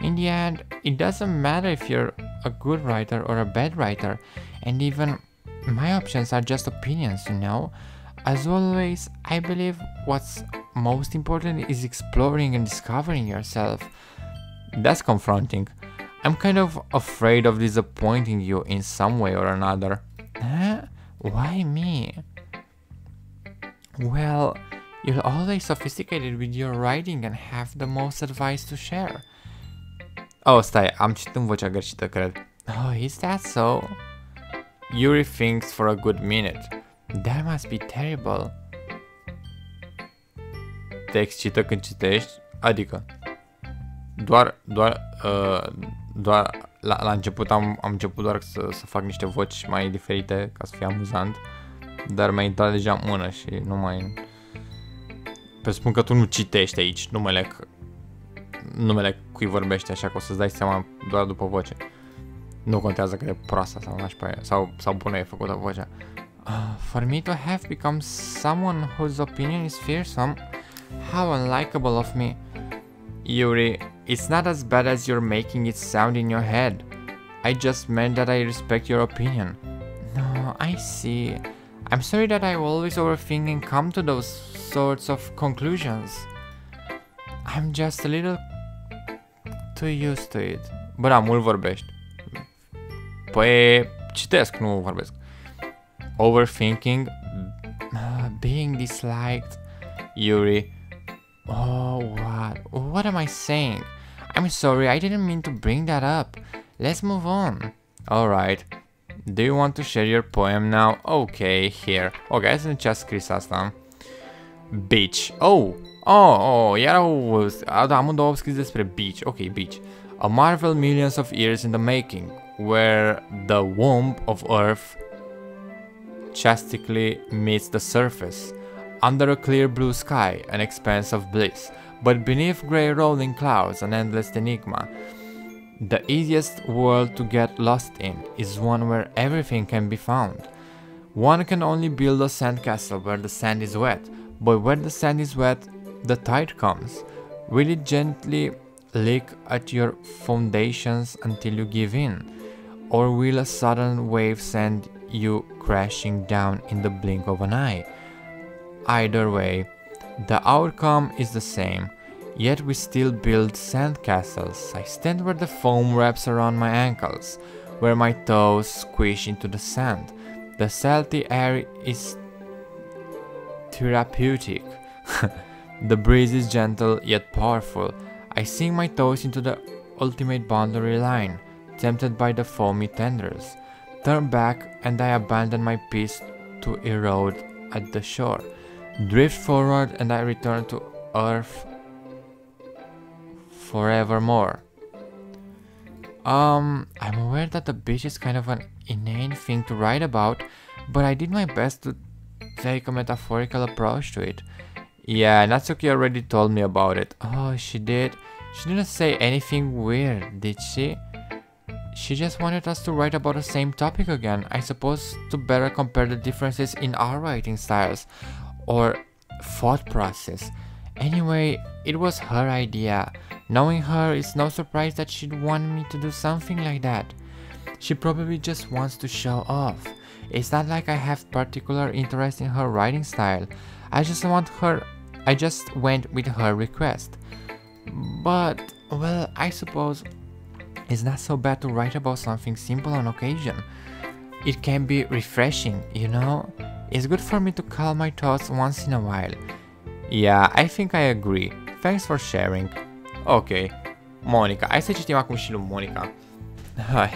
In the end, it doesn't matter if you're a good writer or a bad writer, and even my options are just opinions, you know? As always, I believe what's most important is exploring and discovering yourself. That's confronting. I'm kind of afraid of disappointing you in some way or another. Huh? Why me? Well, you're always sophisticated with your writing and have the most advice to share. Oh, stai, am citit în vocea greșită, cred. Oh, is that so? Yuri thinks for a good minute. That must be terrible. Te excită când citești? Adică, doar la început am început doar să fac niște voci mai diferite ca să fie amuzant, dar mi-a intrat deja în mână și nu mai... Presupun că tu nu citești aici numele cui vorbește, așa că o să-ți dai seama doar după voce. Nu contează cât de proastă sau nașpa e, sau bună e făcută vocea. For me to have become someone whose opinion is fearsome, how unlikable of me. Yuri, it's not as bad as you're making it sound in your head. I just meant that I respect your opinion. No, I see. I'm sorry that I always overthink and come to those sorts of conclusions. I'm just a little too used to it. Bă, da, mult vorbești. Păi, citesc, nu vorbesc. Overthinking, being disliked. Yuri. Oh, what am I saying? I'm sorry, I didn't mean to bring that up. Let's move on. Alright. Do you want to share your poem now? Okay, here. Ok, hai să vedem ce a scris asta. Beach. Iar da, amândouă au scris despre beach. Ok, beach. A marvel millions of years in the making, where the womb of earth chastically meets the surface. Under a clear blue sky, an expanse of bliss, but beneath grey rolling clouds, an endless enigma. The easiest world to get lost in is one where everything can be found. One can only build a sandcastle where the sand is wet, but where the sand is wet, the tide comes. Will it gently lick at your foundations until you give in? Or will a sudden wave send you crashing down in the blink of an eye? Either way, the outcome is the same, yet we still build sandcastles. I stand where the foam wraps around my ankles, where my toes squish into the sand. The salty air is therapeutic. The breeze is gentle yet powerful. I sink my toes into the ultimate boundary line, tempted by the foamy tendrils. Turn back and I abandon my piece to erode at the shore. Drift forward and I return to Earth forevermore. I'm aware that the beach is kind of an inane thing to write about, but I did my best to take a metaphorical approach to it. Yeah, Natsuki already told me about it. Oh, she did? She didn't say anything weird, did she? She just wanted us to write about the same topic again, I suppose, to better compare the differences in our writing styles or thought process. Anyway, it was her idea. Knowing her, it's no surprise that she'd want me to do something like that. She probably just wants to show off. It's not like I have particular interest in her writing style. I just went with her request. But, well, I suppose it's not so bad to write about something simple on occasion. It can be refreshing, you know? It's good for me to calm my thoughts once in a while. Yeah, I think I agree. Thanks for sharing. Ok, Monica. Hai să citim acum și lui Monica.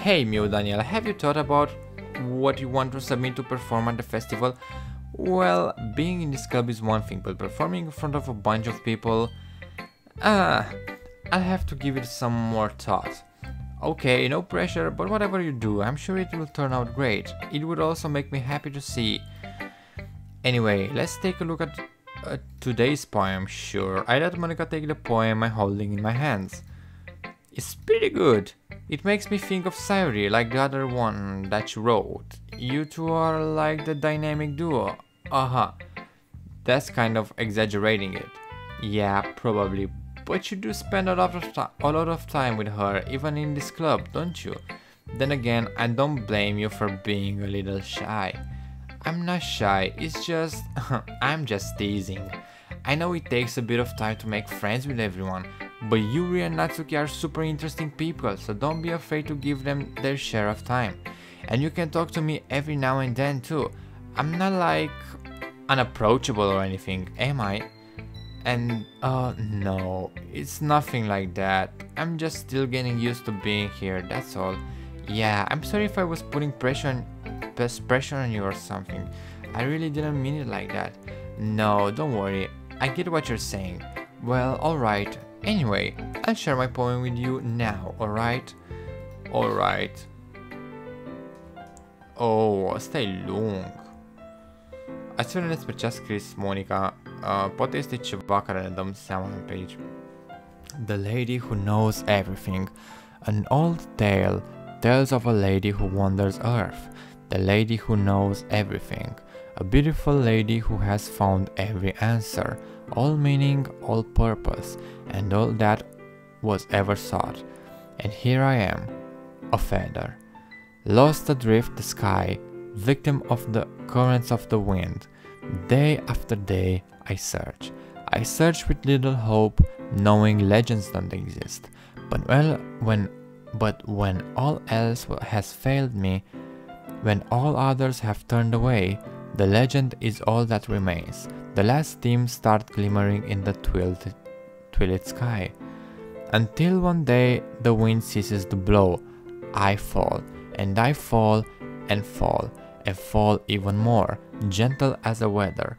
Hey, Mew Daniel, have you thought about what you want to submit to perform at the festival? Well, being in this club is one thing, but performing in front of a bunch of people... I'll have to give it some more thought. Okay, no pressure, but whatever you do, I'm sure it will turn out great. It would also make me happy to see. Anyway, let's take a look at today's poem. Sure, I let Monica take the poem I'm holding in my hands. It's pretty good. It makes me think of Sayuri, like the other one that you wrote. You two are like the dynamic duo. That's kind of exaggerating it. Yeah, probably. But you do spend a lot of time with her, even in this club, don't you? Then again, I don't blame you for being a little shy. I'm not shy, it's just... I'm just teasing. I know it takes a bit of time to make friends with everyone, but Yuri and Natsuki are super interesting people, so don't be afraid to give them their share of time. And you can talk to me every now and then too. I'm not like unapproachable or anything, am I? And no, it's nothing like that. I'm just still getting used to being here, that's all. Yeah, I'm sorry if I was putting pressure on you or something. I really didn't mean it like that. No, don't worry, I get what you're saying. Well, alright. Anyway, I'll share my poem with you now, alright? Alright. Oh, ăsta e lung. Hai să vedem despre ce a scris Monica. Poate este ceva care ne dăm seama pe aici. The lady who knows everything. An old tale tells of a lady who wanders earth. The lady who knows everything. A beautiful lady who has found every answer, all meaning, all purpose, and all that was ever sought. And here I am, a feather, lost adrift the sky, victim of the currents of the wind. Day after day I search with little hope, knowing legends don't exist. But when all else has failed me, when all others have turned away, the legend is all that remains. The last steam starts glimmering in the twilit sky. Until one day the wind ceases to blow, I fall, and I fall, and fall, and fall even more, gentle as a weather,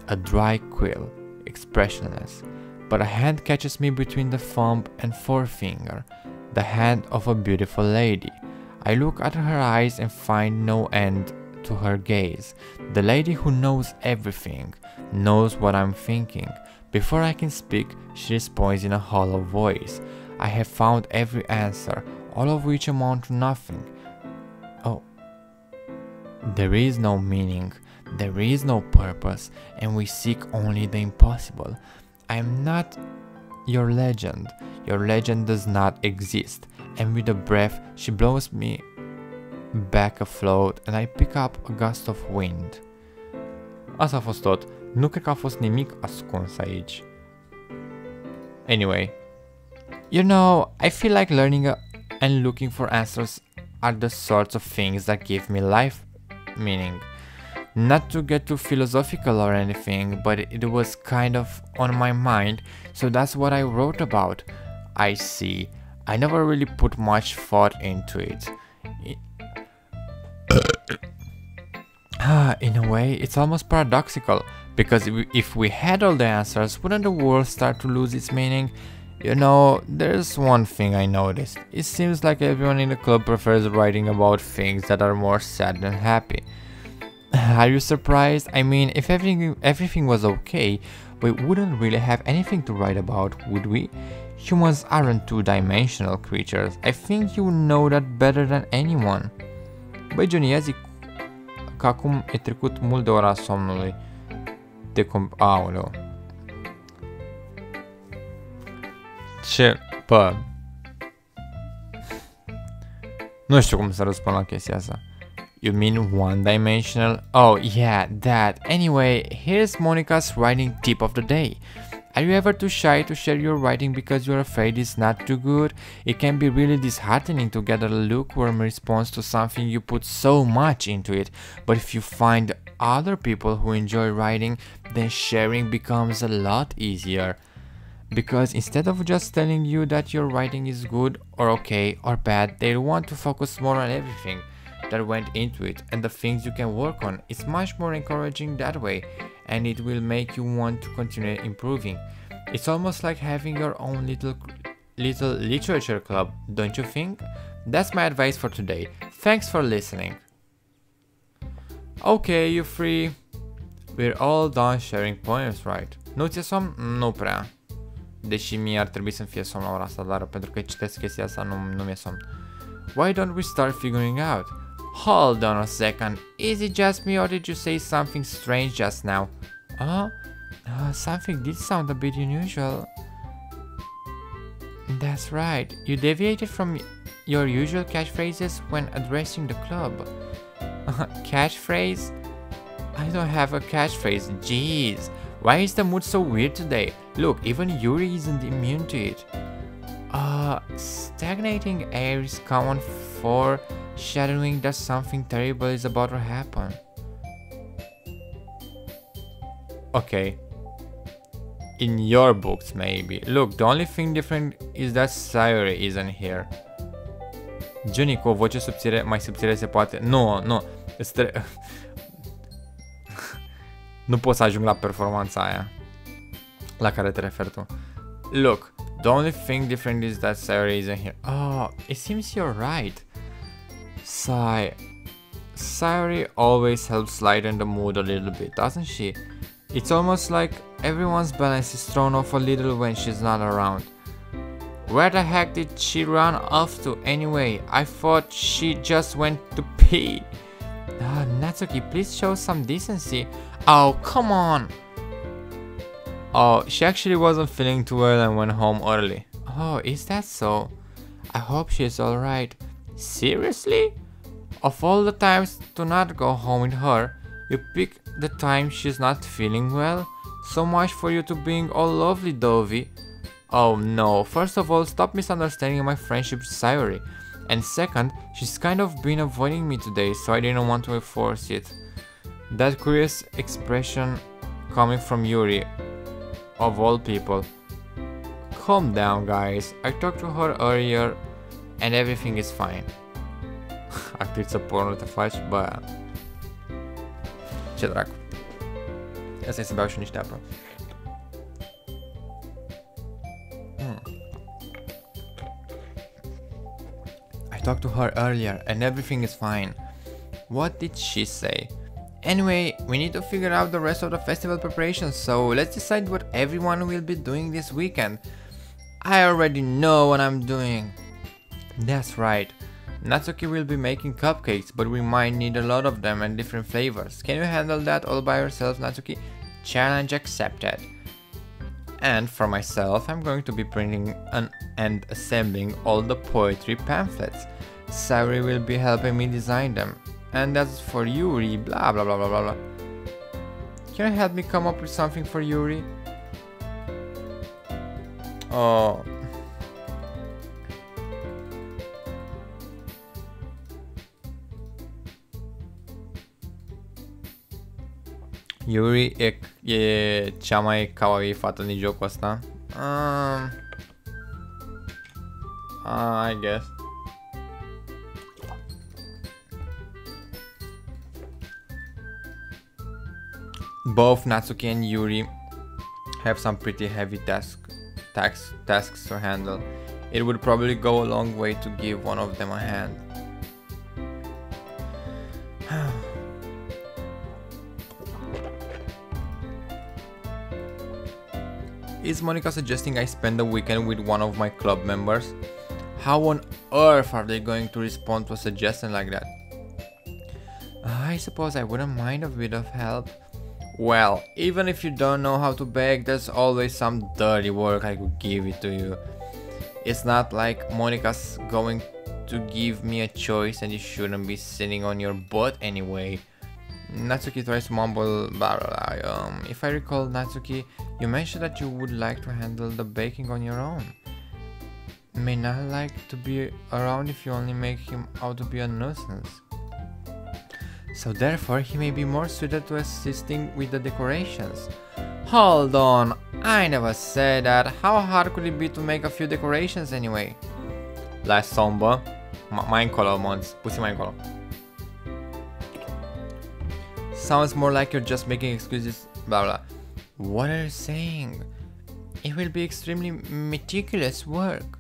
a dry quill, expressionless. But a hand catches me between the thumb and forefinger, the hand of a beautiful lady. I look at her eyes and find no end to her gaze. The lady who knows everything, knows what I'm thinking. Before I can speak, she responds in a hollow voice. I have found every answer, all of which amount to nothing. Oh. There is no meaning, there is no purpose, and we seek only the impossible. I am not your legend does not exist. And with a breath, she blows me back afloat and I pick up a gust of wind. Asta a fost tot. Nu cred că a fost nimic ascuns aici. Anyway, you know, I feel like learning and looking for answers are the sorts of things that give me life meaning. Not to get too philosophical or anything, but it was kind of on my mind, so that's what I wrote about. I see. I never really put much thought into it. In a way, it's almost paradoxical, Because if we had all the answers, wouldn't the world start to lose its meaning? You know, there's one thing I noticed. It seems like everyone in the club prefers writing about things that are more sad than happy. Are you surprised? I mean, if everything was okay, we wouldn't really have anything to write about, would we? Humans aren't two-dimensional creatures. I think you know that better than anyone. Băi, Jewny, ia zic că acum e trecut mult de ora somnului. Aoleu. Ce? Bă. Nu știu cum să răspund la chestia asta. You mean one-dimensional? Oh, yeah, that. Anyway, here's Monica's writing tip of the day. Are you ever too shy to share your writing because you're afraid it's not too good? It can be really disheartening to get a lukewarm response to something you put so much into it. But if you find other people who enjoy writing, then sharing becomes a lot easier. Because instead of just telling you that your writing is good or okay or bad, they want to focus more on everything that went into it and the things you can work on. It's much more encouraging that way, and it will make you want to continue improving. It's almost like having your own little literature club, don't you think? That's my advice for today. Thanks for listening. Okay, you free. We're all done sharing poems, right? Nu ți-e somn? Nu prea. Deși mie ar trebui să-mi fie somn la ora asta, dar pentru că citesc chestia asta nu mi-e somn. Why don't we start figuring out? Hold on a second, is it just me or did you say something strange just now? Something did sound a bit unusual. That's right, you deviated from your usual catchphrases when addressing the club. Catchphrase? I don't have a catchphrase, jeez. Why is the mood so weird today? Look, even Yuri isn't immune to it. Stagnating air is common for shadowing that something terrible is about to happen. Okay. In your books, maybe. Look, the only thing different is that Sayuri isn't here. Jewny, cu o voce subțire, mai subțire se poate. Nu. Nu pot să ajung la performanța aia la care te referi tu. Look, the only thing different is that Sayuri isn't here. Oh, it seems you're right. Sayuri always helps lighten the mood a little bit, doesn't she? It's almost like everyone's balance is thrown off a little when she's not around. Where the heck did she run off to anyway? I thought she just went to pee. Natsuki, please show some decency. Oh, come on! Oh, she actually wasn't feeling too well and went home early. Oh, is that so? I hope she's alright. Seriously? Of all the times to not go home with her, you pick the time she's not feeling well? So much for you to being all lovely dovey. Oh no, first of all, stop misunderstanding my friendship with Sayuri. And second, she's kind of been avoiding me today, so I didn't want to force it. That curious expression coming from Yuri, of all people. Calm down, guys. I talked to her earlier and everything is fine. Actriță porno te faci? Bă... Ce dracu. Asta e să beau și niște apă. I talked to her earlier and everything is fine. What did she say? Anyway, we need to figure out the rest of the festival preparations, so let's decide what everyone will be doing this weekend. I already know what I'm doing. That's right. Natsuki will be making cupcakes, but we might need a lot of them and different flavors. Can you handle that all by yourself, Natsuki? Challenge accepted. And for myself, I'm going to be printing and assembling all the poetry pamphlets. Sayuri will be helping me design them. And that's for Yuri, blah blah blah blah blah. Can you help me come up with something for Yuri? Oh. Yuri e cea mai kawaii fată din jocul ăsta. I guess. both Natsuki and Yuri have some pretty heavy tasks to handle. It would probably go a long way to give one of them a hand. Is Monica suggesting I spend the weekend with one of my club members? How on earth are they going to respond to a suggestion like that? I suppose I wouldn't mind a bit of help. Well, even if you don't know how to bake, there's always some dirty work I could give it to you. It's not like Monica's going to give me a choice and you shouldn't be sitting on your butt anyway. Natsuki tries to mumble blah, blah, blah. If I recall, Natsuki, you mentioned that you would like to handle the baking on your own. May not like to be around if you only make him out to be a nuisance. So therefore, he may be more suited to assisting with the decorations. Hold on, I never said that. How hard could it be to make a few decorations anyway? La sombă. Mai încolo, Mons. Puțin mai încolo. Sounds more like you're just making excuses, blah blah. What are you saying? It will be extremely meticulous work.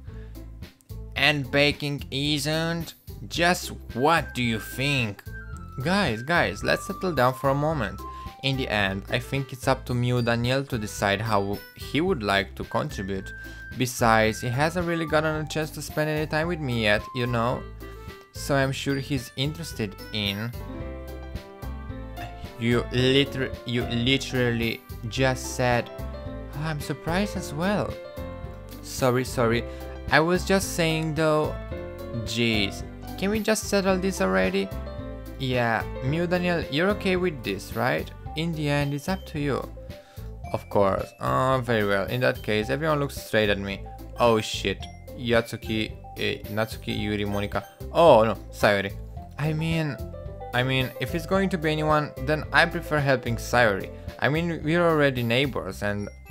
And baking isn't? Just what do you think? Guys, let's settle down for a moment. In the end, I think it's up to me or Daniel to decide how he would like to contribute. Besides, he hasn't really gotten a chance to spend any time with me yet, you know? So I'm sure he's interested in... You literally just said... Oh, I'm surprised as well. Sorry. I was just saying though... Jeez, can we just settle this already? Yeah, Mew Daniel, you're okay with this, right? In the end, it's up to you. Of course. Very well. In that case, everyone looks straight at me. Oh shit. Natsuki, Yuri, Monica. Oh no, Sayori. I mean, if it's going to be anyone, then I prefer helping Sayori. I mean, we're already neighbors,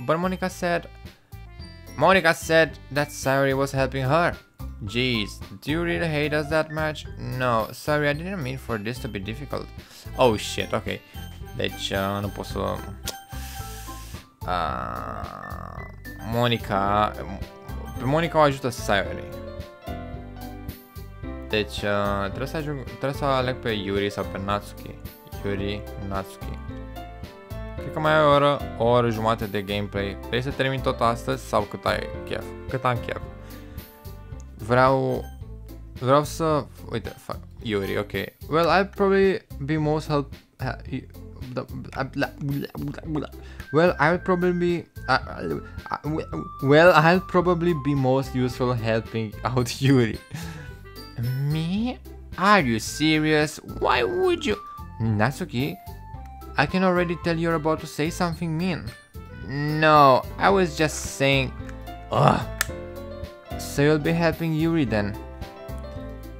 but Monica said that Sayori was helping her. Jeez, do you really hate us that much? No, sorry, I didn't mean for this to be difficult. Oh shit, ok. Deci, nu pot să... Monica... Pe Monica o ajută Sayori. Deci, trebuie să aleg pe Yuri sau pe Natsuki. Yuri, Natsuki. Cred că mai ai o oră jumate de gameplay. Vrei să termin tot astăzi sau cât ai chef? Cât am chef? Vreau să... Uite, Yuri, ok. Well, I'll probably be most help... Well, I'll probably be most useful helping out Yuri. Me? Are you serious? Why would you? Natsuki, I can already tell you're about to say something mean. No, I was just saying... Ugh. So you'll be helping Yuri then?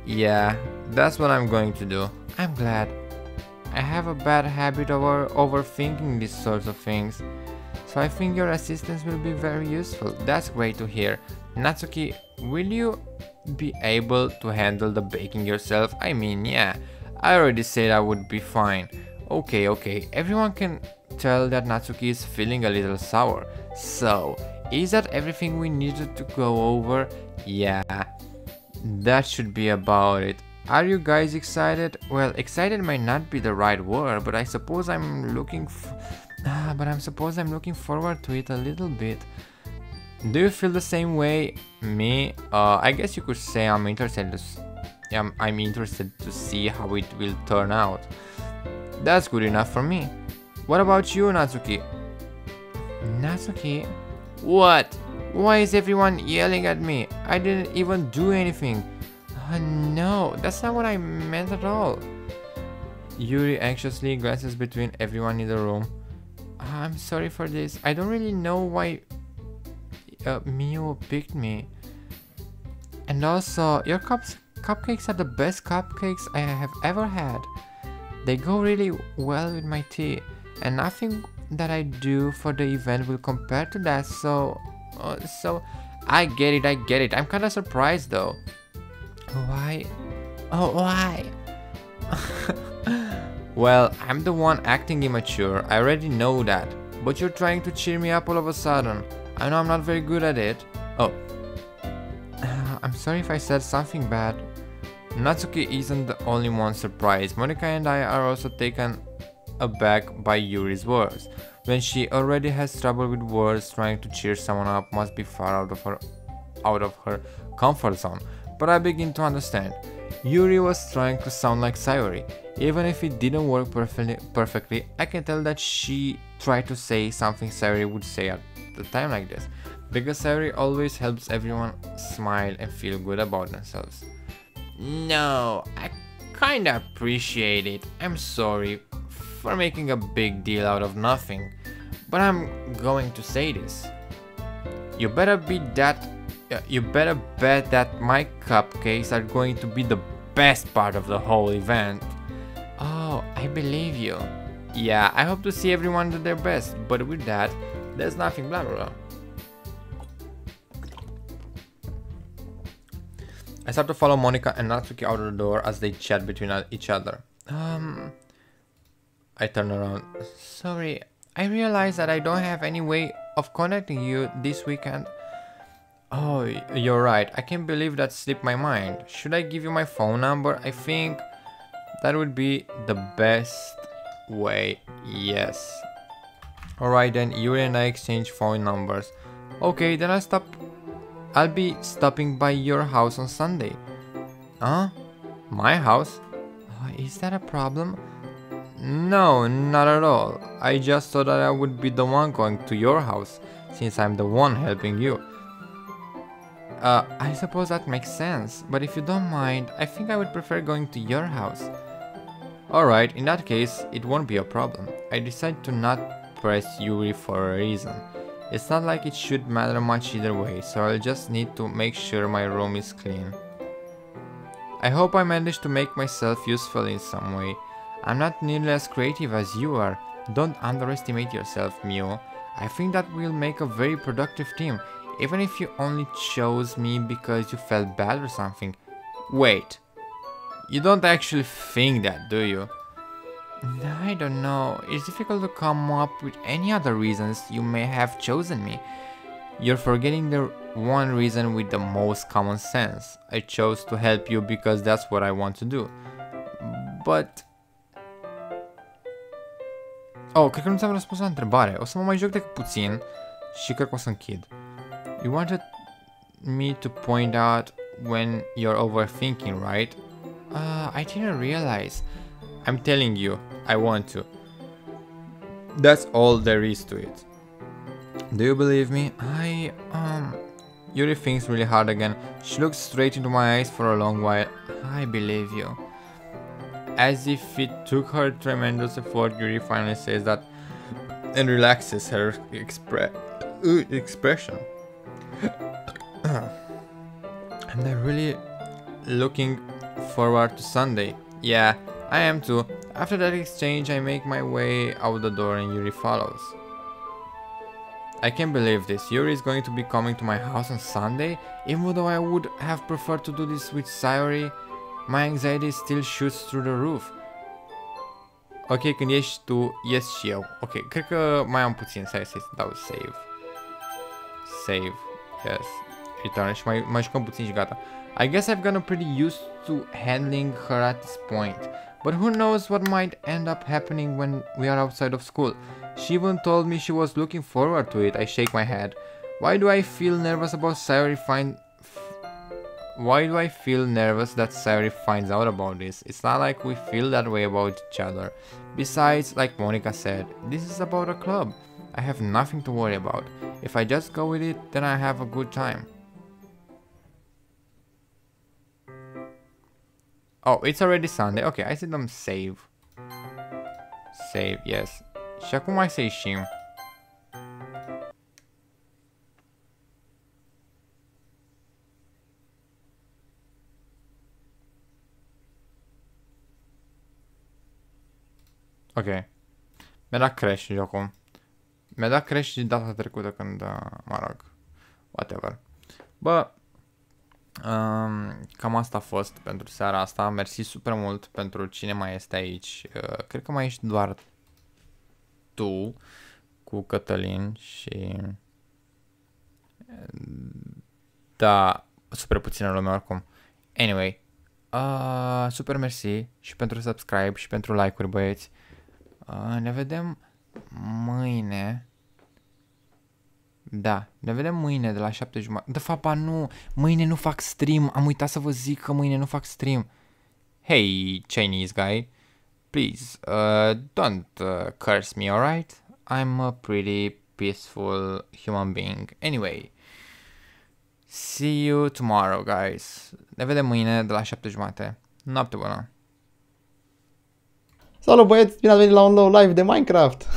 Yeah, that's what I'm going to do. I'm glad. I have a bad habit of overthinking these sorts of things. So I think your assistance will be very useful. That's great to hear. Natsuki, will you be able to handle the baking yourself? I mean, yeah, I already said I would be fine. Okay, everyone can tell that Natsuki is feeling a little sour. So, is that everything we needed to go over? Yeah, that should be about it. Are you guys excited? Well, excited might not be the right word, but I suppose I'm looking forward to it a little bit. Do you feel the same way? Me? I guess you could say I'm interested to see how it will turn out. That's good enough for me. What about you, Natsuki? Natsuki? What? Why is everyone yelling at me? I didn't even do anything. No, that's not what I meant at all. Yuri anxiously glances between everyone in the room. I'm sorry for this. I don't really know why Miu picked me. And also, your cupcakes are the best cupcakes I have ever had. They go really well with my tea, and nothing that I do for the event will compare to that, so I get it. I'm kinda surprised though. Why? Oh, why? Well, I'm the one acting immature, I already know that. But you're trying to cheer me up all of a sudden. I know I'm not very good at it. Oh. I'm sorry if I said something bad. Natsuki isn't the only one surprised. Monika and I are also taken aback by Yuri's words. When she already has trouble with words, trying to cheer someone up must be far out of her comfort zone. But I begin to understand. Yuri was trying to sound like Sayori. Even if it didn't work perfectly, I can tell that she tried to say something Sayori would say at a time like this. Because Sayori always helps everyone smile and feel good about themselves. No, I kinda appreciate it. I'm sorry for making a big deal out of nothing. But I'm going to say this. You better bet that my cupcakes are going to be the best part of the whole event. Oh, I believe you. Yeah, I hope to see everyone do their best, but with that, there's nothing blah blah blah. I start to follow Monika and Natsuki out of the door as they chat between each other. I turn around. Sorry, I realize that I don't have any way of contacting you this weekend. Oh, you're right. I can't believe that slipped my mind. Should I give you my phone number? I think that would be the best way. Yes. Alright then, Yuri and I exchange phone numbers. Okay, then I'll be stopping by your house on Sunday. Huh? My house? Oh, is that a problem? No, not at all. I just thought that I would be the one going to your house, since I'm the one helping you. I suppose that makes sense, but if you don't mind, I think I would prefer going to your house. Alright, in that case, it won't be a problem. I decide to not press Yuri for a reason. It's not like it should matter much either way, so I'll just need to make sure my room is clean. I hope I managed to make myself useful in some way. I'm not nearly as creative as you are. Don't underestimate yourself, Mio. I think that we'll make a very productive team, even if you only chose me because you felt bad or something. Wait, you don't actually think that, do you? I don't know. It's difficult to come up with any other reasons you may have chosen me. You're forgetting the one reason with the most common sense. I chose to help you because that's what I want to do. But... Oh, cred că nu ți-am răspuns la întrebare. O să mă mai joc decât puțin și cred că o să închid. You wanted me to point out when you're overthinking, right? I didn't realize. I'm telling you, I want to. That's all there is to it. Do you believe me? Yuri thinks really hard again. She looks straight into my eyes for a long while. I believe you. As if it took her tremendous effort, Yuri finally says that and relaxes her expression. And I'm really looking forward to Sunday. Yeah, I am too. After that exchange, I make my way out the door and Yuri follows. I can't believe this. Yuri is going to be coming to my house on Sunday, even though I would have preferred to do this with Sayori. My anxiety still shoots through the roof. Ok, când ești tu, ies și eu. Ok, cred că mai am puțin. Să dau save. Save. Yes. Return. Și mai jucăm puțin și gata. I guess I've gotten pretty used to handling her at this point. But who knows what might end up happening when we are outside of school. She even told me she was looking forward to it. I shake my head. Why do I feel nervous that Sayori finds out about this? It's not like we feel that way about each other. Besides, like Monika said, this is about a club. I have nothing to worry about. If I just go with it, then I have a good time. Oh, it's already Sunday. Ok, hai să dăm save. Save, yes. Și acum hai să ieșim. Ok. Mi-a dat crash jocul. Mi-a dat crash data trecută când, mă rog, whatever. Bă, Cam asta a fost pentru seara asta. Mersi super mult pentru cine mai este aici. Cred că mai ești doar tu cu Cătălin și... Da, super puțină lume oricum. Anyway, super mersi și pentru subscribe și pentru like-uri, băieți. Ne vedem mâine. Da, ne vedem mâine de la 7:30. De fapt, nu, mâine nu fac stream. Am uitat să vă zic că mâine nu fac stream. Hey, Chinese guy, please, don't curse me, alright? I'm a pretty peaceful human being. Anyway, see you tomorrow, guys. Ne vedem mâine de la 7:30. Noapte bună! Salut băieți, bine ați venit la un nou live de Minecraft!